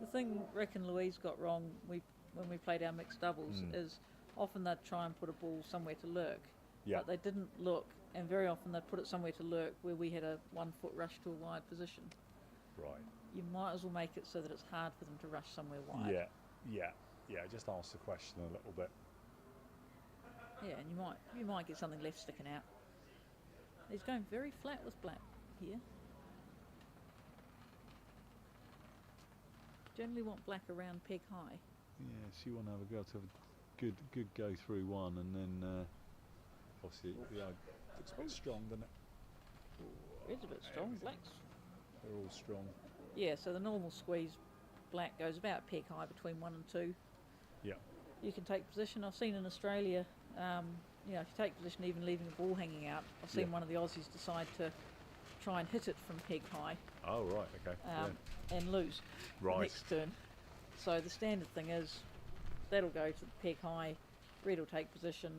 The thing Rick and Louise got wrong when we played our mixed doubles is often they'd try and put a ball somewhere to lurk, but they didn't look, and very often they'd put it somewhere to lurk where we had a 1 foot rush to a wide position. Right. You might as well make it so that it's hard for them to rush somewhere wide. Yeah. Just ask the question a little bit. Yeah, and you might get something left sticking out. He's going very flat with black here. Generally want black around peg high. Yeah, so you want to have a go to have a good go through one, and then obviously the eye looks a bit strong, doesn't it? Red's a bit strong, black's. They're all strong. Yeah, so the normal squeeze black goes about peg high between 1 and 2. Yeah. You can take position. I've seen in Australia, if you take position even leaving the ball hanging out, I've seen one of the Aussies decide to try and hit it from peg high. Oh, right, okay. And lose Right. the next turn. So the standard thing is that'll go to the peg high, red will take position,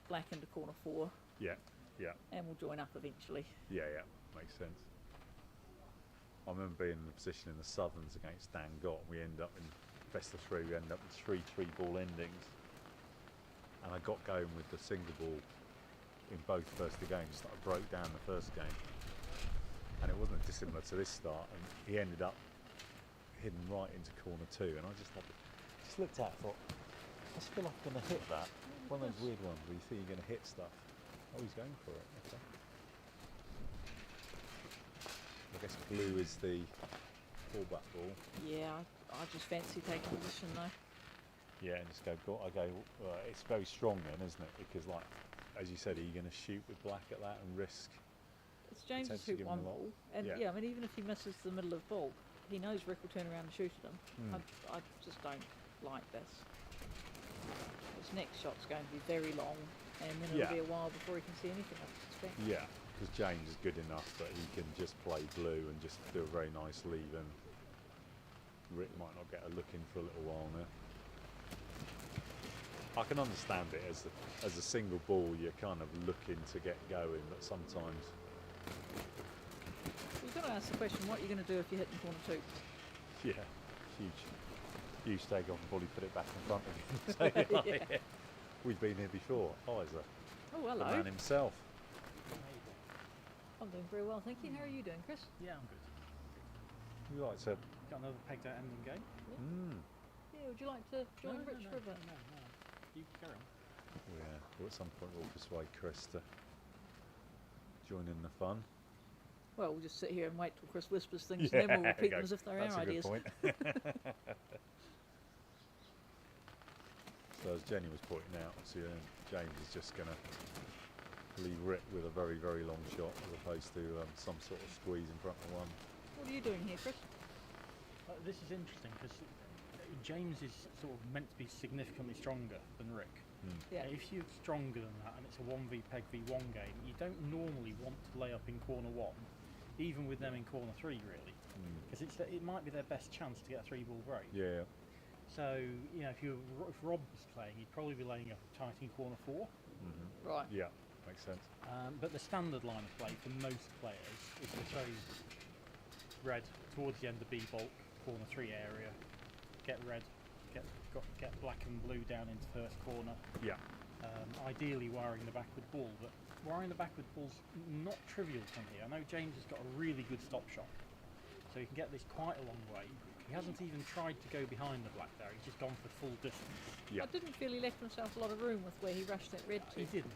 black into corner 4. Yeah. And we'll join up eventually. Yeah, makes sense. I remember being in the position in the Southerns against Dan Gott. We end up in best of 3. We end up with 3 3-ball endings, and I got going with the single ball in both first two games. I broke down the first game, and it wasn't dissimilar to this start. And he ended up hidden right into corner 2, and I just looked at it, thought, I just feel like I'm going to hit that. One of those weird ones where you think you're going to hit stuff. Oh, he's going for it. Okay. I guess blue is the fallback ball. Yeah, I just fancy taking position though. Yeah, and just go. It's very strong then, isn't it? Because, like, as you said, are you going to shoot with black at that and risk? It's James' potentially shoot giving 1 a lot? ball, and Yeah. I mean, even if he misses the middle of ball, he knows Rick will turn around and shoot at him. I just don't like this. His next shot's going to be very long, and then it'll be a while before he can see anything, I suspect. Yeah, because James is good enough that he can just play blue and just do a very nice lead, and Rick might not get a look in for a little while now. I can understand it as a single ball, you're kind of looking to get going, but sometimes. You've got to ask the question, what are you going to do if you hit in corner 2? Yeah, huge take off and probably put it back in front of you. So, we've been here before. Isa, Oh, hello. the man himself. I'm doing very well, thank you. How are you doing, Chris? Yeah, I'm good. You like to? Got another pegged out ending game? Yeah, would you like to join No, Rich no, for a bit? no. You carry on. Yeah, well, at some point we'll persuade Chris to join in the fun. Well, we'll just sit here and wait till Chris whispers things, and then we'll repeat them as if they're That's our a good ideas. point. So as Jenny was pointing out, so, James is just going to leave Rick with a very, very long shot as opposed to some sort of squeeze in front of one. What are you doing here, Chris? This is interesting because James is sort of meant to be significantly stronger than Rick. Yeah. If you're stronger than that and it's a 1v peg v1 game, you don't normally want to lay up in corner 1, even with them in corner 3 really, because it might be their best chance to get a 3-ball break. Yeah. So, if Rob was playing, he'd probably be laying up tight in corner 4. Right. Yeah, makes sense. But the standard line of play for most players is to throw red towards the end of B bulk, corner 3 area, get red, get black and blue down into first corner. Yeah. Ideally wiring the backward ball, but wiring the backward ball's not trivial from here. I know James has got a really good stop shot, so he can get this quite a long way. He hasn't even tried to go behind the black there, he's just gone for full distance. Yeah. I didn't feel he left himself a lot of room with where he rushed that red to. He didn't.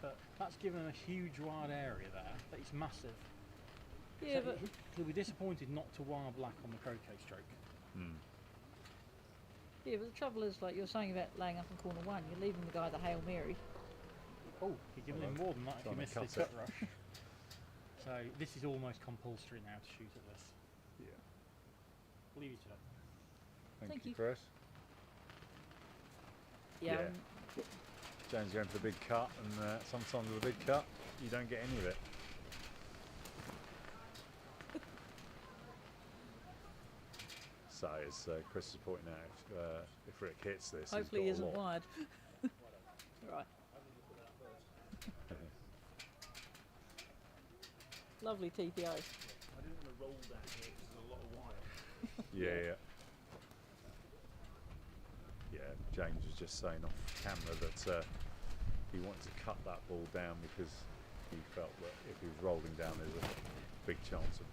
But that's given him a huge wide area there, that is massive. Yeah, So but he'll be disappointed not to wire black on the croquet stroke. yeah, but the trouble is, like you're saying about laying up in corner 1, you're leaving the guy the Hail Mary. Oh, you're giving him more than that if you Trying to miss the cut cut it. rush. So this is almost compulsory now to shoot at this. Yeah. I'll leave you to it. Thank you. you, Chris. Yeah. Yeah. James going for the big cut, and sometimes with a big cut, you don't get any of it. say, as Chris is pointing out, if Rick hits this, Hopefully he he's got isn't a lot. wired. Right. Lovely TPO. I didn't want to roll down here because there's a lot of wire. Yeah. Yeah, James was just saying off camera that he wanted to cut that ball down because he felt that if he was rolling down, there's a big chance of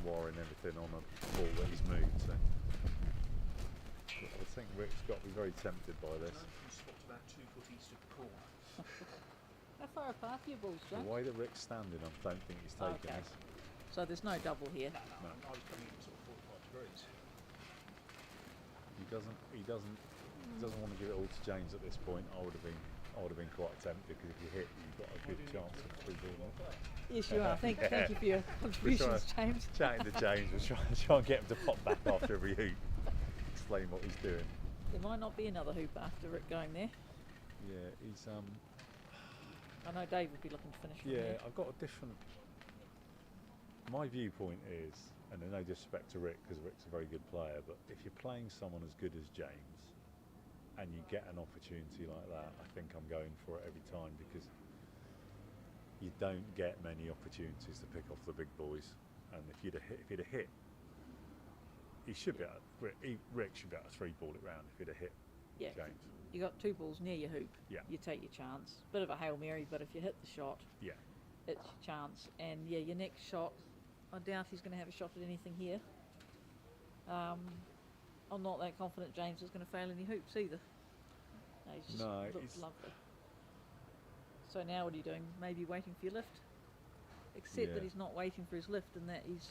wiring everything on a ball that he's moved. So I think Rick's got to be very tempted by this. You spot about 2 foot east of the corner. How far apart are your balls, The James? way that Rick's standing, I don't think he's taking Okay. this. So there's no double here. No. I was coming in sort of 45 degrees. He doesn't want to give it all to James at this point. I would have been quite tempted because if you hit, you've got a good chance of through balling. Yes, you are. Thank you for your contributions, James. Chatting to James, we're trying to get him to pop back after every hoop, explain what he's doing. There might not be another hoop after Rick going there. Yeah, he's I know Dave would be looking to finish from yeah, there. I've got a different. My viewpoint is, and no disrespect to Rick because Rick's a very good player, but if you're playing someone as good as James and you get an opportunity like that, I think I'm going for it every time because you don't get many opportunities to pick off the big boys. And if you'd have hit, he should be able, Rick should be able to 3-ball it round if he'd have hit Yeah. James. You got 2 balls near your hoop. Yeah. You take your chance. Bit of a Hail Mary, but if you hit the shot, Yeah. it's your chance. And yeah, your next shot, I doubt he's going to have a shot at anything here. I'm not that confident James is going to fail any hoops either. No, he's just looks he's- lovely. So now what are you doing? Maybe waiting for your lift? Except that Yeah. he's not waiting for his lift and that he's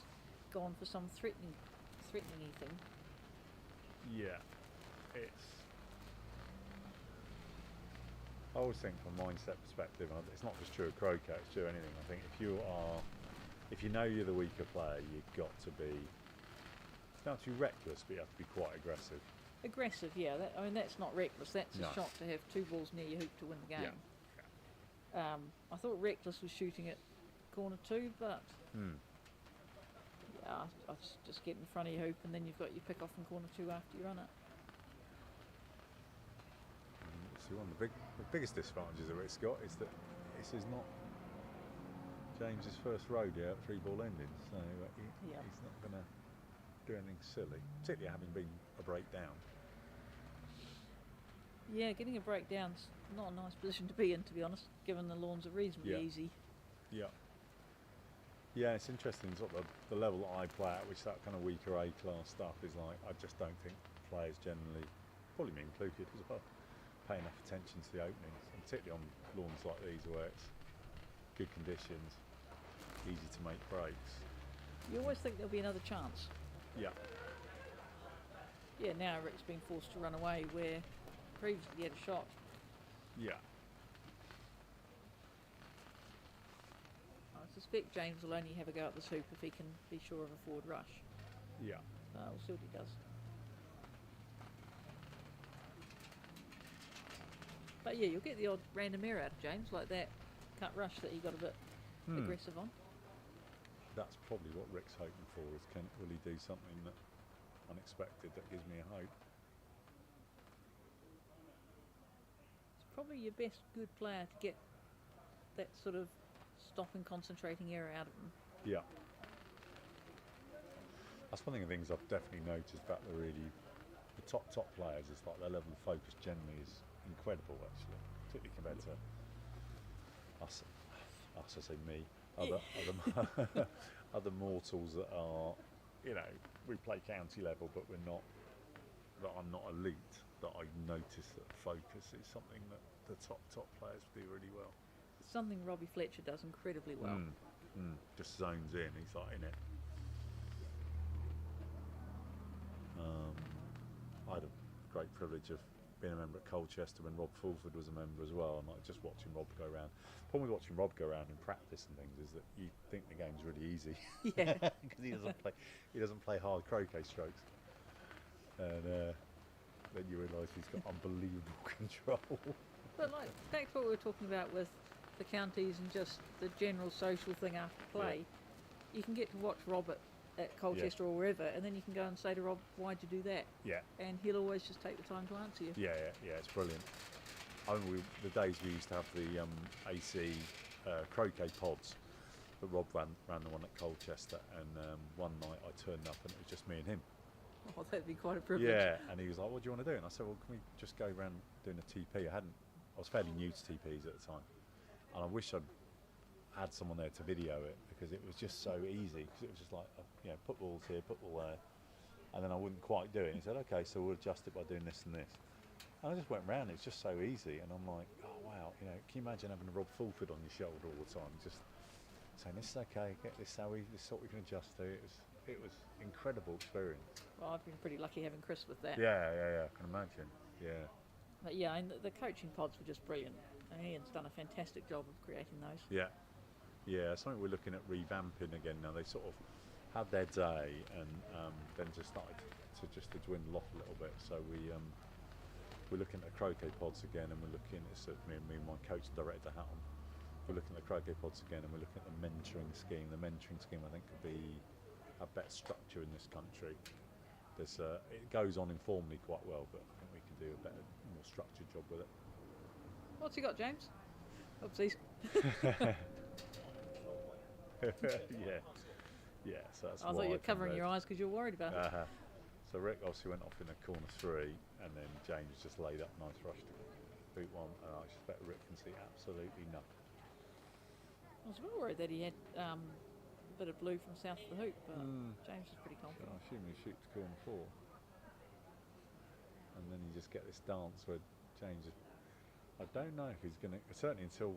gone for some threatening thing. Yeah, I always think from a mindset perspective, and it's not just true of croquet, it's true of anything. I think if you know you're the weaker player, you've got to be, you don't have to be reckless, but you have to be quite aggressive. Aggressive, yeah. That's not reckless. That's No. a shot to have 2 balls near your hoop to win the Yeah. game. I thought reckless was shooting at corner 2, but yeah, I just get in front of your hoop and then you've got your pick off in corner 2 after you run it. So one of the biggest disadvantages that Rick's got is that this is not James's first rodeo at 3-ball ending, so he's not going to do anything silly, particularly having been a breakdown. Yeah, getting a breakdown's not a nice position to be in, to be honest, given the lawns are reasonably Yeah. easy. Yeah, it's interesting. Sort of the level that I play at, which that kind of weaker A-class stuff is like. I just don't think players generally, probably me included as well, pay enough attention to the openings, and particularly on lawns like these where it's good conditions, easy to make breaks. You always think there'll be another chance. Yeah. Yeah, now Rick's been forced to run away where previously he had a shot. Yeah. I suspect James will only have a go at this hoop if he can be sure of a forward rush. Yeah. We'll see what he does. But yeah, you'll get the odd random error out of James, like that cut rush that he got a bit aggressive on. That's probably what Rick's hoping for. Will he do something that unexpected that gives me a hope? It's probably your best good player to get that sort of stop and concentrating error out of him. Yeah. That's one of the things I've definitely noticed about the top players is like their level of focus generally is incredible actually, particularly compared to us I say me, other mortals that are, we play county level but that I'm not elite, that I notice that focus is something that the top players do really well. It's something Robbie Fletcher does incredibly well. Just zones in, he's like in it. I had a great privilege of being a member at Colchester when Rob Fulford was a member as well, and like just watching Rob go around. The problem with watching Rob go around in practice and things is that you think the game's really easy. Yeah. Because he doesn't play hard croquet strokes, and then you realise he's got unbelievable control. But like back to what we were talking about with the counties and just the general social thing after play, you can get to watch Rob at at Colchester or wherever, and then you can go and say to Rob, why'd you do that? Yeah. And he'll always just take the time to answer you. Yeah, it's brilliant. I mean, the days we used to have the AC croquet pods, but Rob ran the one at Colchester, and one night I turned up and it was just me and him. Oh, that'd be quite a privilege. Yeah, and he was like, "What do you want to do?" And I said, "Well, can we just go around doing a TP?" I was fairly new to TPs at the time, and I wish I'd had someone there to video it, because it was just so easy. Because it was just like, put balls here, put ball there, and then I wouldn't quite do it. And he said, "Okay, so we'll adjust it by doing this and this." And I just went round. It's just so easy, and I'm like, "Oh wow!" Can you imagine having a Rob Fulford on your shoulder all the time, just saying, "This is okay. Get this. This is what we can adjust to." It was incredible experience. Well, I've been pretty lucky having Chris with that. Yeah. I can imagine. Yeah. But yeah, and the coaching pods were just brilliant. And Ian's done a fantastic job of creating those. Yeah. Something we're looking at revamping again now. They sort of had their day, and then just started to dwindle off a little bit. So we're looking at the croquet pods again, and we're looking at me and my coach and director Hatton. We're looking at the croquet pods again, and we're looking at the mentoring scheme. The mentoring scheme, I think, could be a better structure in this country. It goes on informally quite well, but I think we can do a better, more structured job with it. What's he got, James? Oopsies. Yeah. So that's I thought you were covering your eyes because you're worried about it. So Rick obviously went off in a corner 3, and then James just laid up nice rush to boot 1, and I suspect Rick can see absolutely nothing. I was a bit worried that he had a bit of blue from south of the hoop, but James is pretty So confident. I assume he shoots corner 4. And then you just get this dance where James is, I don't know if he's going to, certainly until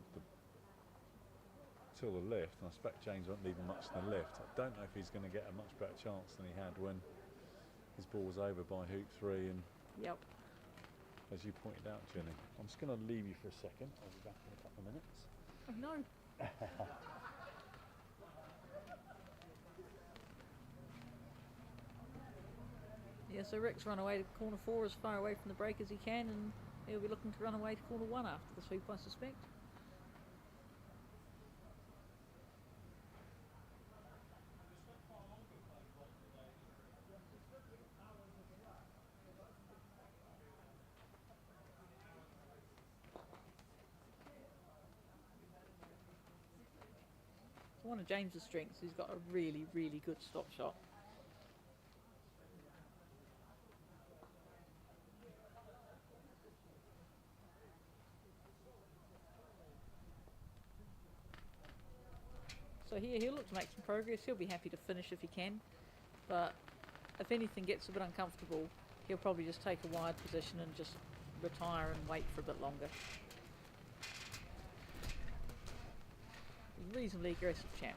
the lift, and I suspect James won't leave him much in the lift. I don't know if he's going to get a much better chance than he had when his ball was over by hoop 3, and Yep. as you pointed out, Jenny. I'm just going to leave you for a second. I'll be back in a couple of minutes. Oh no. Yeah, so Rick's run away to corner 4 as far away from the break as he can, and he'll be looking to run away to corner 1 after the sweep, I suspect. So one of James's strengths, he's got a really, really good stop shot. So here he'll look to make some progress. He'll be happy to finish if he can, but if anything gets a bit uncomfortable, he'll probably just take a wide position and just retire and wait for a bit longer. He's a reasonably aggressive chap.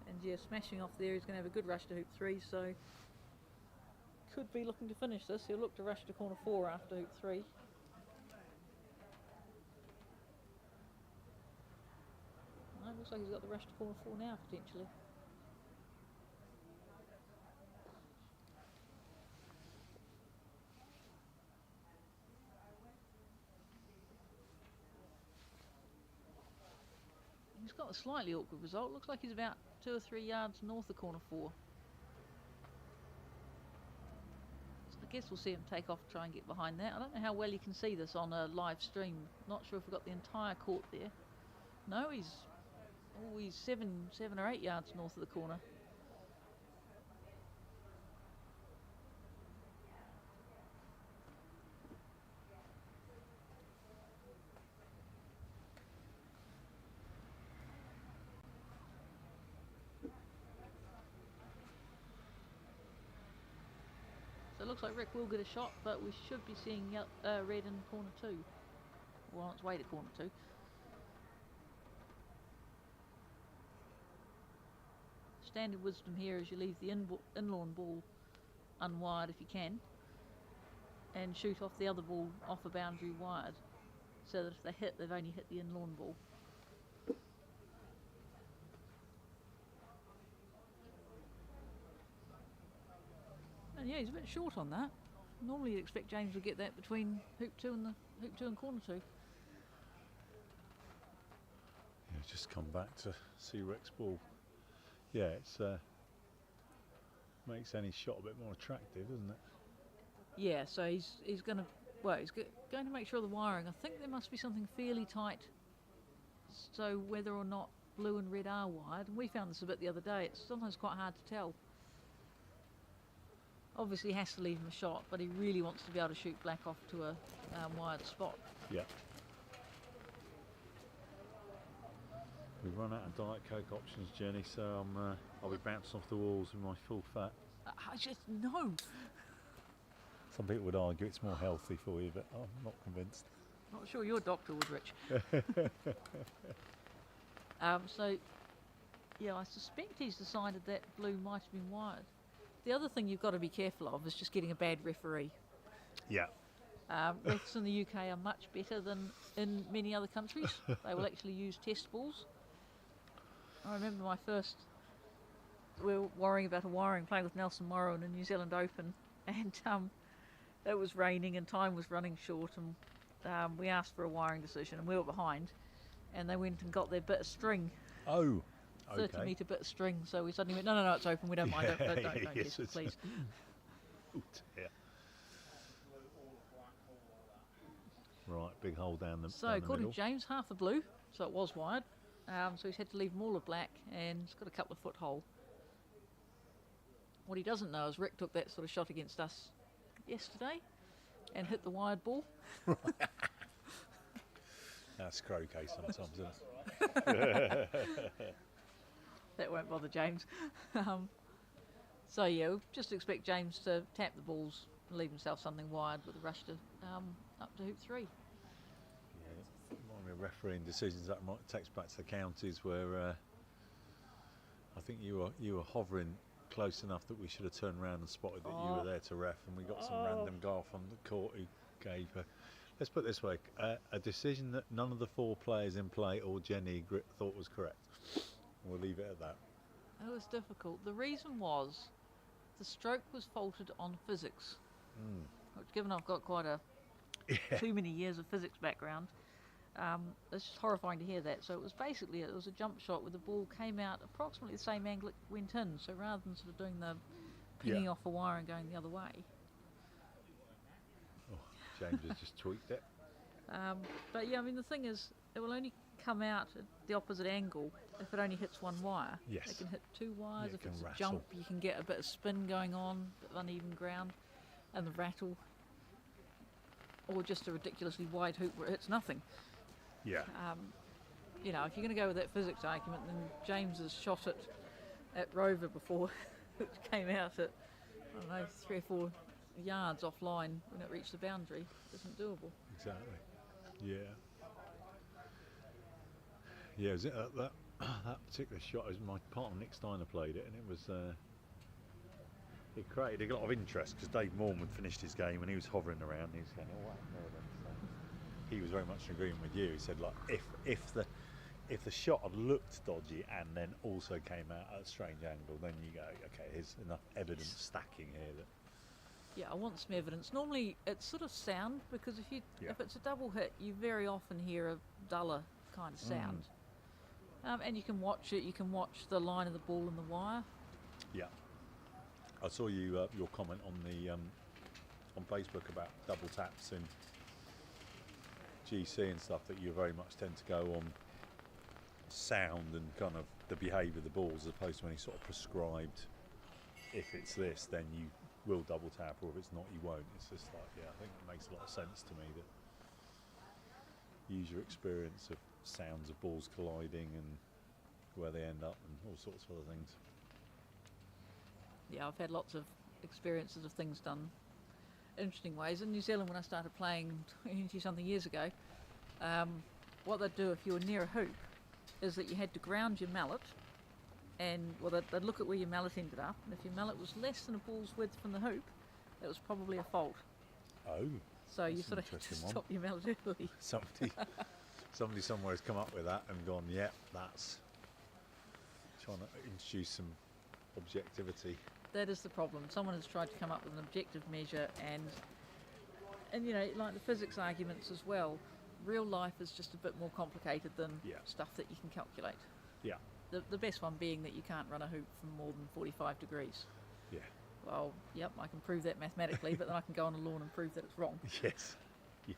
And yeah, smashing off there, he's going to have a good rush to hoop 3, so could be looking to finish this. He'll look to rush to corner 4 after hoop 3. Well, looks like he's got the rush to corner 4 now, potentially. He's got a slightly awkward result. Looks like he's about 2 or 3 yards north of corner 4. So I guess we'll see him take off, try and get behind that. I don't know how well you can see this on a live stream. Not sure if we've got the entire court there. No, he's 7 or 8 yards north of the corner. So it looks like Rick will get a shot, but we should be seeing red in corner 2. Well, on its way to corner 2. Standard wisdom here is you leave the in-lawn ball unwired if you can, and shoot off the other ball off a boundary wired, so that if they hit, they've only hit the in-lawn ball. And yeah, he's a bit short on that. Normally you'd expect James to get that between hoop 2 and the hoop 2 and corner 2. Yeah, just come back to see Rick's ball. Yeah, it's makes any shot a bit more attractive, doesn't it? Yeah, so he's going to going to make sure of the wiring. I think there must be something fairly tight. So whether or not blue and red are wired, and we found this a bit the other day. It's sometimes quite hard to tell. Obviously, he has to leave him a shot, but he really wants to be able to shoot black off to a wired spot. Yeah. We've run out of Diet Coke options, Jenny, so I'll be bouncing off the walls with my full fat. I just know. Some people would argue it's more healthy for you, but I'm not convinced. Not sure your doctor would, Rich. So, yeah, I suspect he's decided that blue might have been wired. The other thing you've got to be careful of is just getting a bad referee. Yeah. Refs in the UK are much better than in many other countries. They will actually use test balls. I remember we were worrying about playing with Nelson Morrow in the New Zealand Open, and it was raining and time was running short, and we asked for a wiring decision, and we were behind, and they went and got their bit of string. Oh, okay. 30-metre bit of string, so we suddenly went, no, it's open, we don't mind, don't Yes, test it, please. Oh dear. Right, big hole down the So down the according middle. to James, half the blue, so it was wired, so he's had to leave them all of black, and it's got a couple of foot hole. What he doesn't know is Rick took that sort of shot against us yesterday and hit the wired ball. That's croquet sometimes, isn't it? That won't bother James. So yeah, we'll just expect James to tap the balls and leave himself something wired with a rush to up to hoop 3. Yeah, remind me of refereeing decisions. That might takes back to the counties where I think you were hovering close enough that we should have turned around and spotted that you were there to ref, and we got some random guy from the court who gave let's put it this way, a decision that none of the 4 players in play or Jenny thought was correct. We'll leave it at that. It was difficult. The reason was the stroke was faulted on physics, which, given I've got quite too many years of physics background, it's just horrifying to hear that. So it was a jump shot where the ball came out approximately the same angle it went in. So rather than sort of doing the pinging off a wire and going the other way. Oh, James has just tweaked it. But yeah, I mean, the thing is, it will only come out at the opposite angle if it only hits one wire. Yes. It can hit 2 wires. Yeah, if it's a rattle. jump, you can get a bit of spin going on, a bit of uneven ground, and the rattle. Or just a ridiculously wide hoop where it hits nothing. Yeah. You know, if you're going to go with that physics argument, then James has shot it at Rover before it came out at, I don't know, 3 or 4 yards offline when it reached the boundary. It isn't doable. Exactly. Yeah. Yeah, was it, that particular shot, was my partner Nick Steiner played it, and it was it created a lot of interest because Dave Moorman finished his game and he was hovering around. And he was going, "Oh, what happened there then?" So he was very much in agreement with you. He said, like, if the shot had looked dodgy and then also came out at a strange angle, then you go, okay, there's enough evidence stacking here that. Yeah, I want some evidence. Normally it's sort of sound, because if it's a double hit, you very often hear a duller kind of sound. And you can watch it. You can watch the line of the ball and the wire. Yeah. I saw you your comment on the on Facebook about double taps in GC and stuff, that you very much tend to go on sound and kind of the behaviour of the balls, as opposed to any sort of prescribed, if it's this then you will double tap, or if it's not you won't. It's just like, yeah, I think it makes a lot of sense to me that use your experience of sounds of balls colliding and where they end up and all sorts of other things. Yeah, I've had lots of experiences of things done interesting ways. In New Zealand, when I started playing 20-something years ago, what they'd do if you were near a hoop is that you had to ground your mallet, and they'd look at where your mallet ended up, and if your mallet was less than a ball's width from the hoop, it was probably a fault. Oh, so you that's sort an of had to interesting stop your mallet early. Somebody somewhere has come up with that and gone, yeah, that's trying to introduce some objectivity. that is the problem. Someone has tried to come up with an objective measure, and you know, like the physics arguments as well. Real life is just a bit more complicated than Yeah. stuff that you can calculate. Yeah. The best one being that you can't run a hoop from more than 45 degrees. Yeah. Well, yep, I can prove that mathematically, but then I can go on the lawn and prove that it's wrong. Yes. Yeah.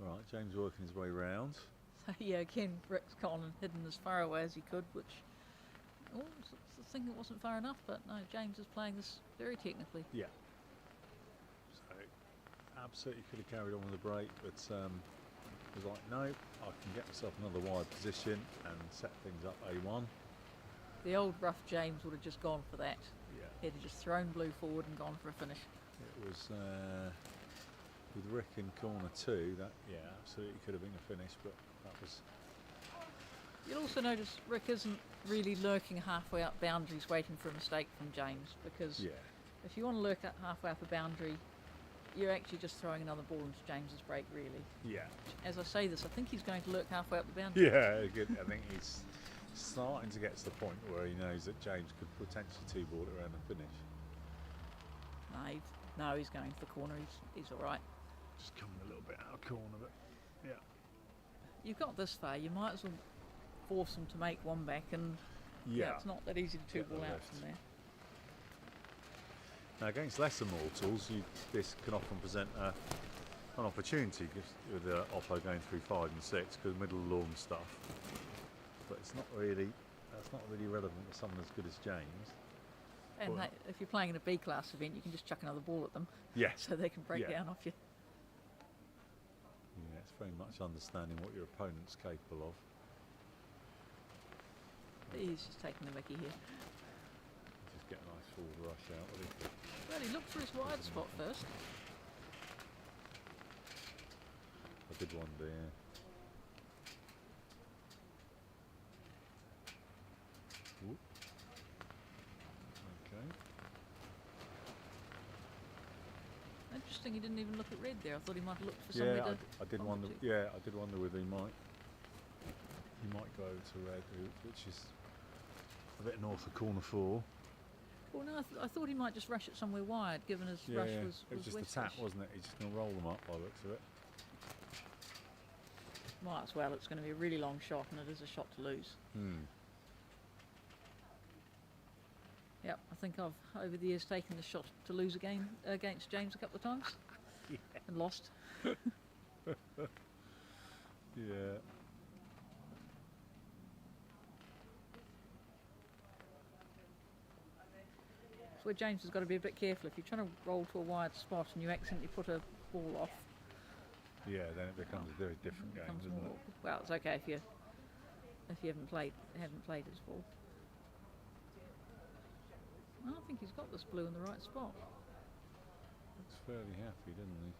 Right, James working his way round. So yeah, again, Rick's gone and hidden as far away as he could, which, it's the thing that wasn't far enough, but no, James is playing this very technically. Yeah. So, absolutely could have carried on with the break, but was like, no, I can get myself another wide position and set things up A1. The old rough James would have just gone for that. Yeah. He'd have just thrown blue forward and gone for a finish. It was with Rick in corner 2. That absolutely could have been a finish, but that was. You'll also notice Rick isn't really lurking halfway up boundaries waiting for a mistake from James, because if you want to lurk up halfway up a boundary, you're actually just throwing another ball into James's break, really. Yeah. As I say this, I think he's going to lurk halfway up the boundary. Yeah, good. I think he's starting to get to the point where he knows that James could potentially two-ball it around and finish. No, he's going for the corner. He's all right. Just coming a little bit out of corner, but yeah. You've got this far. You might as well force them to make one back, and it's not that easy to two-ball out left. from there. Now against lesser mortals, this can often present an opportunity with the Oppo going through 5 and 6 because middle lawn stuff. But it's not really. That's not really relevant to someone as good as James. And if you're playing in a B-class event, you can just chuck another ball at them. Yeah. So they can break down off you. Yeah, it's very much understanding what your opponent's capable of. He's just taking the mickey here. Just get a nice forward rush out. Well, he looked for his wide spot first. I did wonder, yeah. Whoop. Okay. Interesting, he didn't even look at red there. I thought he might have looked for somewhere to. I did wonder. to. Yeah, I did wonder whether he might go to red, which is a bit north of corner 4. Well, no, I thought he might just rush it somewhere wide, given his rush was it was just a westish. tap, wasn't it? He's just going to roll them up by the looks of it. Might as well. It's going to be a really long shot, and it is a shot to lose. Yep, I think I've over the years taken the shot to lose again against James a couple of times and lost. Yeah. That's where James has got to be a bit careful. If you're trying to roll to a wide spot and you accidentally put a ball off, Yeah, then it becomes a very different game, becomes doesn't more it? awkward. Well, it's okay if you haven't played his ball. Well, I think he's got this blue in the right spot. Looks fairly happy, doesn't he?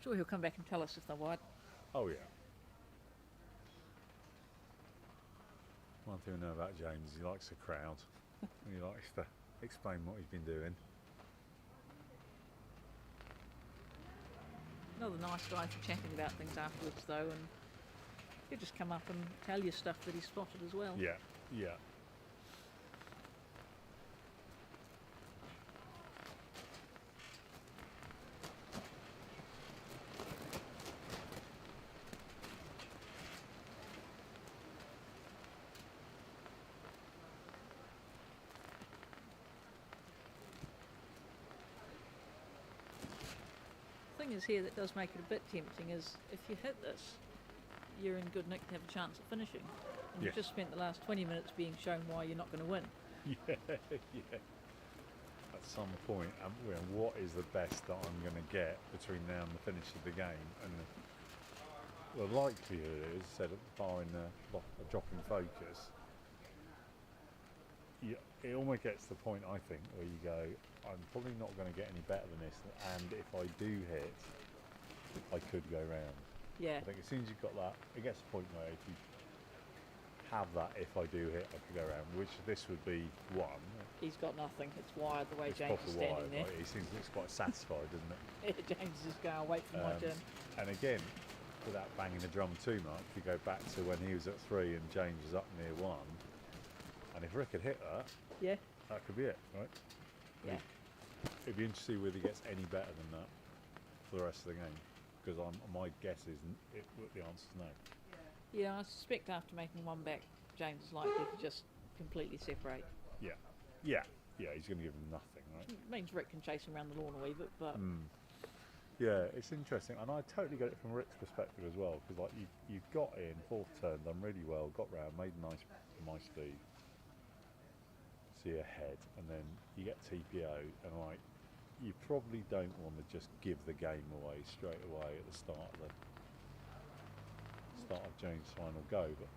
Sure, he'll come back and tell us if they're wide. Oh yeah. One thing I know about James is he likes a crowd. And he likes to explain what he's been doing. Another nice guy for chatting about things afterwards, though, and he'll just come up and tell you stuff that he spotted as well. Yeah, yeah. The thing is here that does make it a bit tempting is if you hit this, you're in good nick to have a chance at finishing. And you've just spent the last 20 minutes being shown why you're not going to win. Yeah, yeah. At some point, what is the best that I'm going to get between now and the finish of the game? And the likelihood is, said barring a drop in focus, it almost gets to the point, I think, where you go, I'm probably not going to get any better than this, and if I do hit, I could go round. Yeah. I think as soon as you've got that, it gets to the point where if you have that, if I do hit, I could go round, which this would be one. He's got nothing. It's wide the way It's James is proper standing wide, there. He looks quite satisfied, doesn't it? James is going, I'll wait for my turn. And again, without banging the drum too much, if you go back to when he was at 3 and James was up near 1, and if Rick had hit that, Yeah. that could be it, right? Yeah. It'd be interesting to see whether he gets any better than that for the rest of the game, because my guess is the answer's no. Yeah, I suspect after making one back, James is likely to just completely separate. Yeah, he's going to give him nothing, right? It means Rick can chase him around the lawn a wee bit, but Yeah, it's interesting, and I totally get it from Rick's perspective as well, because like you got in 4th turn, done really well, got round, made a nice lead, see ahead, and then you get TPO, and like you probably don't want to just give the game away straight away at the start of James' final go, but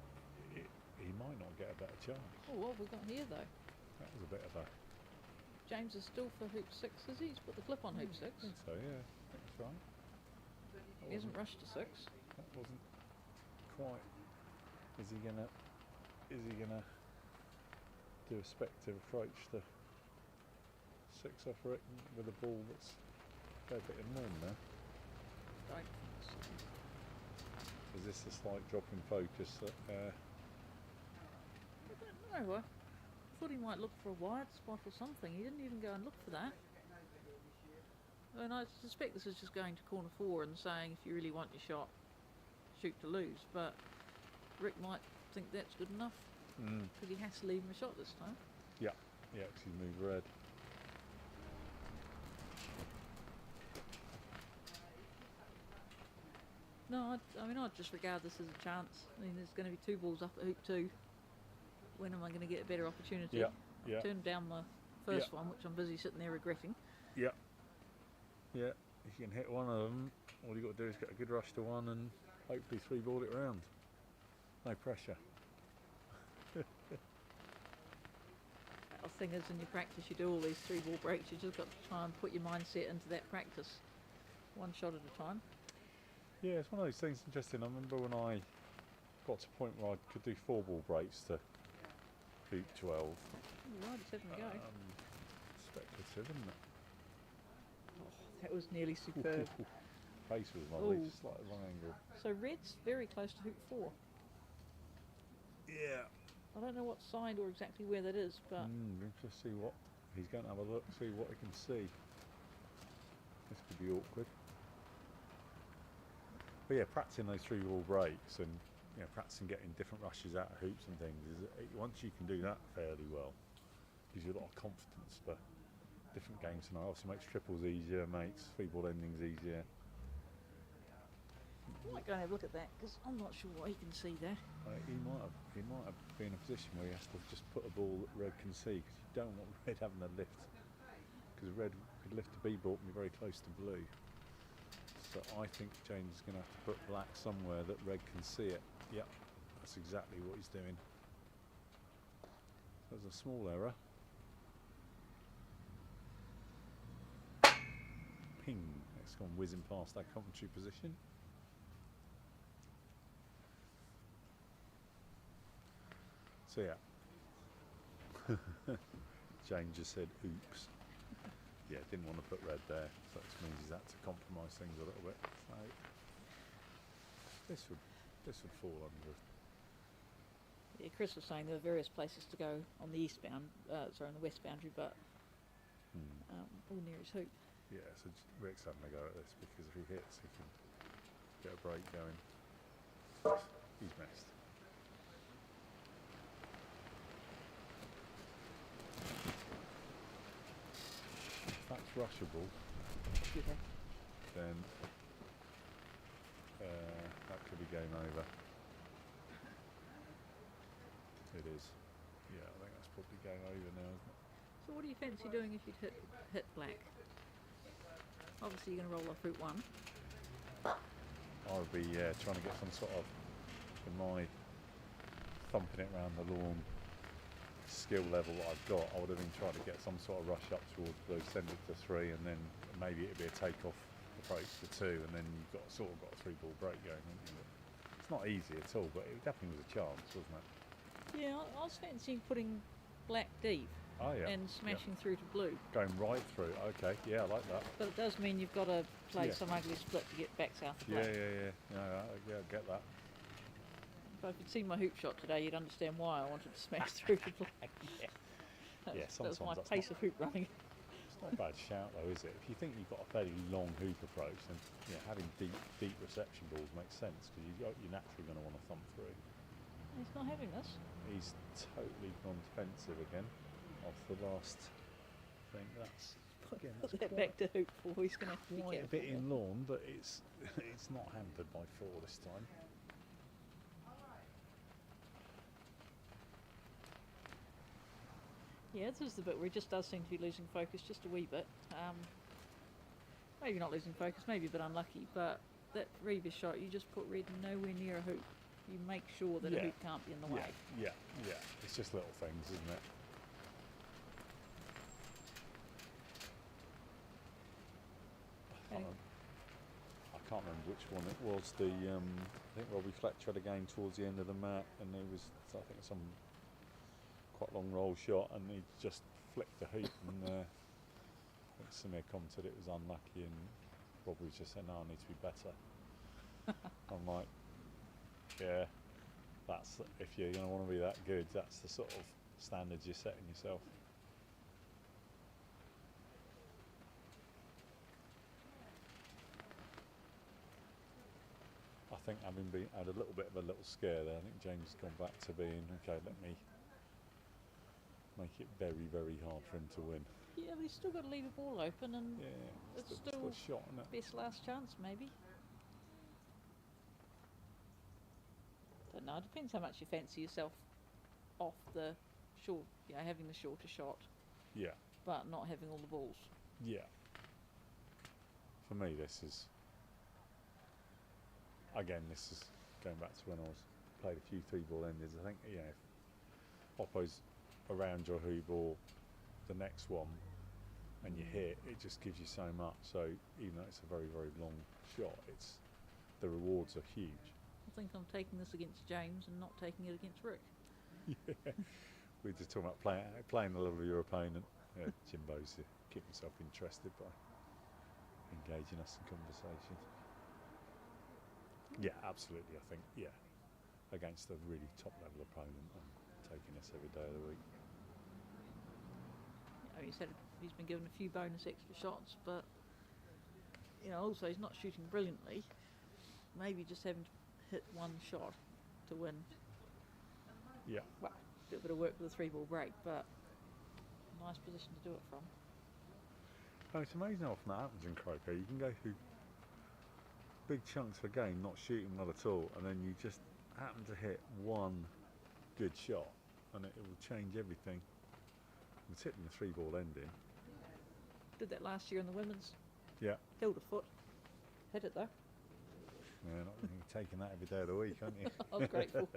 he might not get a better chance. oh, what have we got here though? That was a bit of a. James is still for hoop 6, is he? He's put the clip on hoop 6. I think so, yeah, that's right. He hasn't rushed to 6. That wasn't quite. Is he gonna do a spectre approach to 6 off Rick with a ball that's a fair bit in norm now? Right. Is this a slight drop in focus? I don't know. I thought he might look for a wide spot or something. He didn't even go and look for that. And I suspect this is just going to corner 4 and saying if you really want your shot, shoot to lose. But Rick might think that's good enough because he has to leave him a shot this time. Yeah, because he's moved red. No, I mean, I'd just regard this as a chance. I mean, there's going to be 2 balls up at hoop 2. When am I going to get a better opportunity? Yeah. I've turned down my first one, which I'm busy sitting there regretting. Yeah. If you can hit one of them, all you got to do is get a good rush to one and hopefully 3 ball it round. No pressure. The thing is, in your practice, you do all these 3 ball breaks. You just got to try and put your mindset into that practice, one shot at a time. Yeah, it's one of those things interesting. I remember when I got to a point where I could do 4 ball breaks to hoop 12. Right, it's having a go. Speculative, isn't it? That was nearly superb. Pace was lovely, Ooh. just like a long angle. So red's very close to hoop 4. Yeah. I don't know what side or exactly where that is, but Just see what he's going to have a look, see what he can see. This could be awkward. But yeah, practicing those 3 ball breaks and practicing getting different rushes out of hoops and things once you can do that fairly well, gives you a lot of confidence for different games tonight. Obviously makes triples easier, makes 3 ball endings easier. I might go and have a look at that because I'm not sure what he can see there. He might have been in a position where he has to just put a ball that red can see, because you don't want red having a lift, because red could lift a B ball and be very close to blue. So I think James is going to have to put black somewhere that red can see it. Yep, that's exactly what he's doing. There's a small error. Ping, it's gone whizzing past that commentary position. So yeah, James just said oops. Yeah, didn't want to put red there, so that means he's had to compromise things a little bit. So this would fall under. Yeah, Chris was saying there are various places to go on the on the west boundary, but all near his hoop. Yeah, so Rick's having a go at this because if he hits, he can get a break going. He's missed. If that's rushable, Yeah. then that could be game over. It is. Yeah, I think that's probably game over now, isn't it? So what do you fancy doing if you'd hit black? Obviously you're going to roll off route 1. I would be trying to get some sort of, in my thumping it around the lawn skill level that I've got, I would have been trying to get some sort of rush up towards blue, send it to 3, and then maybe it'd be a take-off approach to 2, and then you've got sort of got a 3 ball break going, haven't you? It's not easy at all, but it definitely was a chance, wasn't it? Yeah, I was fancying putting black deep. Oh yeah. and smashing through to blue. Going right through. Okay, yeah, I like that. But it does mean you've got to play Yeah. some ugly split to get back south to Yeah, black. yeah. No, yeah, I get that. If you'd seen my hoop shot today, you'd understand why I wanted to smash through to black. That Yeah, was, that was my sometimes that's pace not- of hoop running. It's not a bad shout though, is it? If you think you've got a fairly long hoop approach, then having deep reception balls makes sense because you're naturally going to want to thump through. He's not having this. He's totally gone defensive again off the last thing. That's again, Put that's that back to hoop before he's going to have to be quite a careful bit in there. lawn, but it's not hampered by 4 this time. Yeah, this is the bit where he just does seem to be losing focus just a wee bit. Maybe not losing focus, maybe a bit unlucky, but that previous shot, you just put red nowhere near a hoop. You make sure that a Yeah. hoop can't be in the way. Yeah. It's just little things, isn't it? Okay. I can't remember which one it was. I think Robbie Fletcher had a game towards the end of the mat, and there was I think some quite long roll shot, and he just flicked the hoop, and I think Samir commented it was unlucky, and Robbie was just saying, "No, I need to be better." I'm like, yeah, that's if you're going to want to be that good, that's the sort of standards you're setting yourself. I think having had a little bit of a little scare there, I think James has gone back to being, okay, let me make it very, very hard for him to win. Yeah, but he's still got to leave the ball open, and Yeah, it's still still a shot, isn't it? best last chance, maybe. Don't know, it depends how much you fancy yourself off the short, having the shorter shot, Yeah, but not having all the balls. yeah. For me, this is going back to when I was played a few 3-ball enders. I think if Oppo's around your hoop or the next one, and you hit, it just gives you so much. So even though it's a very, very long shot, the rewards are huge. I think I'm taking this against James and not taking it against Rick. Yeah, we're just talking about playing the level of your opponent. Yeah, Jimbo's keep himself interested by engaging us in conversation. Yeah, absolutely. I think against a really top level opponent, I'm taking this every day of the week. He said he's been given a few bonus extra shots, but also he's not shooting brilliantly. Maybe just having to hit one shot to win. Yeah. Well, do a bit of work with a 3-ball break, but nice position to do it from. Oh, it's amazing how often that happens in croquet. You can go through big chunks of a game not shooting well at all, and then you just happen to hit one good shot, and it will change everything. It's hitting the 3-ball ending. Did that last year in the women's. Yeah. Held a foot. Hit it though. Yeah, you're taking that every day of the week, aren't you? I was grateful.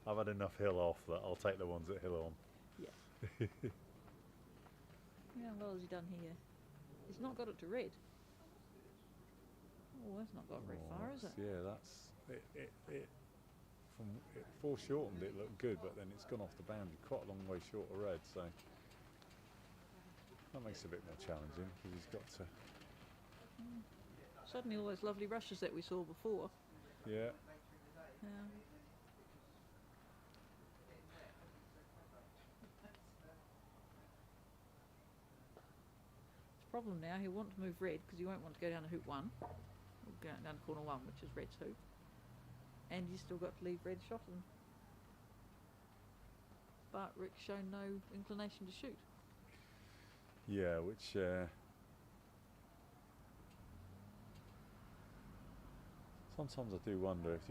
I've had enough hill off that I'll take the ones that hill on. Yeah. How well has he done here? He's not got it to red. Oh, that's not got very far, is it? Yeah, that's it. It foreshortened, it looked good, but then it's gone off the boundary quite a long way short of red, so that makes it a bit more challenging because he's got to. Suddenly all those lovely rushes that we saw before. Yeah. The problem now, he'll want to move red because he won't want to go down to hoop 1, or go down to corner 1, which is red's hoop. And he's still got to leave red shot in. But Rick's shown no inclination to shoot. Yeah, which sometimes I do wonder if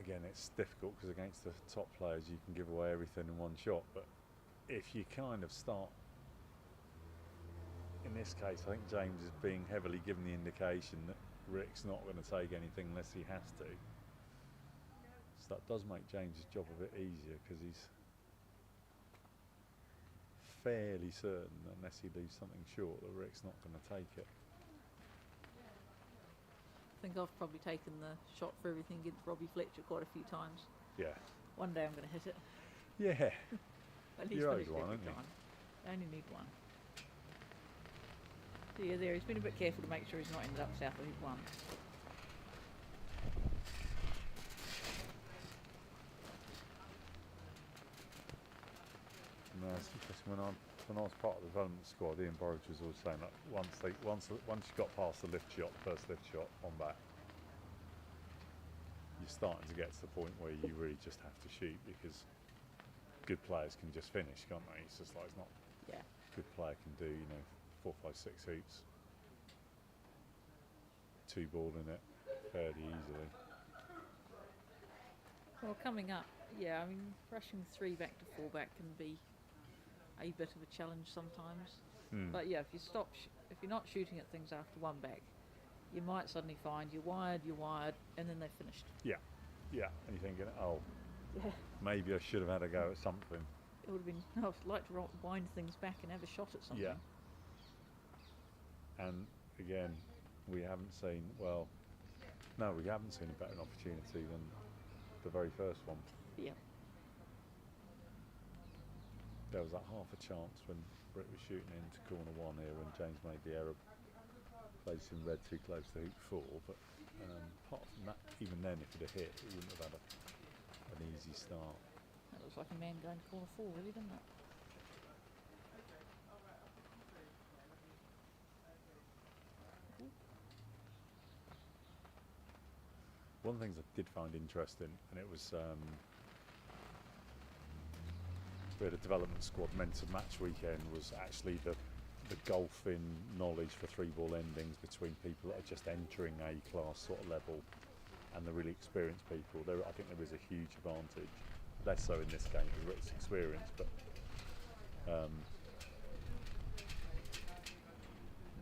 again, it's difficult because against the top players you can give away everything in one shot, but if you kind of start, in this case I think James is being heavily given the indication that Rick's not going to take anything unless he has to. So that does make James's job a bit easier because he's fairly certain, unless he leaves something short, that Rick's not going to take it. I think I've probably taken the shot for everything against Robbie Fletcher quite a few times. Yeah. One day I'm going to hit it. Yeah. And he's You're owed finished one, every aren't you? time. They only need one. So yeah, there, he's been a bit careful to make sure he's not ended up south of his one. No, it's interesting. When I was part of the development squad, Ian Borridge was always saying that once you got past the first lift shot on back, you're starting to get to the point where you really just have to shoot, because good players can just finish, can't they? It's just like, it's not. Yeah. Good player can do, 4, 5, 6 hoops, 2 ball in it fairly easily. Well, coming up, yeah, I mean, rushing 3 back to 4 back can be a bit of a challenge sometimes. But yeah, if you're not shooting at things after 1 back, you might suddenly find you're wired, and then they're finished. Yeah, and you're thinking, oh, Yeah. maybe I should have had a go at something. It would have been, I'd like to wind things back and have a shot at something. Yeah. And again, we haven't seen a better opportunity than the very first one. Yeah. There was that half a chance when Britt was shooting into corner 1 here, and James made the error placing red too close to hoop 4, but apart from that, even then if it had hit, it wouldn't have had an easy start. That looks like a man going to corner 4, really, doesn't it? One of the things I did find interesting, and it was we had a development squad mentored match weekend, was actually the golfing knowledge for 3-ball endings between people that are just entering a class sort of level and the really experienced people. I think there is a huge advantage, less so in this game because it's experience, but I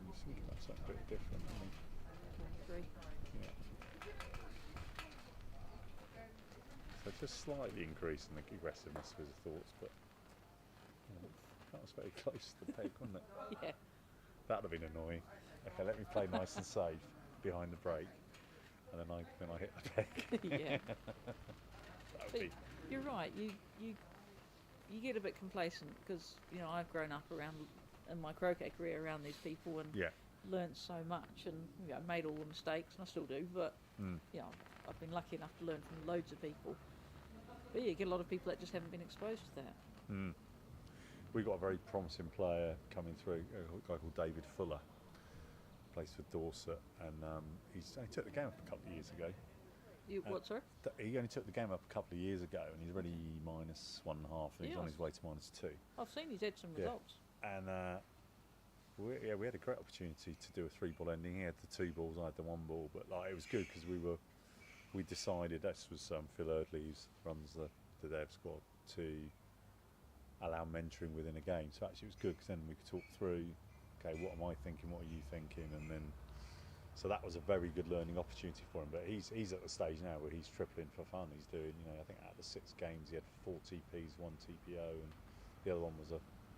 was thinking about something a bit different. Corner 3. Yeah. So just slightly increasing the aggressiveness of his thoughts, but that was very close to the peg, wasn't it? Yeah. That would have been annoying. Okay, let me play nice and safe behind the break, and then I hit the peg. Yeah. That would But be. you're right. You get a bit complacent because I've grown up around in my croquet career around these people and Yeah. learnt so much, and made all the mistakes, and I still do. But I've been lucky enough to learn from loads of people. But yeah, you get a lot of people that just haven't been exposed to that. We got a very promising player coming through, a guy called David Fuller, plays for Dorset, and he took the game up a couple of years ago. What, sorry? He only took the game up a couple of years ago, and he's already -1.5, and he's on his way to -2. I've seen he's had some results. And we had a great opportunity to do a 3-ball ending. He had the 2 balls, I had the 1 ball, but it was good because we decided, this was Phil Erdley, who runs the dev squad, to allow mentoring within a game. So actually it was good because then we could talk through, okay, what am I thinking, what are you thinking, and then so that was a very good learning opportunity for him. But he's at the stage now where he's tripling for fun. He's doing, I think out of the 6 games he had 4 TPs, 1 TPO, and the other one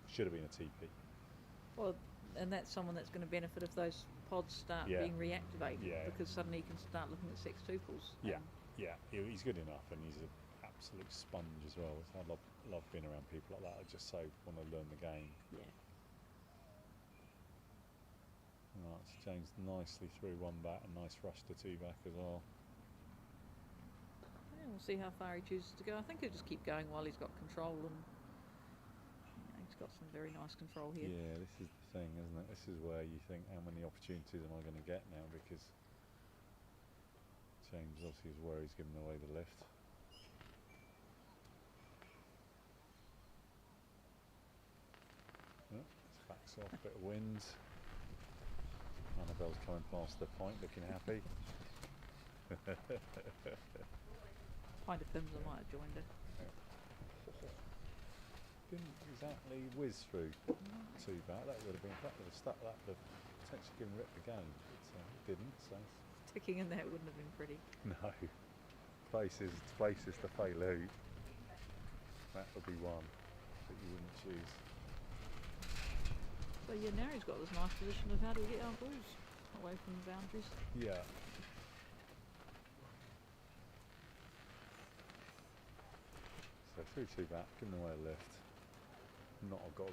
should have been a TP. Well, and that's someone that's going to benefit if those pods start being reactivated, because suddenly you can start looking at 6 tuples. He's good enough, and he's an absolute sponge as well. So I love being around people like that. I just so want to learn the game. Yeah. Right, so James nicely through 1 back, a nice rush to 2 back as well. Yeah, we'll see how far he chooses to go. I think he'll just keep going while he's got control, and he's got some very nice control here. Yeah, this is the thing, isn't it? This is where you think, how many opportunities am I going to get now? Because James obviously is where he's giving away the lift. Backs off, bit of wind. Annabelle's coming past the point, looking happy. Find a Pims, I might have joined her. Didn't exactly whiz through 2 back. That would have been, that would have stuck, that would have potentially given Rip the game, but it didn't. So Sticking in there wouldn't have been pretty. no, places to fail out. That would be one that you wouldn't choose. So yeah, now he's got this nice position of how do we get our balls away from the boundaries. Yeah. So through 2 back, giving away a lift. not got a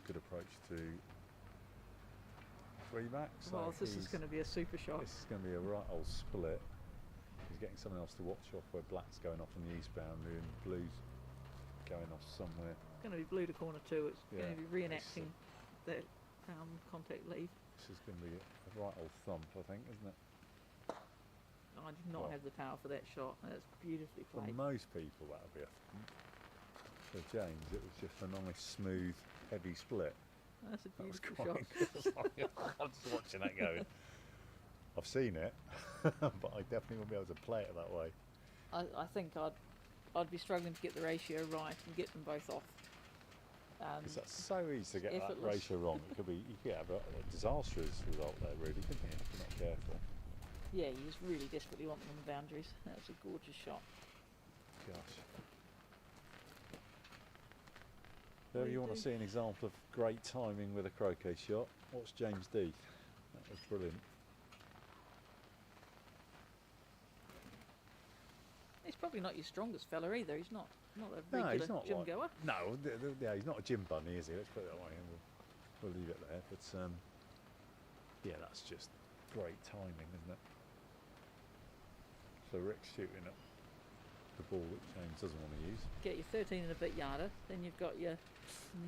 good approach to three back. So Well, this is going to be a super shot. This is going to be a right old split. He's getting something else to watch off where black's going off on the east boundary and blue's going off somewhere. It's going to be blue to corner 2. It's Yeah, going to be reenacting that contact leave. This is going to be a right old thump, I think, isn't it? I did not Well, have the power for that shot. That's beautifully For played. most people, that would be a thump. For James, it was just a nice, smooth, heavy split. That's a That was beautiful quite shot. good. I'm just watching that going. I've seen it, but I definitely won't be able to play it that way. I think I'd be struggling to get the ratio right and get them both off. Because that's so easy to get that effortless. ratio wrong. You could have a disastrous result there, really, couldn't you, if you're not careful. Yeah, you just really desperately want them on the boundaries. That was a gorgeous shot. Gosh. If you want to see an example of great timing with a croquet shot, watch James Death. That was brilliant. He's probably not your strongest fella either. He's not a No, regular he's not gym like, goer. No, yeah, he's not a gym bunny, is he? Let's put it that way. And we'll leave it there. But yeah, that's just great timing, isn't it? So Rick's shooting at the ball that James doesn't want to use. Get your 13 and a bit yarder, then you've got your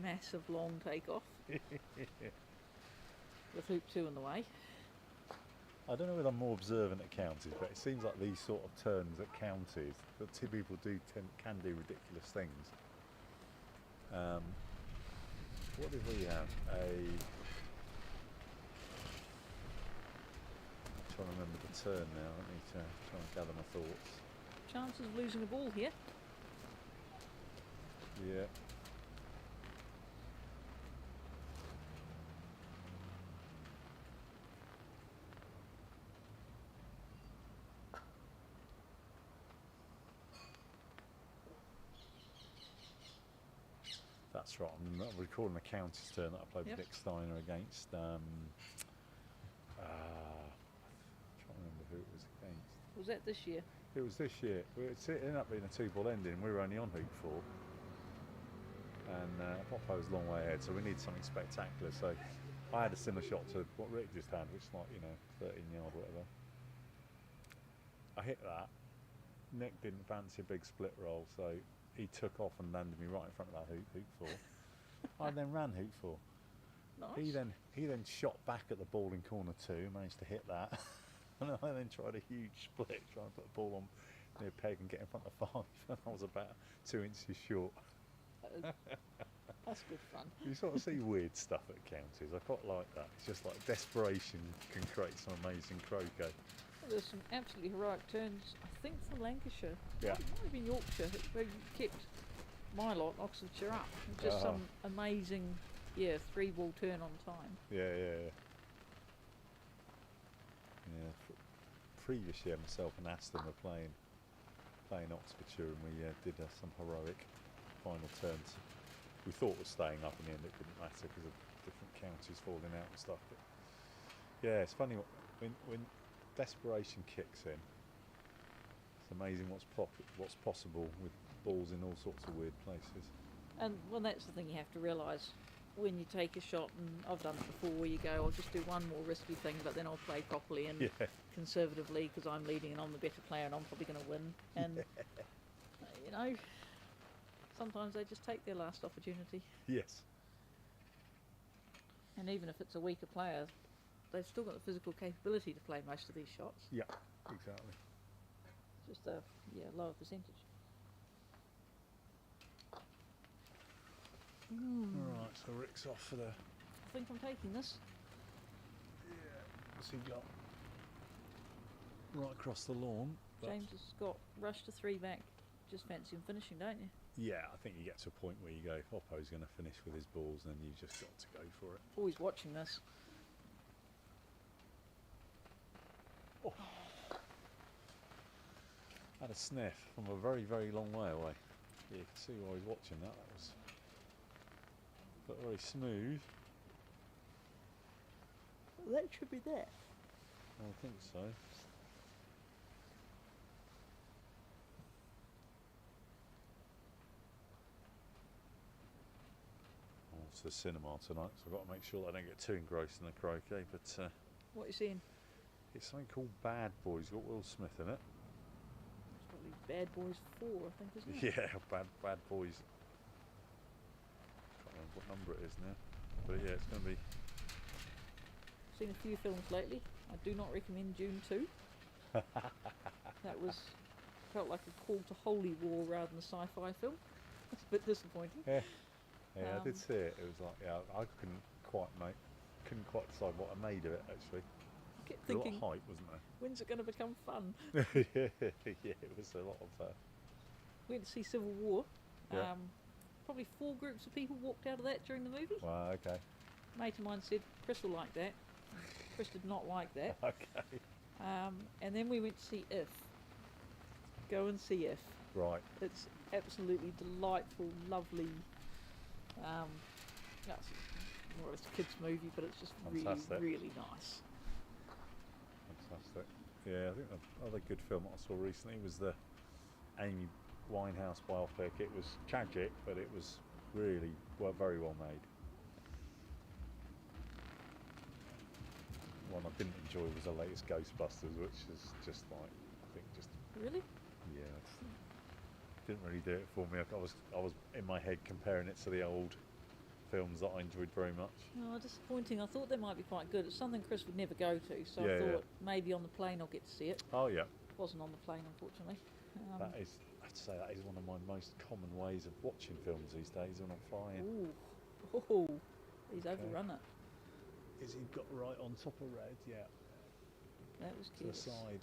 massive long takeoff with hoop 2 in the way. I don't know whether I'm more observant at counties, but it seems like these sort of turns at counties that two people can do ridiculous things. What did we have? I'm trying to remember the turn now. Let me try and gather my thoughts. Chances of losing a ball here. Yeah. That's right. I'm not recording the counties turn that I played Yep. with Nick Steiner against. Trying to remember who it was against. Was that this year? It was this year. It ended up being a 2-ball ending. We were only on hoop 4, and Popo was a long way ahead, so we needed something spectacular. So I had a similar shot to what Rick just had, which is like 13 yard, whatever. I hit that. Nick didn't fancy a big split roll, so he took off and landed me right in front of that hoop 4. I then ran hoop 4. Nice. He then shot back at the ball in corner 2, managed to hit that. And I then tried a huge split, trying to put the ball on near peg and get in front of 5. And I was about 2 inches short. That's good fun. You sort of see weird stuff at counties. I quite like that. It's just like desperation can create some amazing croquet. There's some absolutely heroic turns, I think, for Lancashire. Yeah. It might have been Yorkshire, where you kept my lot, Oxfordshire, up. Just some amazing, 3-ball turn on time. Yeah. Previous year, myself and Aston were playing Oxfordshire, and we did some heroic final turns. We thought was staying up in the end. It didn't matter because of different counties falling out and stuff. But yeah, it's funny when desperation kicks in. It's amazing what's possible with balls in all sorts of weird places. And well, that's the thing you have to realise when you take a shot, and I've done it before, where you go, I'll just do one more risky thing, but then I'll play properly and conservatively because I'm leading and I'm the better player and I'm probably going to win. And sometimes they just take their last opportunity. Yes. And even if it's a weaker player, they've still got the physical capability to play most of these shots. Yeah, exactly. Just a lower percentage. Alright, so Rick's off for the... I think I'm taking this. What's he got? Right across the lawn. but- James has got rush to 3 back. Just fancy him finishing, don't you? Yeah, I think you get to a point where you go, Oppo's going to finish with his balls, and then you've just got to go for it. Always watching this. Had a sniff from a very, very long way away. Yeah, you can see why he's watching that. That was but very smooth. Well, that should be there. I think so. to the cinema tonight, so I've got to make sure that I don't get too engrossed in the croquet. But What are you seeing? it's something called Bad Boys. Got Will Smith in it. It's probably Bad Boys 4, I think, isn't it? Yeah, Bad Boys. Can't remember what number it is now, but yeah, it's going to be. Seen a few films lately. I do not recommend Dune 2. That felt like a call to holy war rather than a sci-fi film. It's a bit disappointing. Yeah, I did Um, see it. It was like, yeah, I couldn't quite decide what I made of it actually. I kept There was a thinking, lot of hype, wasn't when's it going to become fun? there? Yeah, it was a lot of. Went to see Civil War. Yeah. Probably 4 groups of people walked out of that during the movie. Wow, okay, Mate of mine said Chris will like that. Chris did not like that. okay, And then we went to see If. Go and see If. right. It's absolutely delightful, lovely. Yeah, it's more or less a kids' movie, but it's just Fantastic. really, really nice. Fantastic. Yeah, I think the other good film I saw recently was the Amy Winehouse biopic. It was tragic, but it was really very well made. One I didn't enjoy was the latest Ghostbusters, which is just like, I think just, Really? yeah, didn't really do it for me. I was in my head comparing it to the old films that I enjoyed very much. Oh, disappointing. I thought they might be quite good. It's something Chris would never go to, so Yeah, I yeah. thought maybe on the plane I'll get to see it. Oh yeah, Wasn't on the plane, unfortunately. that is, I'd say that is one of my most common ways of watching films these days when I'm flying. Ooh, he's overrun it. Is he got right on top of red? Yeah. That was To the cute. side.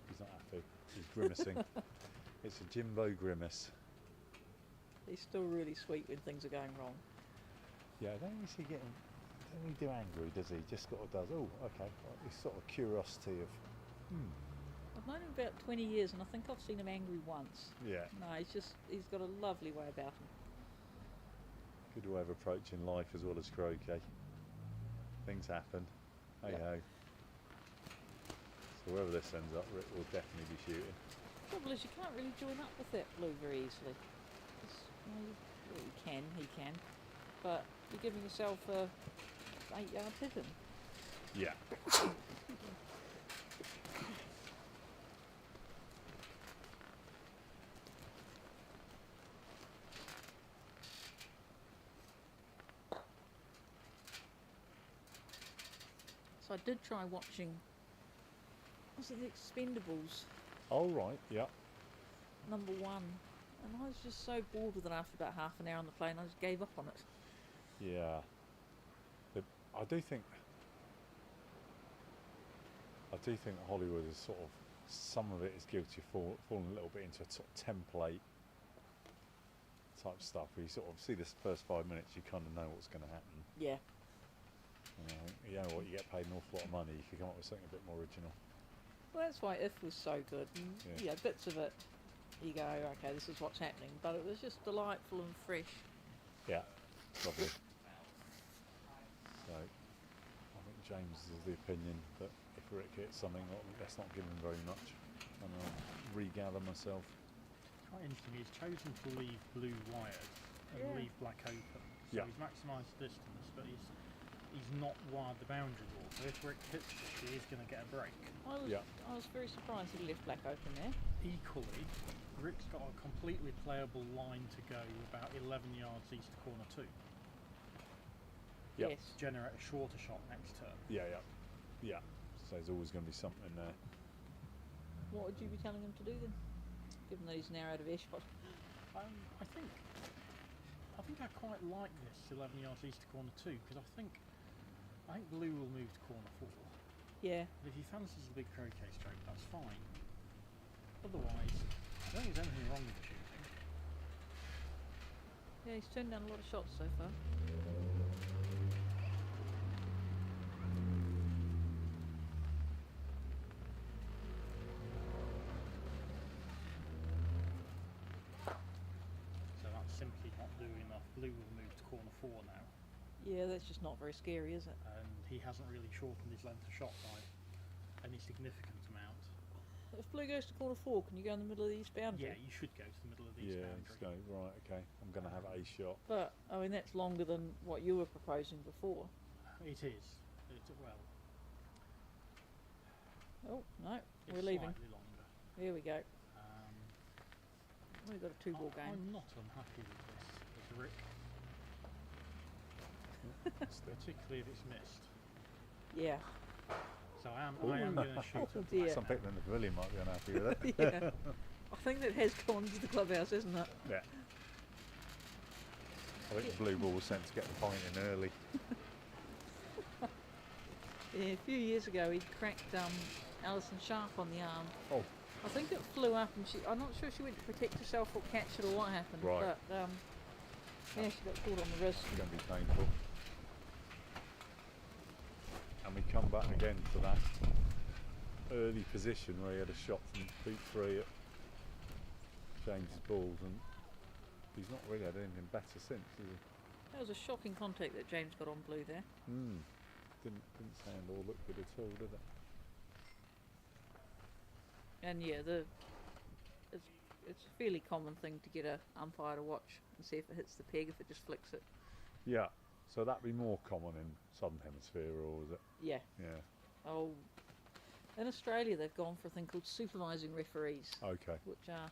He's not happy. He's grimacing. It's a Jimbo grimace. He's still really sweet when things are going wrong. Yeah, I don't really see getting. Don't really do angry, does he? Just sort of does. Oh, okay. Like this sort of curiosity of. I've known him about 20 years, and I think I've seen him angry once. Yeah. No, he's got a lovely way about him. Good way of approaching life as well as croquet. Things happen. Hey Yeah. ho. So wherever this ends up, Rick will definitely be shooting. Trouble is, you can't really join up with that blue very easily. Well, he can, but you're giving yourself a 8-yard pigeon. Yeah. So I did try watching. Was it The Expendables Oh right. Yeah. #1? And I was just so bored with it after about half an hour on the plane. I just gave up on it. Yeah. I do think Hollywood is sort of, some of it is guilty of falling a little bit into a sort of template type stuff where you sort of see this first 5 minutes, you kind of know what's going to happen. Yeah. You know what, you get paid an awful lot of money, you can come up with something a bit more original. Well, that's why If was so good. And, Yeah. bits of it, you go, okay, this is what's happening. But it was just delightful and fresh. Yeah, lovely. So, I think James is of the opinion that if Rick hits something, let's not give him very much, and I'll regather myself. It's quite interesting. He's chosen to leave blue wired and Yeah. leave black open. So Yeah. he's maximised the distance, but he's not wired the boundary wall. So if Rick hits this, he is going to get a break. Yeah. I was very surprised he left black open there. Equally, Rick's got a completely playable line to go about 11 yards east of corner 2. Yep. Yes. Generate a shorter shot next turn. Yeah. So there's always going to be something there. What would you be telling him to do then? Given that he's now out of earshot. I think I quite like this 11 yards east of corner 2 because I think blue will move to corner 4. Yeah. But if he fancies a big croquet stroke, that's fine. Otherwise, I don't think there's anything wrong with the shooting. Yeah, he's turned down a lot of shots so far. So that's simply not doing enough. Blue will move to corner 4 now. Yeah, that's just not very scary, is it? And he hasn't really shortened his length of shot by any significant amount. if blue goes to corner 4, can you go in the middle of the east boundary? Yeah, you should go to the middle of the east Yeah, boundary. let's go. Right, okay. I'm going to have a shot. But I mean that's longer than what you were proposing before. It is. Well, Oh no, it's we're leaving. slightly longer. Here we go. Um, We've got a 2-ball game. I'm not unhappy with this, with Rick, particularly if it's missed. Yeah. So I am going to shoot Oh it. dear. Some people in the pavilion might be unhappy with it. Yeah. I think that has gone to the clubhouse, isn't it? Yeah. I think the blue ball was sent to get the point in early. Yeah, a few years ago he cracked Alison Sharp on the arm. Oh. I think it flew up and I'm not sure she went to protect herself or catch it or what happened. Right. But yeah, she got caught on the wrist. It's going to be painful. And we come back again to that early position where he had a shot from feet 3 at James's balls, and he's not really had anything better since, has he? That was a shocking contact that James got on blue there. Didn't sound or look good at all, did it? And yeah, it's a fairly common thing to get a umpire to watch and see if it hits the peg, if it just flicks it. Yeah. So that'd be more common in Southern Hemisphere, or is it? Yeah. Yeah. Oh, in Australia they've gone for a thing called supervising referees, Okay. which are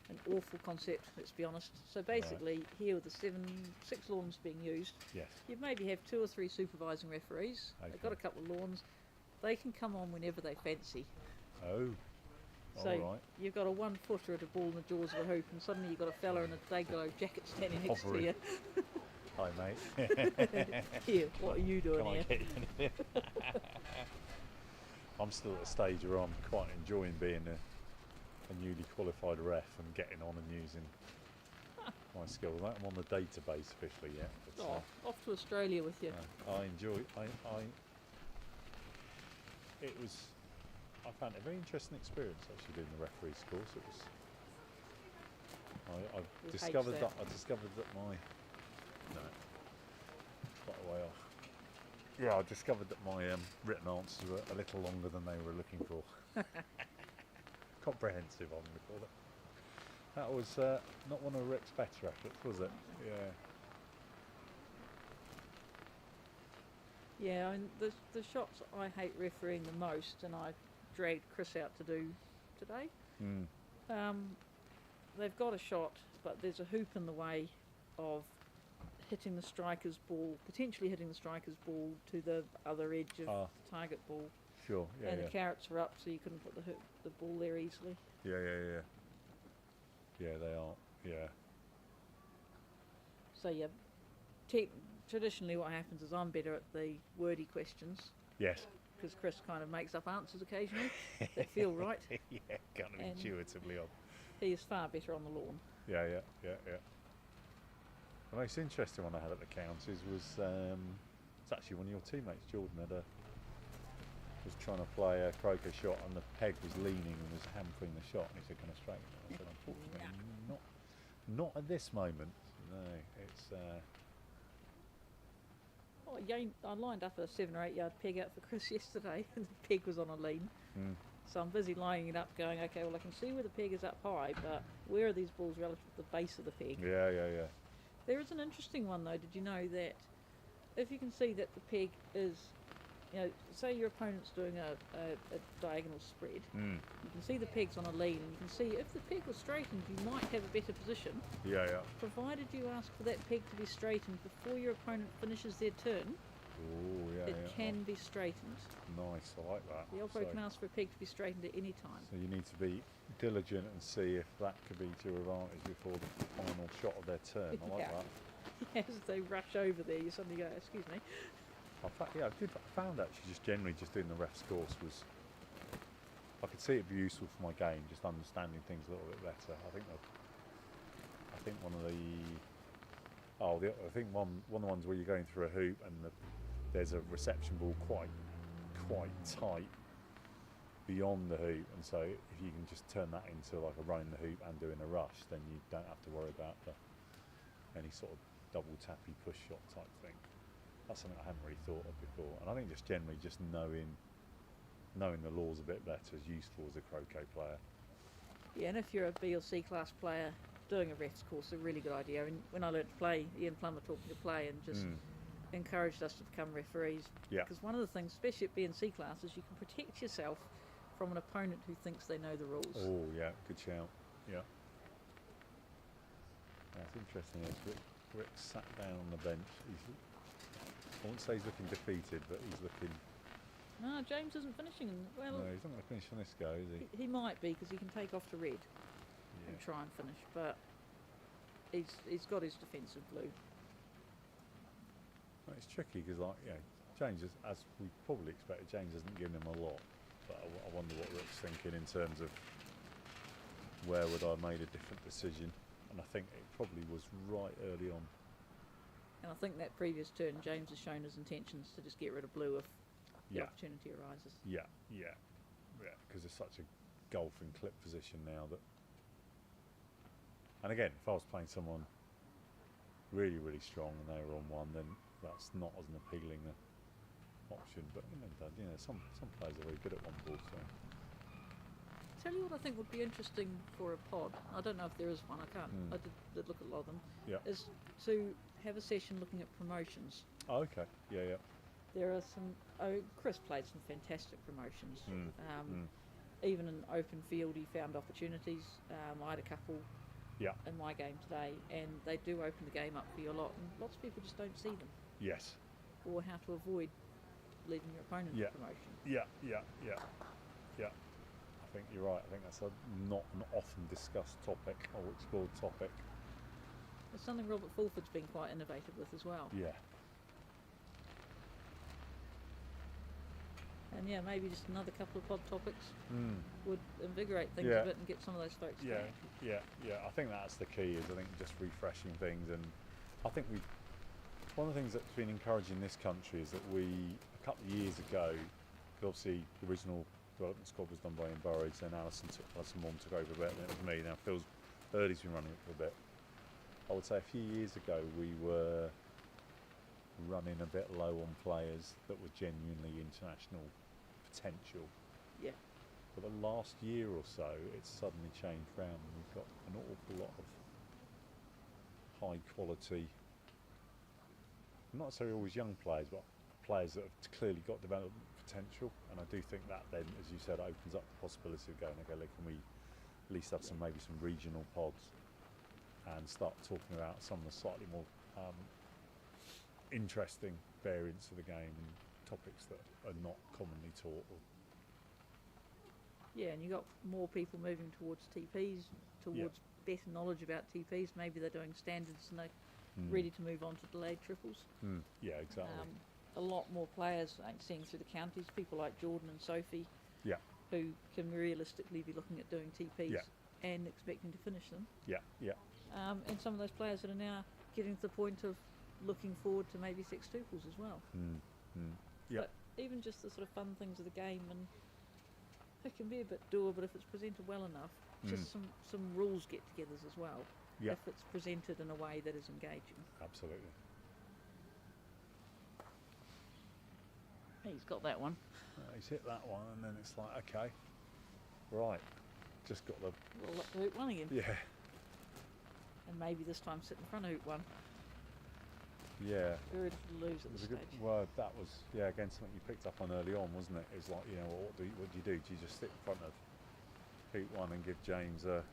an awful concept, let's be honest. So basically, here with the 6 lawns being used, Yes. you maybe have 2 or 3 supervising referees. They've got a Okay. couple of lawns. They can come on whenever they fancy. Oh. So All right. you've got a 1-footer at a ball in the jaws of a hoop, and suddenly you've got a fella in a day-glow jacket standing next Hovering. to you. Hi, mate. Here, what are you doing Can I here? get you in here? I'm still at a stage where I'm quite enjoying being a newly qualified ref and getting on and using my skills. I'm on the database officially yet. But, Oh, off to Australia with you. I enjoy. I found it a very interesting experience actually doing the referee's course. It was. I We've discovered haged that. I discovered that my. No. Quite a way off. Yeah, I discovered that my written answers were a little longer than they were looking for. Comprehensive, I'm going to call it. That was not one of Rick's better efforts, was it? Yeah. Yeah, I mean, the shots I hate refereeing the most, and I dragged Chris out to do today. They've got a shot, but there's a hoop in the way of hitting the striker's ball, potentially hitting the striker's ball to the other edge of the target ball. Sure. Yeah. And the carrots are up, so you couldn't put the ball there easily. Yeah. Yeah, they are. Yeah. So yeah, traditionally what happens is I'm better at the wordy questions, Yes. because Chris kind of makes up answers occasionally that feel right. Yeah, kind of And- intuitively on. He is far better on the lawn. Yeah. The most interesting one I had at the counties was it's actually one of your teammates, Jordan, was trying to play a croquet shot and the peg was leaning and was hampering the shot, and he said, "Can I straighten it?" I said, "Unfortunately, not at this moment. No, it's." Oh, I lined up a 7 or 8 yard peg out for Chris yesterday, and the peg was on a lean. So I'm busy lining it up, going, okay, well I can see where the peg is up high, but where are these balls relative to the base of the peg? Yeah. There is an interesting one though. Did you know that if you can see that the peg is, say your opponent's doing a diagonal spread, you can see the peg's on a lean, and you can see if the peg was straightened, you might have a better position, Yeah. provided you ask for that peg to be straightened before your opponent finishes their turn. Oh, yeah. It can be straightened. Nice, I like that. The operator can ask for a peg to be straightened at any time. So you need to be diligent and see if that could be to your advantage before the final shot of their turn. I like Yeah. that. As they rush over there, you suddenly go, excuse me. I found actually just generally just doing the ref's course was, I could see it be useful for my game, just understanding things a little bit better. I think one of the one of the ones where you're going through a hoop and there's a reception ball quite tight beyond the hoop, and so if you can just turn that into like around the hoop and doing a rush, then you don't have to worry about any sort of double tappy push shot type thing. That's something I hadn't really thought of before, and I think just generally just knowing knowing the laws a bit better is useful as a croquet player. Yeah, and if you're a B or C class player, doing a refs course is a really good idea. And when I learnt to play, Ian Plummer taught me to play and just encouraged us to become referees. Yeah. Because one of the things, especially at B and C class, is you can protect yourself from an opponent who thinks they know the rules. Oh, yeah, good shout. Yeah. That's interesting. Rick sat down on the bench. I won't say he's looking defeated, but he's looking... No, James isn't finishing. Well, No, he's not going to finish on this go, is he? He might be, because he can take off to red and Yeah. try and finish, but he's got his defensive blue. Well, it's tricky because, like, you know, James, as we probably expected, James hasn't given him a lot. But I wonder what Rick's thinking in terms of where would I have made a different decision. And I think it probably was right early on. And I think that previous turn, James has shown his intentions to just get rid of blue if the Yeah. opportunity arises. Yeah, because it's such a golf and clip position now that. And again, if I was playing someone really, really strong and they were on one, then that's not as an appealing option. But some players are very good at one ball. So Tell you what I think would be interesting for a pod. I don't know if there is one. I can't. I did look at a lot of them. Yeah. Is to have a session looking at promotions. Oh, okay. Yeah. There are some. Oh, Chris played some fantastic promotions. Even in open field, he found opportunities. I had a couple Yeah. in my game today, and they do open the game up for you a lot. And lots of people just don't see them, Yes. or how to avoid leaving your opponent Yeah. a promotion. Yeah. I think you're right. I think that's not an often discussed topic or explored topic. It's something Robert Fulford's been quite innovative with as well. Yeah. And yeah, maybe just another couple of pod topics would invigorate things Yeah. a bit and get some of those folks Yeah, back. I think that's the key. Is I think just refreshing things, and I think one of the things that's been encouraging this country is that a couple of years ago, obviously the original development squad was done by Ian Burridge, then Alison Mom took over a bit, and it was me. Now Phil Early's been running it for a bit. I would say a few years ago we were running a bit low on players that were genuinely international potential. Yeah. For the last year or so, it's suddenly changed round. We've got an awful lot of high quality, not necessarily always young players, but players that have clearly got development potential. And I do think that then, as you said, opens up the possibility of going, okay, can we at least have maybe some regional pods and start talking about some of the slightly more interesting variants of the game and topics that are not commonly taught. Yeah, and you got more people moving towards TPs, towards better knowledge about TPs. Maybe they're doing standards and they're ready to move on to delayed triples. Yeah, exactly. A lot more players I'm seeing through the counties, people like Jordan and Sophie, who can realistically be looking at doing TPs and expecting to finish them. And some of those players that are now getting to the point of looking forward to maybe sextuples as well. But even just the sort of fun things of the game, and it can be a bit dour, but if it's presented well enough, just some rules get-togethers as well. If it's presented in a way that is engaging. Absolutely. He's got that one. He's hit that one, and then it's like, okay, right, just got the Roll up to hoop one again. yeah. And maybe this time sit in front of hoop one. Yeah. Very little to lose at It was this a good, stage. well, that was again something you picked up on early on, wasn't it? It's like, what do you do? Do you just sit in front of hoop one and give James a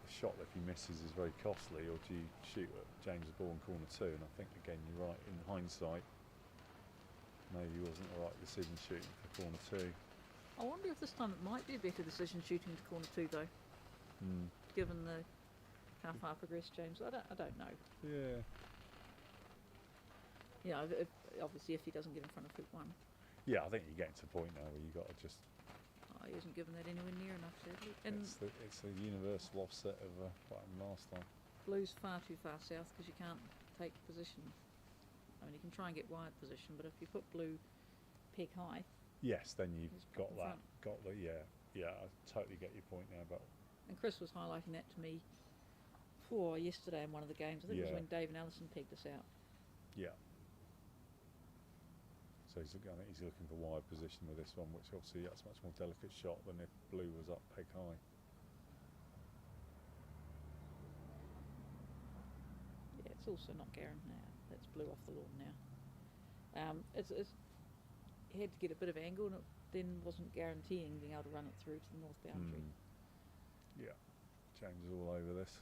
shot that if he misses is very costly, or do you shoot at James' ball in corner two? And I think again you're right, in hindsight maybe it wasn't the right decision shooting for corner two. I wonder if this time it might be a better decision shooting to corner two though, given how far progressed James. I don't know. Yeah. Yeah, obviously if he doesn't get in front of hoop one. Yeah, I think you're getting to the point now where you've got to just. Oh, he hasn't given that anywhere near enough, sadly. And It's a universal offset of what happened last time. blue's far too far south because you can't take position. I mean, you can try and get wide position, but if you put blue peg high. Yes, then you've He's got in that. front. Got the yeah. I totally get your point now. But And Chris was highlighting that to me yesterday in one of the games. I think it was when Dave and Allison pegged us out. yeah. So I think he's looking for wide position with this one, which obviously that's a much more delicate shot than if blue was up peg high. Yeah, it's also not guaranteed now. That's blue off the lawn now. He had to get a bit of angle, and it then wasn't guaranteeing being able to run it through to the north boundary. Yeah, James is all over this.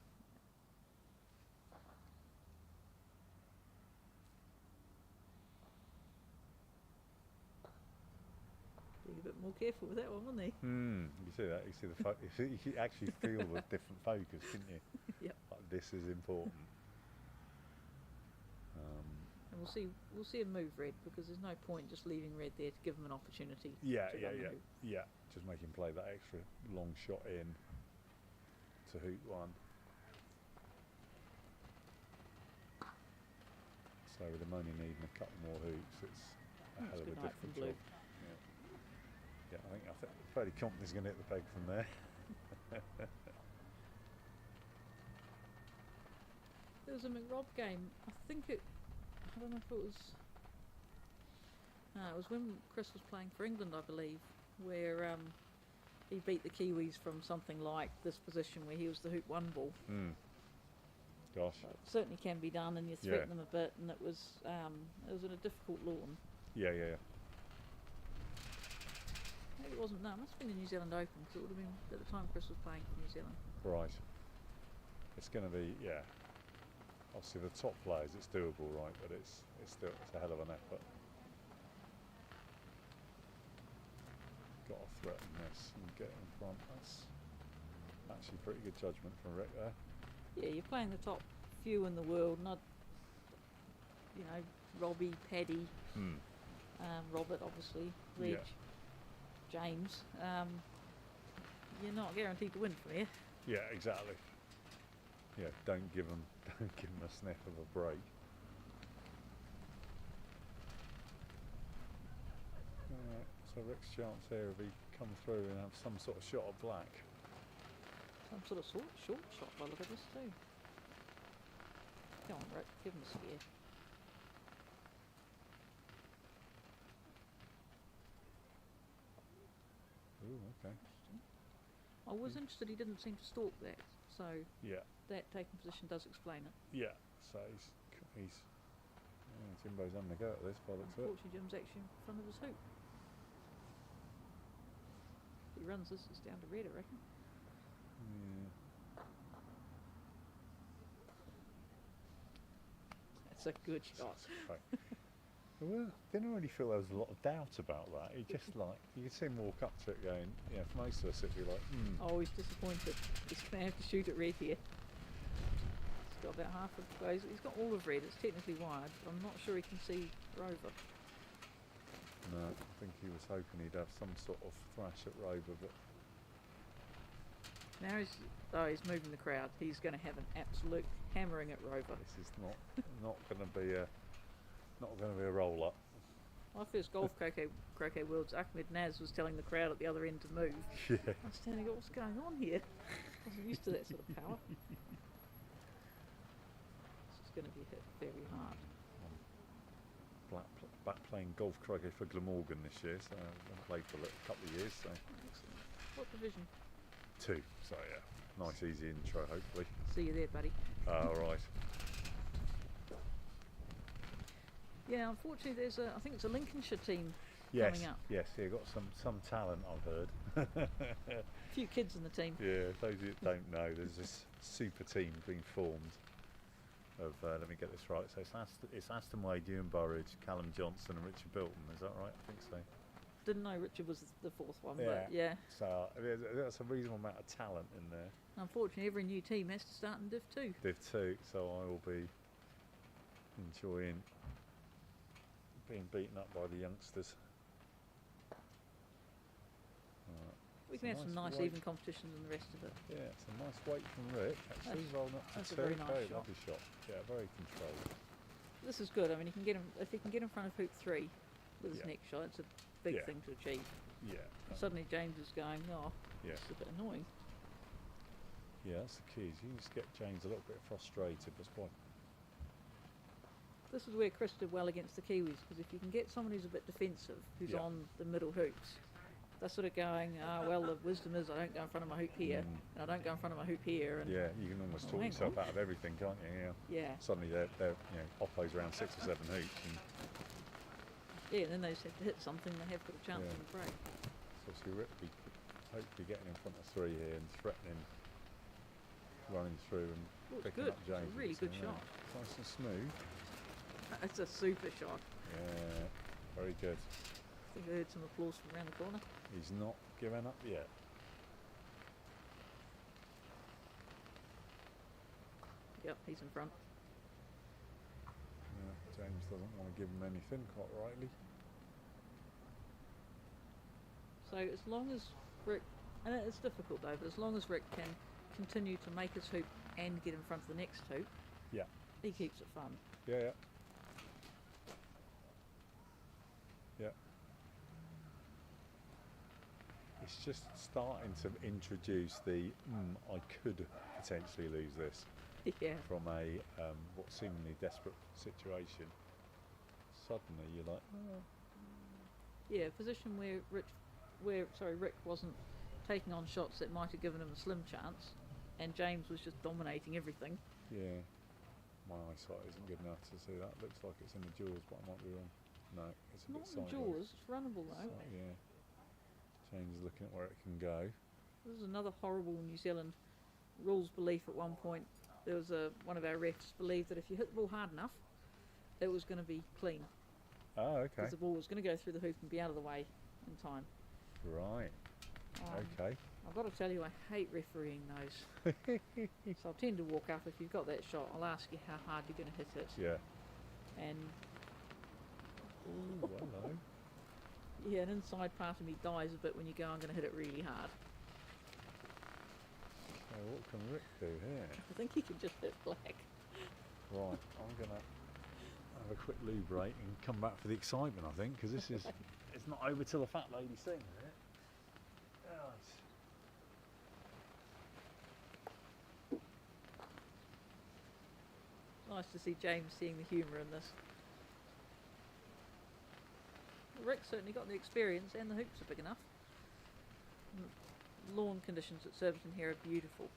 Being a bit more careful with that one, wasn't he? You see that? You see the you can actually feel the different focus, couldn't you? Yep. Like, this is important. And we'll see him move red, because there's no point just leaving red there to give him an opportunity. Yeah, to run the hoop. yeah. Just make him play that extra long shot in to hoop one. So with him only needing a couple more hoops, it's a hell of a good night from different blue. job. Yeah, I think fairly confident he's going to hit the peg from there. There was a McRob game. I don't know if it was. It was when Chris was playing for England, I believe, where he beat the Kiwis from something like this position where he was the hoop one ball. Gosh. So it certainly can be done, and you threaten them a bit, and it was in a difficult lawn. Yeah. Maybe it wasn't. No, it must have been the New Zealand Open, because it would have been at the time Chris was playing for New Zealand. Right. It's going to be, obviously the top players, it's doable, right? But it's a hell of an effort. Got to threaten this and get in front. That's actually pretty good judgment from Rick there. Yeah, you're playing the top few in the world, not, Robbie, Paddy, Robert, obviously, Reg, James. You're not guaranteed to win from here. Yeah, exactly. Yeah, don't give them a sniff of a break. Alright, so Rick's chance here if he come through and have some sort of shot of black. Some sort of short shot by the look of this too. Come on, Rick, give him a scare. Ooh, okay. I was interested he didn't seem to stalk that, so Yeah, that taking position does explain it. yeah. So he's Jimbo's having a go at this by the looks of it. Unfortunately, Jim's actually in front of his hoop. If he runs this, it's down to red, I reckon. Yeah. That's a good shot. Okay. Well, didn't really feel there was a lot of doubt about that. He just you could see him walk up to it going, for most of us it'd be like, Oh, he's disappointed. He's going to have to shoot it red here. He's got about half of it. He's got all of red. It's technically wide, but I'm not sure he can see Rover. No, I think he was hoping he'd have some sort of thrash at Rover, but Now he's moving the crowd. He's going to have an absolute hammering at Rover. this is not going to be a roll up. My first golf croquet worlds, Ahmed Naz was telling the crowd at the other end to move. Yeah. I was standing there, what's going on here? I wasn't used to that sort of power. This is going to be hit very hard. Back playing golf croquet for Glamorgan this year, so I've played for a couple of years. So Excellent. What division? 2, so yeah, nice easy intro hopefully. See you there, buddy. All right. Yeah, unfortunately, I think it's a Lincolnshire team Yes, coming up. yes, got some talent I've heard. A few kids in the team. Yeah, those of you that don't know, there's this super team being formed of, let me get this right, so it's Aston Wade, Ewan Burridge, Callum Johnson and Richard Bilton, is that right? I think so. Didn't know Richard was the fourth one, but yeah. So there's a reasonable amount of talent in there. Unfortunately, every new team has to start in Div 2. Div 2, so I will be enjoying being beaten up by the youngsters. We can have some nice even competitions in the rest of it. Yeah, it's a nice weight from Rick, actually, rolling up to that's a 2. very nice shot. Lovely shot. Yeah, very controlled. This is good. I mean, if he can get in front of hoop 3 with his Yeah. next shot, it's a big Yeah. thing to achieve. Yeah. Suddenly James is going, Yeah. it's a bit annoying. Yeah, that's the key. Is you just get James a little bit frustrated. That's why This is where Chris did well against the Kiwis, because if you can get someone who's a bit defensive, who's Yeah. on the middle hoops, they're sort of going, well, the wisdom is I don't go in front of my hoop here, and I don't go in front of my hoop here. And Yeah, you can almost Oh, talk hang yourself on. out of everything, can't you? Yeah. yeah, Suddenly they're Oppo's around 6 or 7 hoops, and yeah, and then they just have to hit something, they have got a chance Yeah. on the break. so obviously Rick be hopefully getting in front of 3 here and threatening, running through and Oh, it's picking good. up It's a James. really good shot. It's nice and smooth. It's a super shot. Yeah, very good. I think I heard some applause from around the corner. He's not given up yet. Yep, he's in front. Yeah, James doesn't want to give him anything, quite rightly. So as long as Rick, and it's difficult though, but as long as Rick can continue to make his hoop and get in front of the next hoop, Yeah. he keeps it fun. Yeah, yeah. Yeah. It's just starting to introduce the, I could potentially lose this Yeah. from a what seemingly desperate situation. Suddenly you're like, oh. Yeah, a position where Rick wasn't taking on shots that might have given him a slim chance, and James was just dominating everything. Yeah. My eyesight isn't good enough to see that. Looks like it's in the jaws, but I might be wrong. No, it's a Not bit the sideways. jaws, it's runnable though. Yeah. James is looking at where it can go. This is another horrible New Zealand rules belief at one point. There was one of our refs believed that if you hit the ball hard enough, it was going to be clean. Oh, okay. Because the ball was going to go through the hoop and be out of the way in time. Right. Um, Okay. I've got to tell you, I hate refereeing those. So I tend to walk up. If you've got that shot, I'll ask you how hard you're going to hit it. Yeah. And Ooh, hello. yeah, an inside part of me dies a bit when you go, I'm going to hit it really hard. So what can Rick do here? I think he can just hit black. Right, I'm going to have a quick loo break and come back for the excitement, I think, because this is... It's not over till the fat lady sings, is it? Nice to see James seeing the humour in this. Rick's certainly got the experience and the hoops are big enough. Lawn conditions at Surbiton here are beautiful.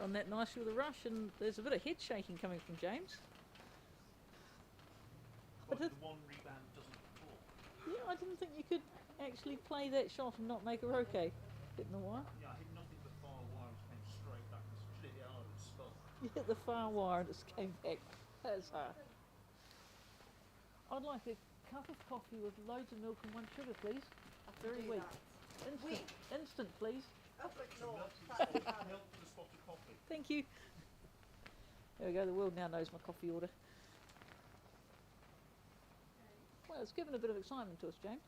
On that nicely with a rush, and there's a bit of head shaking coming from James. But But the one rebound doesn't fall. Yeah, I didn't think you could actually play that shot and not make a roquet hitting the wire. Yeah, I hit nothing but far wire, which came straight back and split it out and spun. You hit the far wire and it just came back. That's hard. I'd like a cup of coffee with loads of milk and 1 sugar, please. Very weak. Instant, please. Milk for the spot of coffee. Thank you. There we go, the world now knows my coffee order. Well, it's given a bit of excitement to us, James.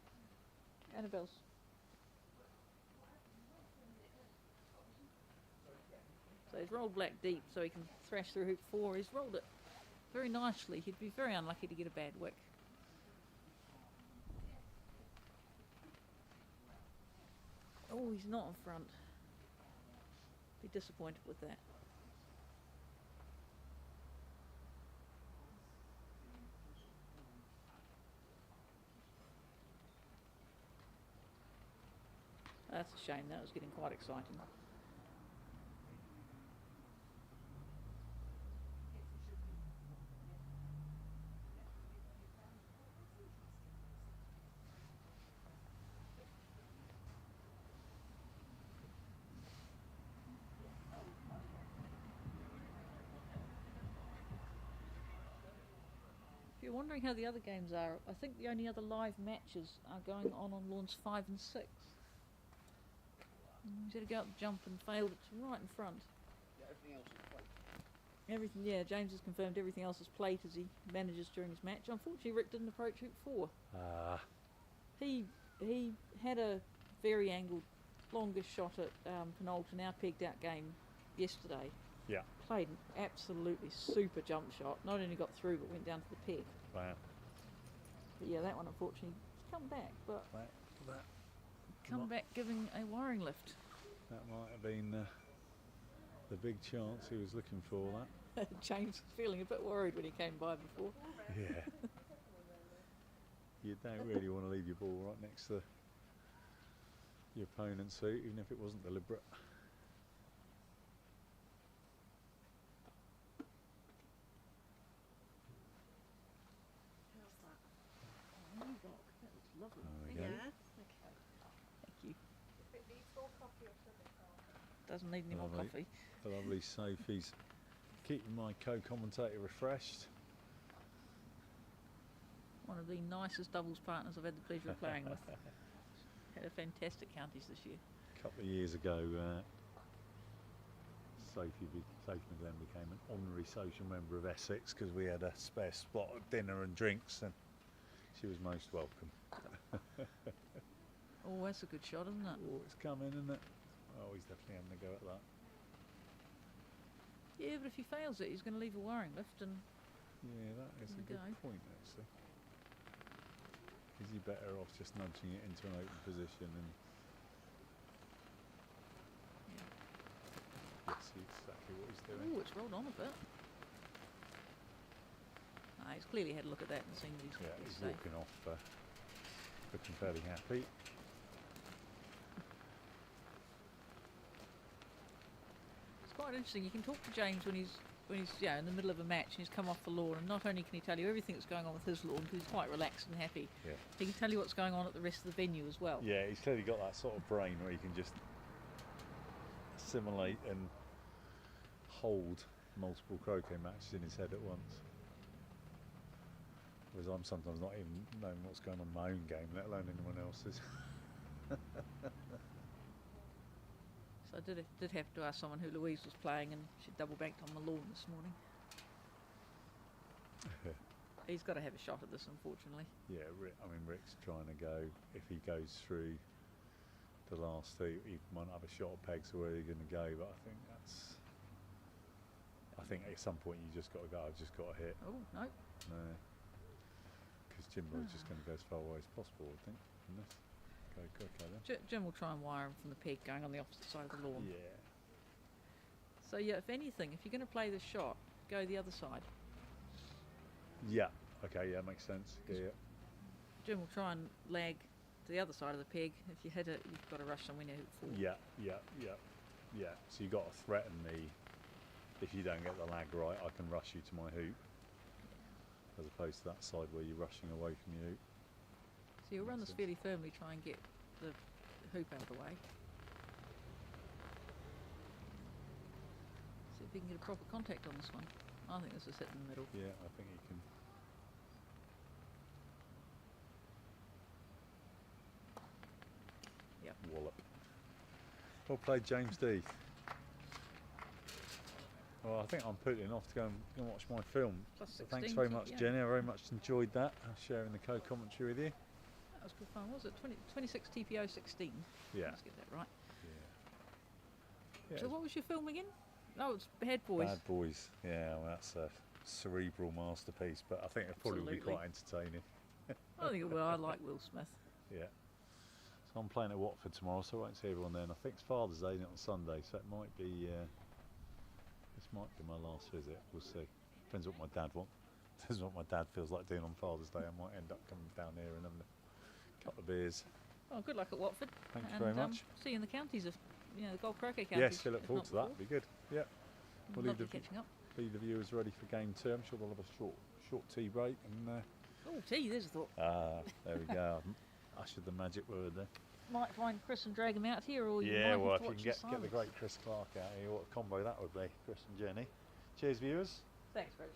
Annabelle's. So he's rolled black deep so he can thrash through hoop 4. He's rolled it very nicely. He'd be very unlucky to get a bad wick. Oh, he's not in front. Be disappointed with that. That's a shame. That was getting quite exciting. If you're wondering how the other games are, I think the only other live matches are going on lawns 5 and 6. He's had to go up the jump and failed it right in front. Yeah, everything else is played. Everything, yeah, James has confirmed everything else is plate as he manages during his match. Unfortunately, Rick didn't approach hoop 4. He had a very angled, longest shot at Penalty, now pegged out game yesterday. Yeah. Played an absolutely super jump shot. Not only got through, but went down to the peg. Wow. Yeah, that one unfortunately come back, but That come back giving a wiring lift. might have been the big chance he was looking for. That. James was feeling a bit worried when he came by before. Yeah. You don't really want to leave your ball right next to your opponent's suit, even if it wasn't deliberate. How's that? Oh, rock. That looks lovely. There we go. Yeah. Thank you. Doesn't need any more Lovely. coffee. Lovely Sophie's keeping my co-commentator refreshed. One of the nicest doubles partners I've had the pleasure of playing with. Had a fantastic counties this year. A couple of years ago, Sophie McGlenn became an honorary social member of Essex because we had a spare spot at dinner and drinks, and she was most welcome. Oh, that's a good shot, isn't it? Oh, it's coming, isn't it? Oh, he's definitely having a go at that. Yeah, but if he fails it, he's going to leave a wiring lift, and Yeah, that is a There good we go. point, actually. Is he better off just nudging it into an open position and... Yes, see exactly what he's doing. oh, it's rolled on a bit. Ah, he's clearly had a look at that and seen that Yeah, he's he's safe. walking off, looking fairly happy. It's quite interesting. You can talk to James when he's yeah, in the middle of a match and he's come off the lawn, and not only can he tell you everything that's going on with his lawn because he's quite relaxed and happy, Yeah. he can tell you what's going on at the rest of the venue as well. Yeah, he's clearly got that sort of brain where he can just assimilate and hold multiple croquet matches in his head at once. Whereas I'm sometimes not even knowing what's going on in my own game, let alone anyone else's. So I did have to ask someone who Louise was playing, and she double banked on the lawn this morning. He's got to have a shot at this, unfortunately. Yeah, Rick's trying to go. If he goes through the last two, he might have a shot at pegs where he's going to go. But I think at some point you just got to go. I've just got to hit. Oh no! No, because Jimbo's just going to go as far away as possible. I think from this. Go, then. Jim will try and wire him from the peg going on the opposite side of the lawn. Yeah. So yeah, if anything, if you're going to play this shot, go the other side. Yeah. Okay. Yeah, makes sense. Yeah. Jim will try and lag to the other side of the peg. If you hit it, you've got to rush somewhere near hoop 4. Yeah. So you got to threaten me. If you don't get the lag right, I can rush you to my hoop, as opposed to that side where you're rushing away from your hoop. So you'll run this Makes fairly firmly, try and get the hoop out of the way. See if we can get a proper contact on this one. I think this is hit in the middle. Yeah, I think you can. Yep. Wallop. Well played, James D. Well, I think I'm putting off to go and watch my film. Plus So 16, thanks very so much, yeah. Jenny. I very much enjoyed that, sharing the co-commentary with you. That was good fun. What was it 26 TPO 16? Yeah. Let's get that right. Yeah, So what was your film again? Oh, it's Bad Boys. Bad Boys. Yeah, well, that's a cerebral masterpiece, but I think it probably will be Absolutely. quite entertaining. I think it will. I like Will Smith. Yeah. So I'm playing at Watford tomorrow, so I won't see everyone then. I think it's Father's Day, isn't it, on Sunday, so it might be. This might be my last visit. We'll see. Depends what my dad wants. Depends what my dad feels like doing on Father's Day. I might end up coming down here and having a couple of beers. Oh, good luck at Watford. Thank you and, very much. See you in the counties of, the Gold Croquet counties. Yes, I look if forward not to that. before. Be good. Yeah. We'll leave Lovely the, catching up. leave the viewers ready for game 2. I'm sure they'll have a short tea break. And Oh, tea, there's a thought. there we go. I've ushered the magic word there. Might find Chris and drag him out here, or you Yeah, might well, have if to you watch can get the great Chris Clark out here, what a combo that would be. Chris and Jenny. Cheers, viewers. Thanks, Reg.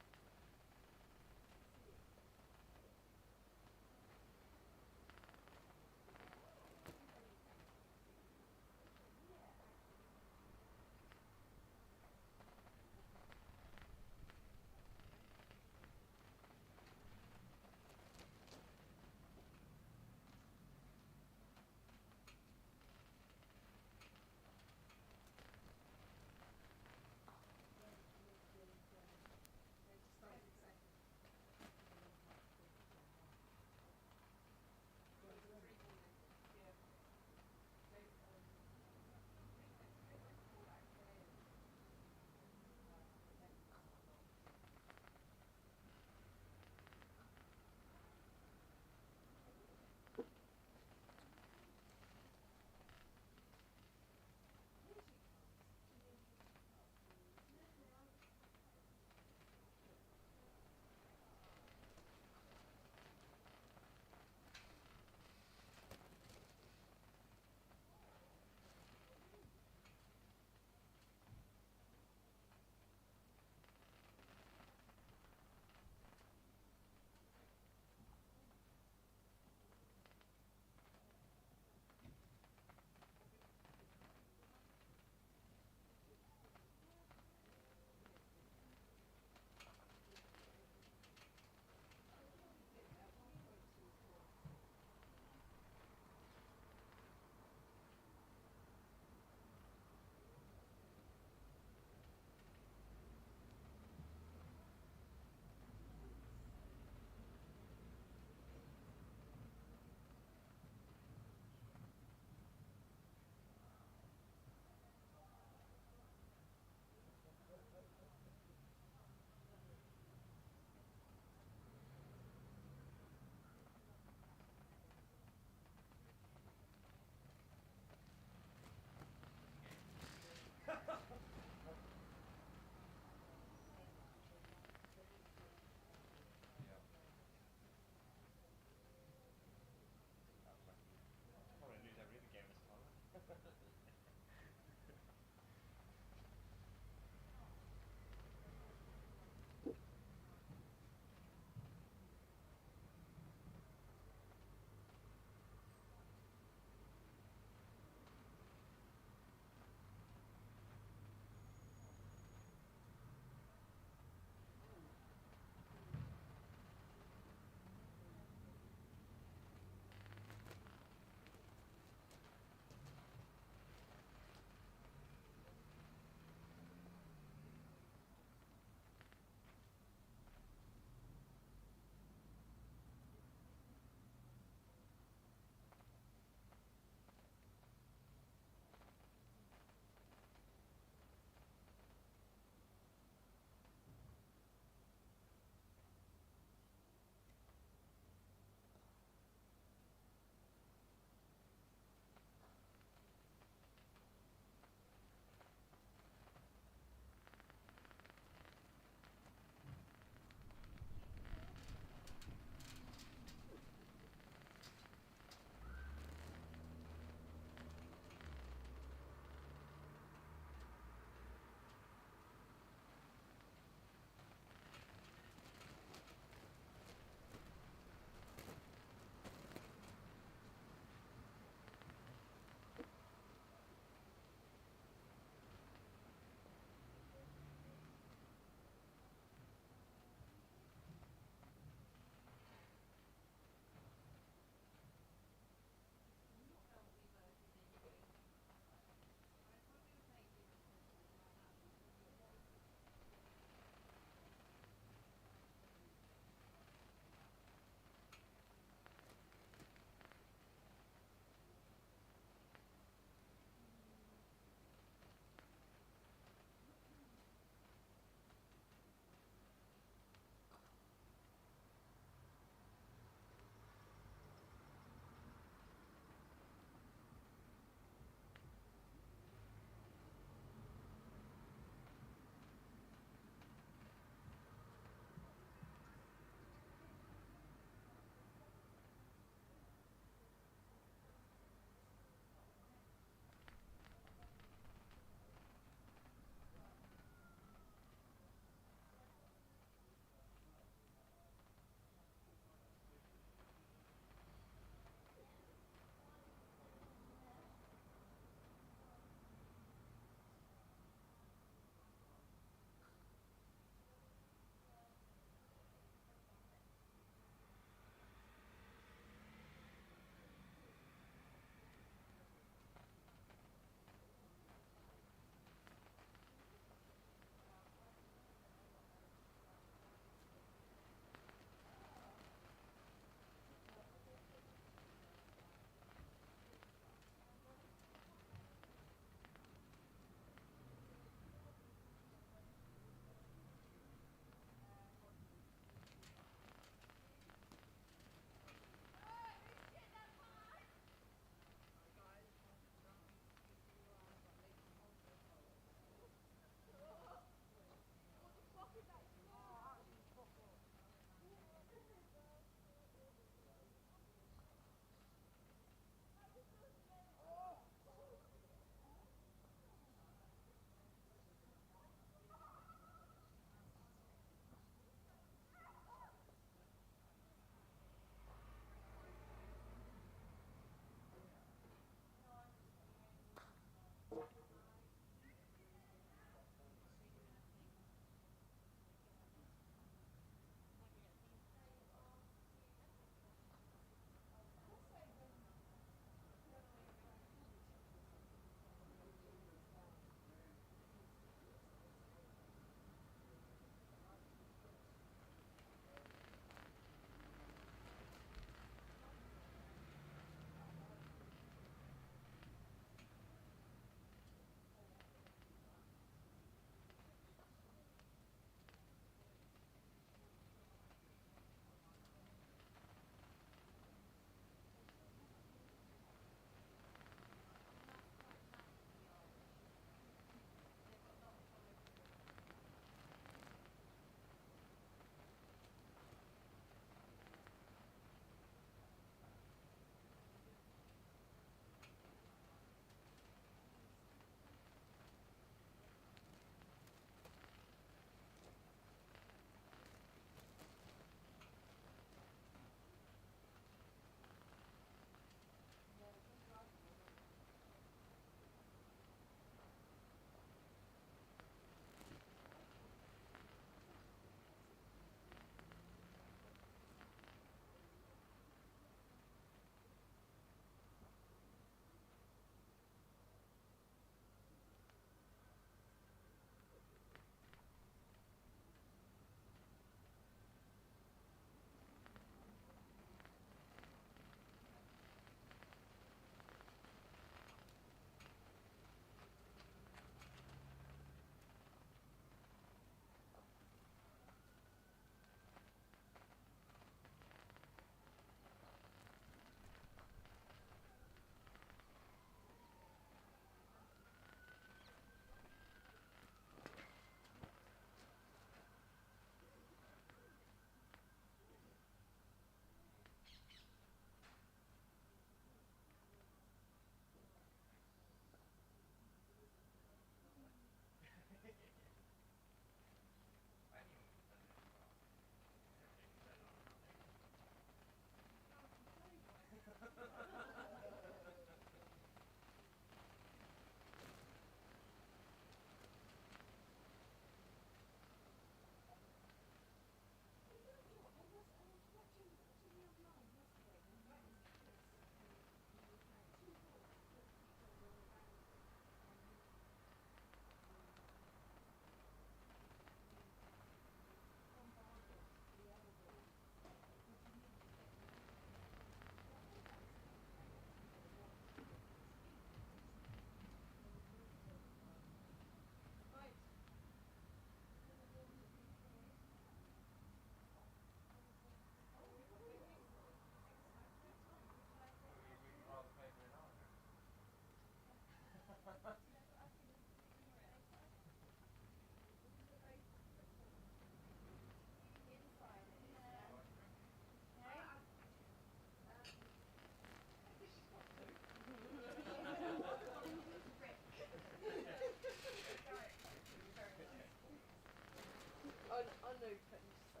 unopened, so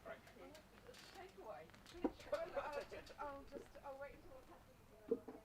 Right. takeaway. I'll wait until the caffeine and then I'll get that.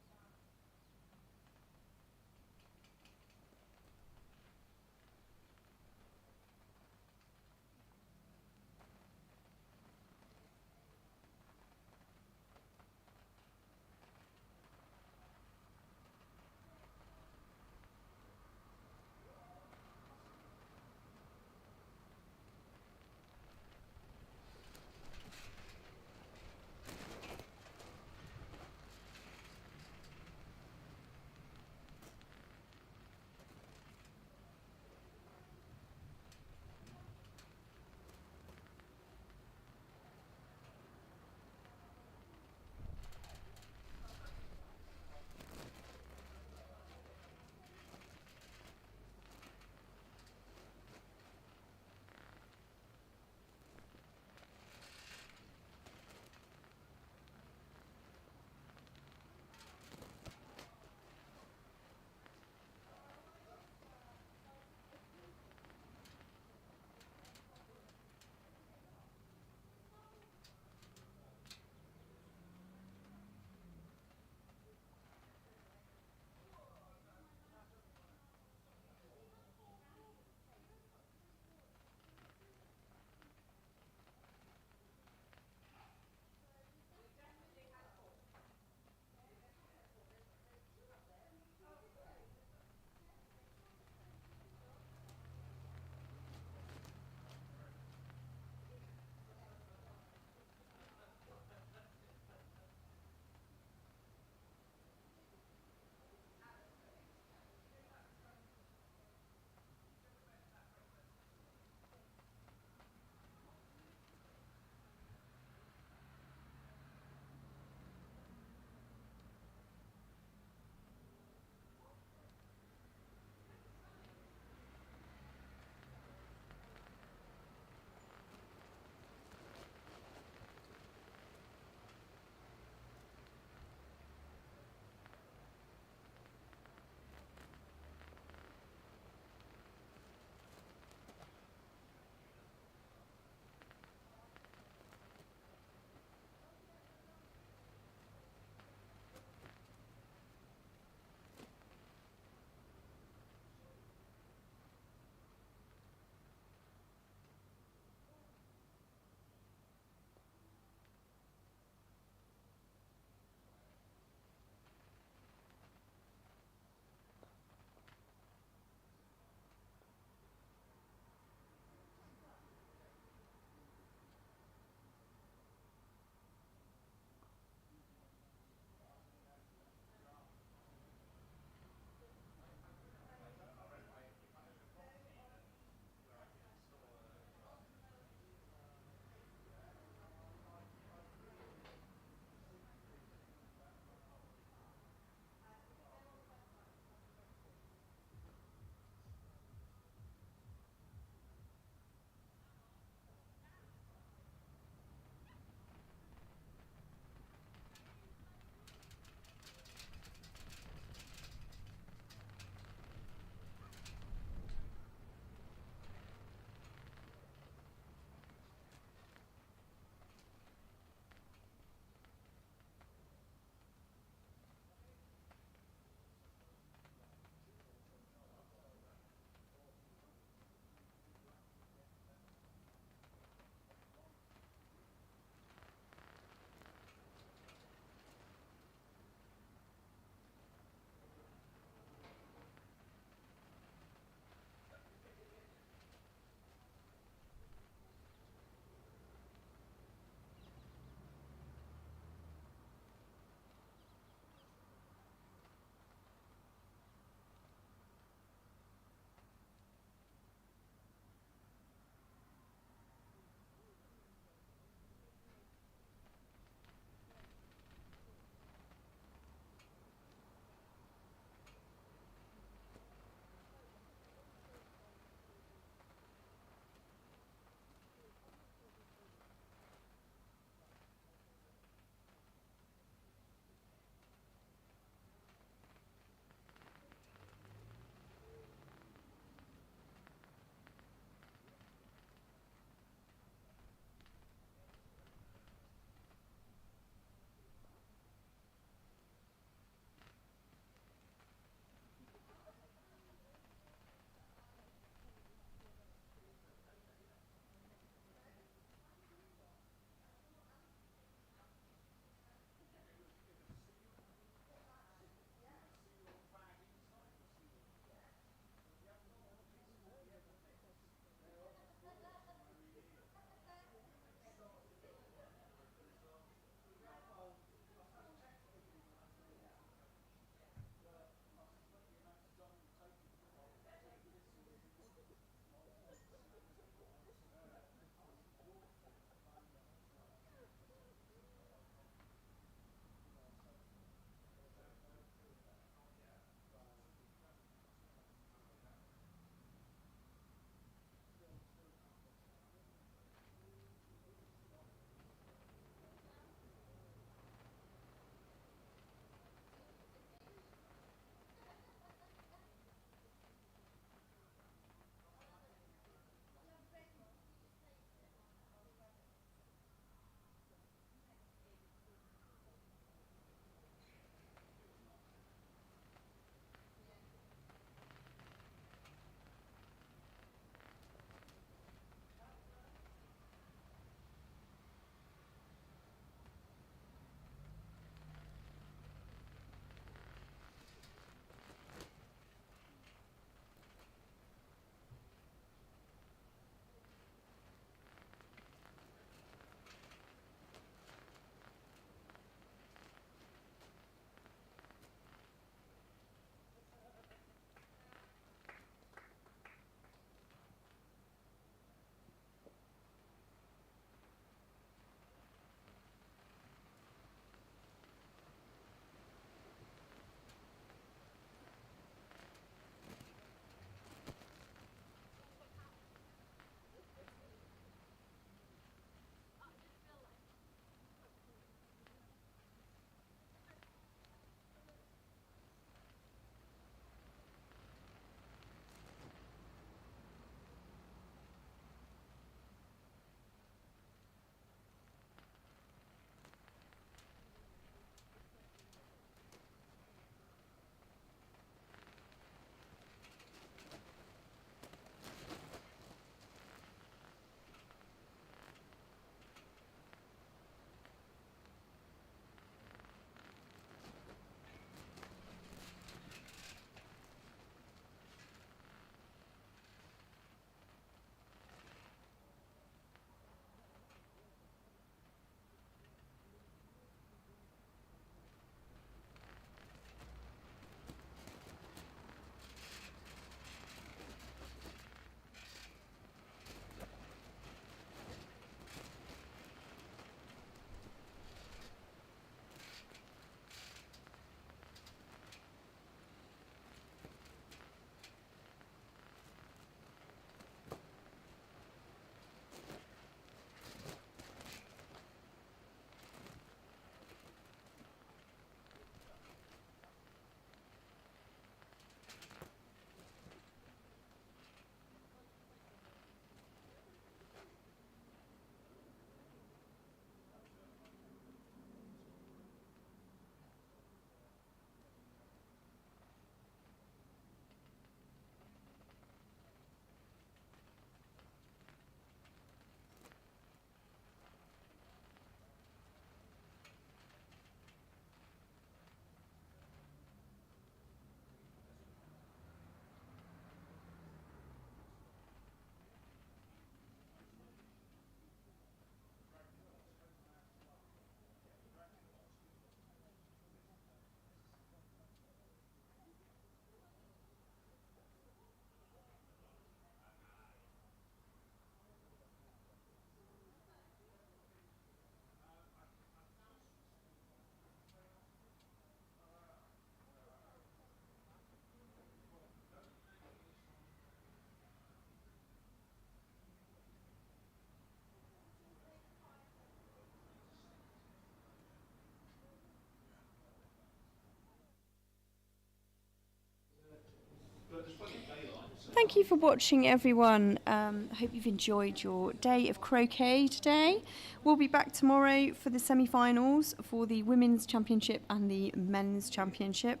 thank you for watching, everyone. Hope you've enjoyed your day of croquet today. We'll be back tomorrow for the semi-finals for the Women's Championship and the Men's Championship.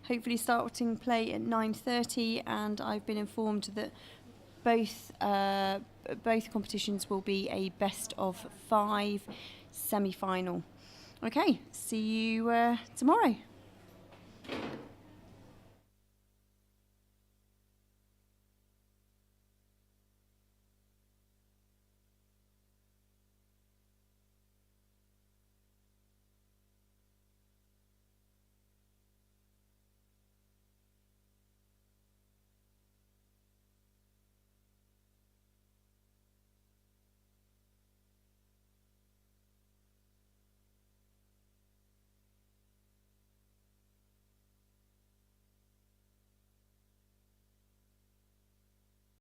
Hopefully starting play at 9:30, and I've been informed that both competitions will be a best of 5 semi-final. Okay, see you tomorrow.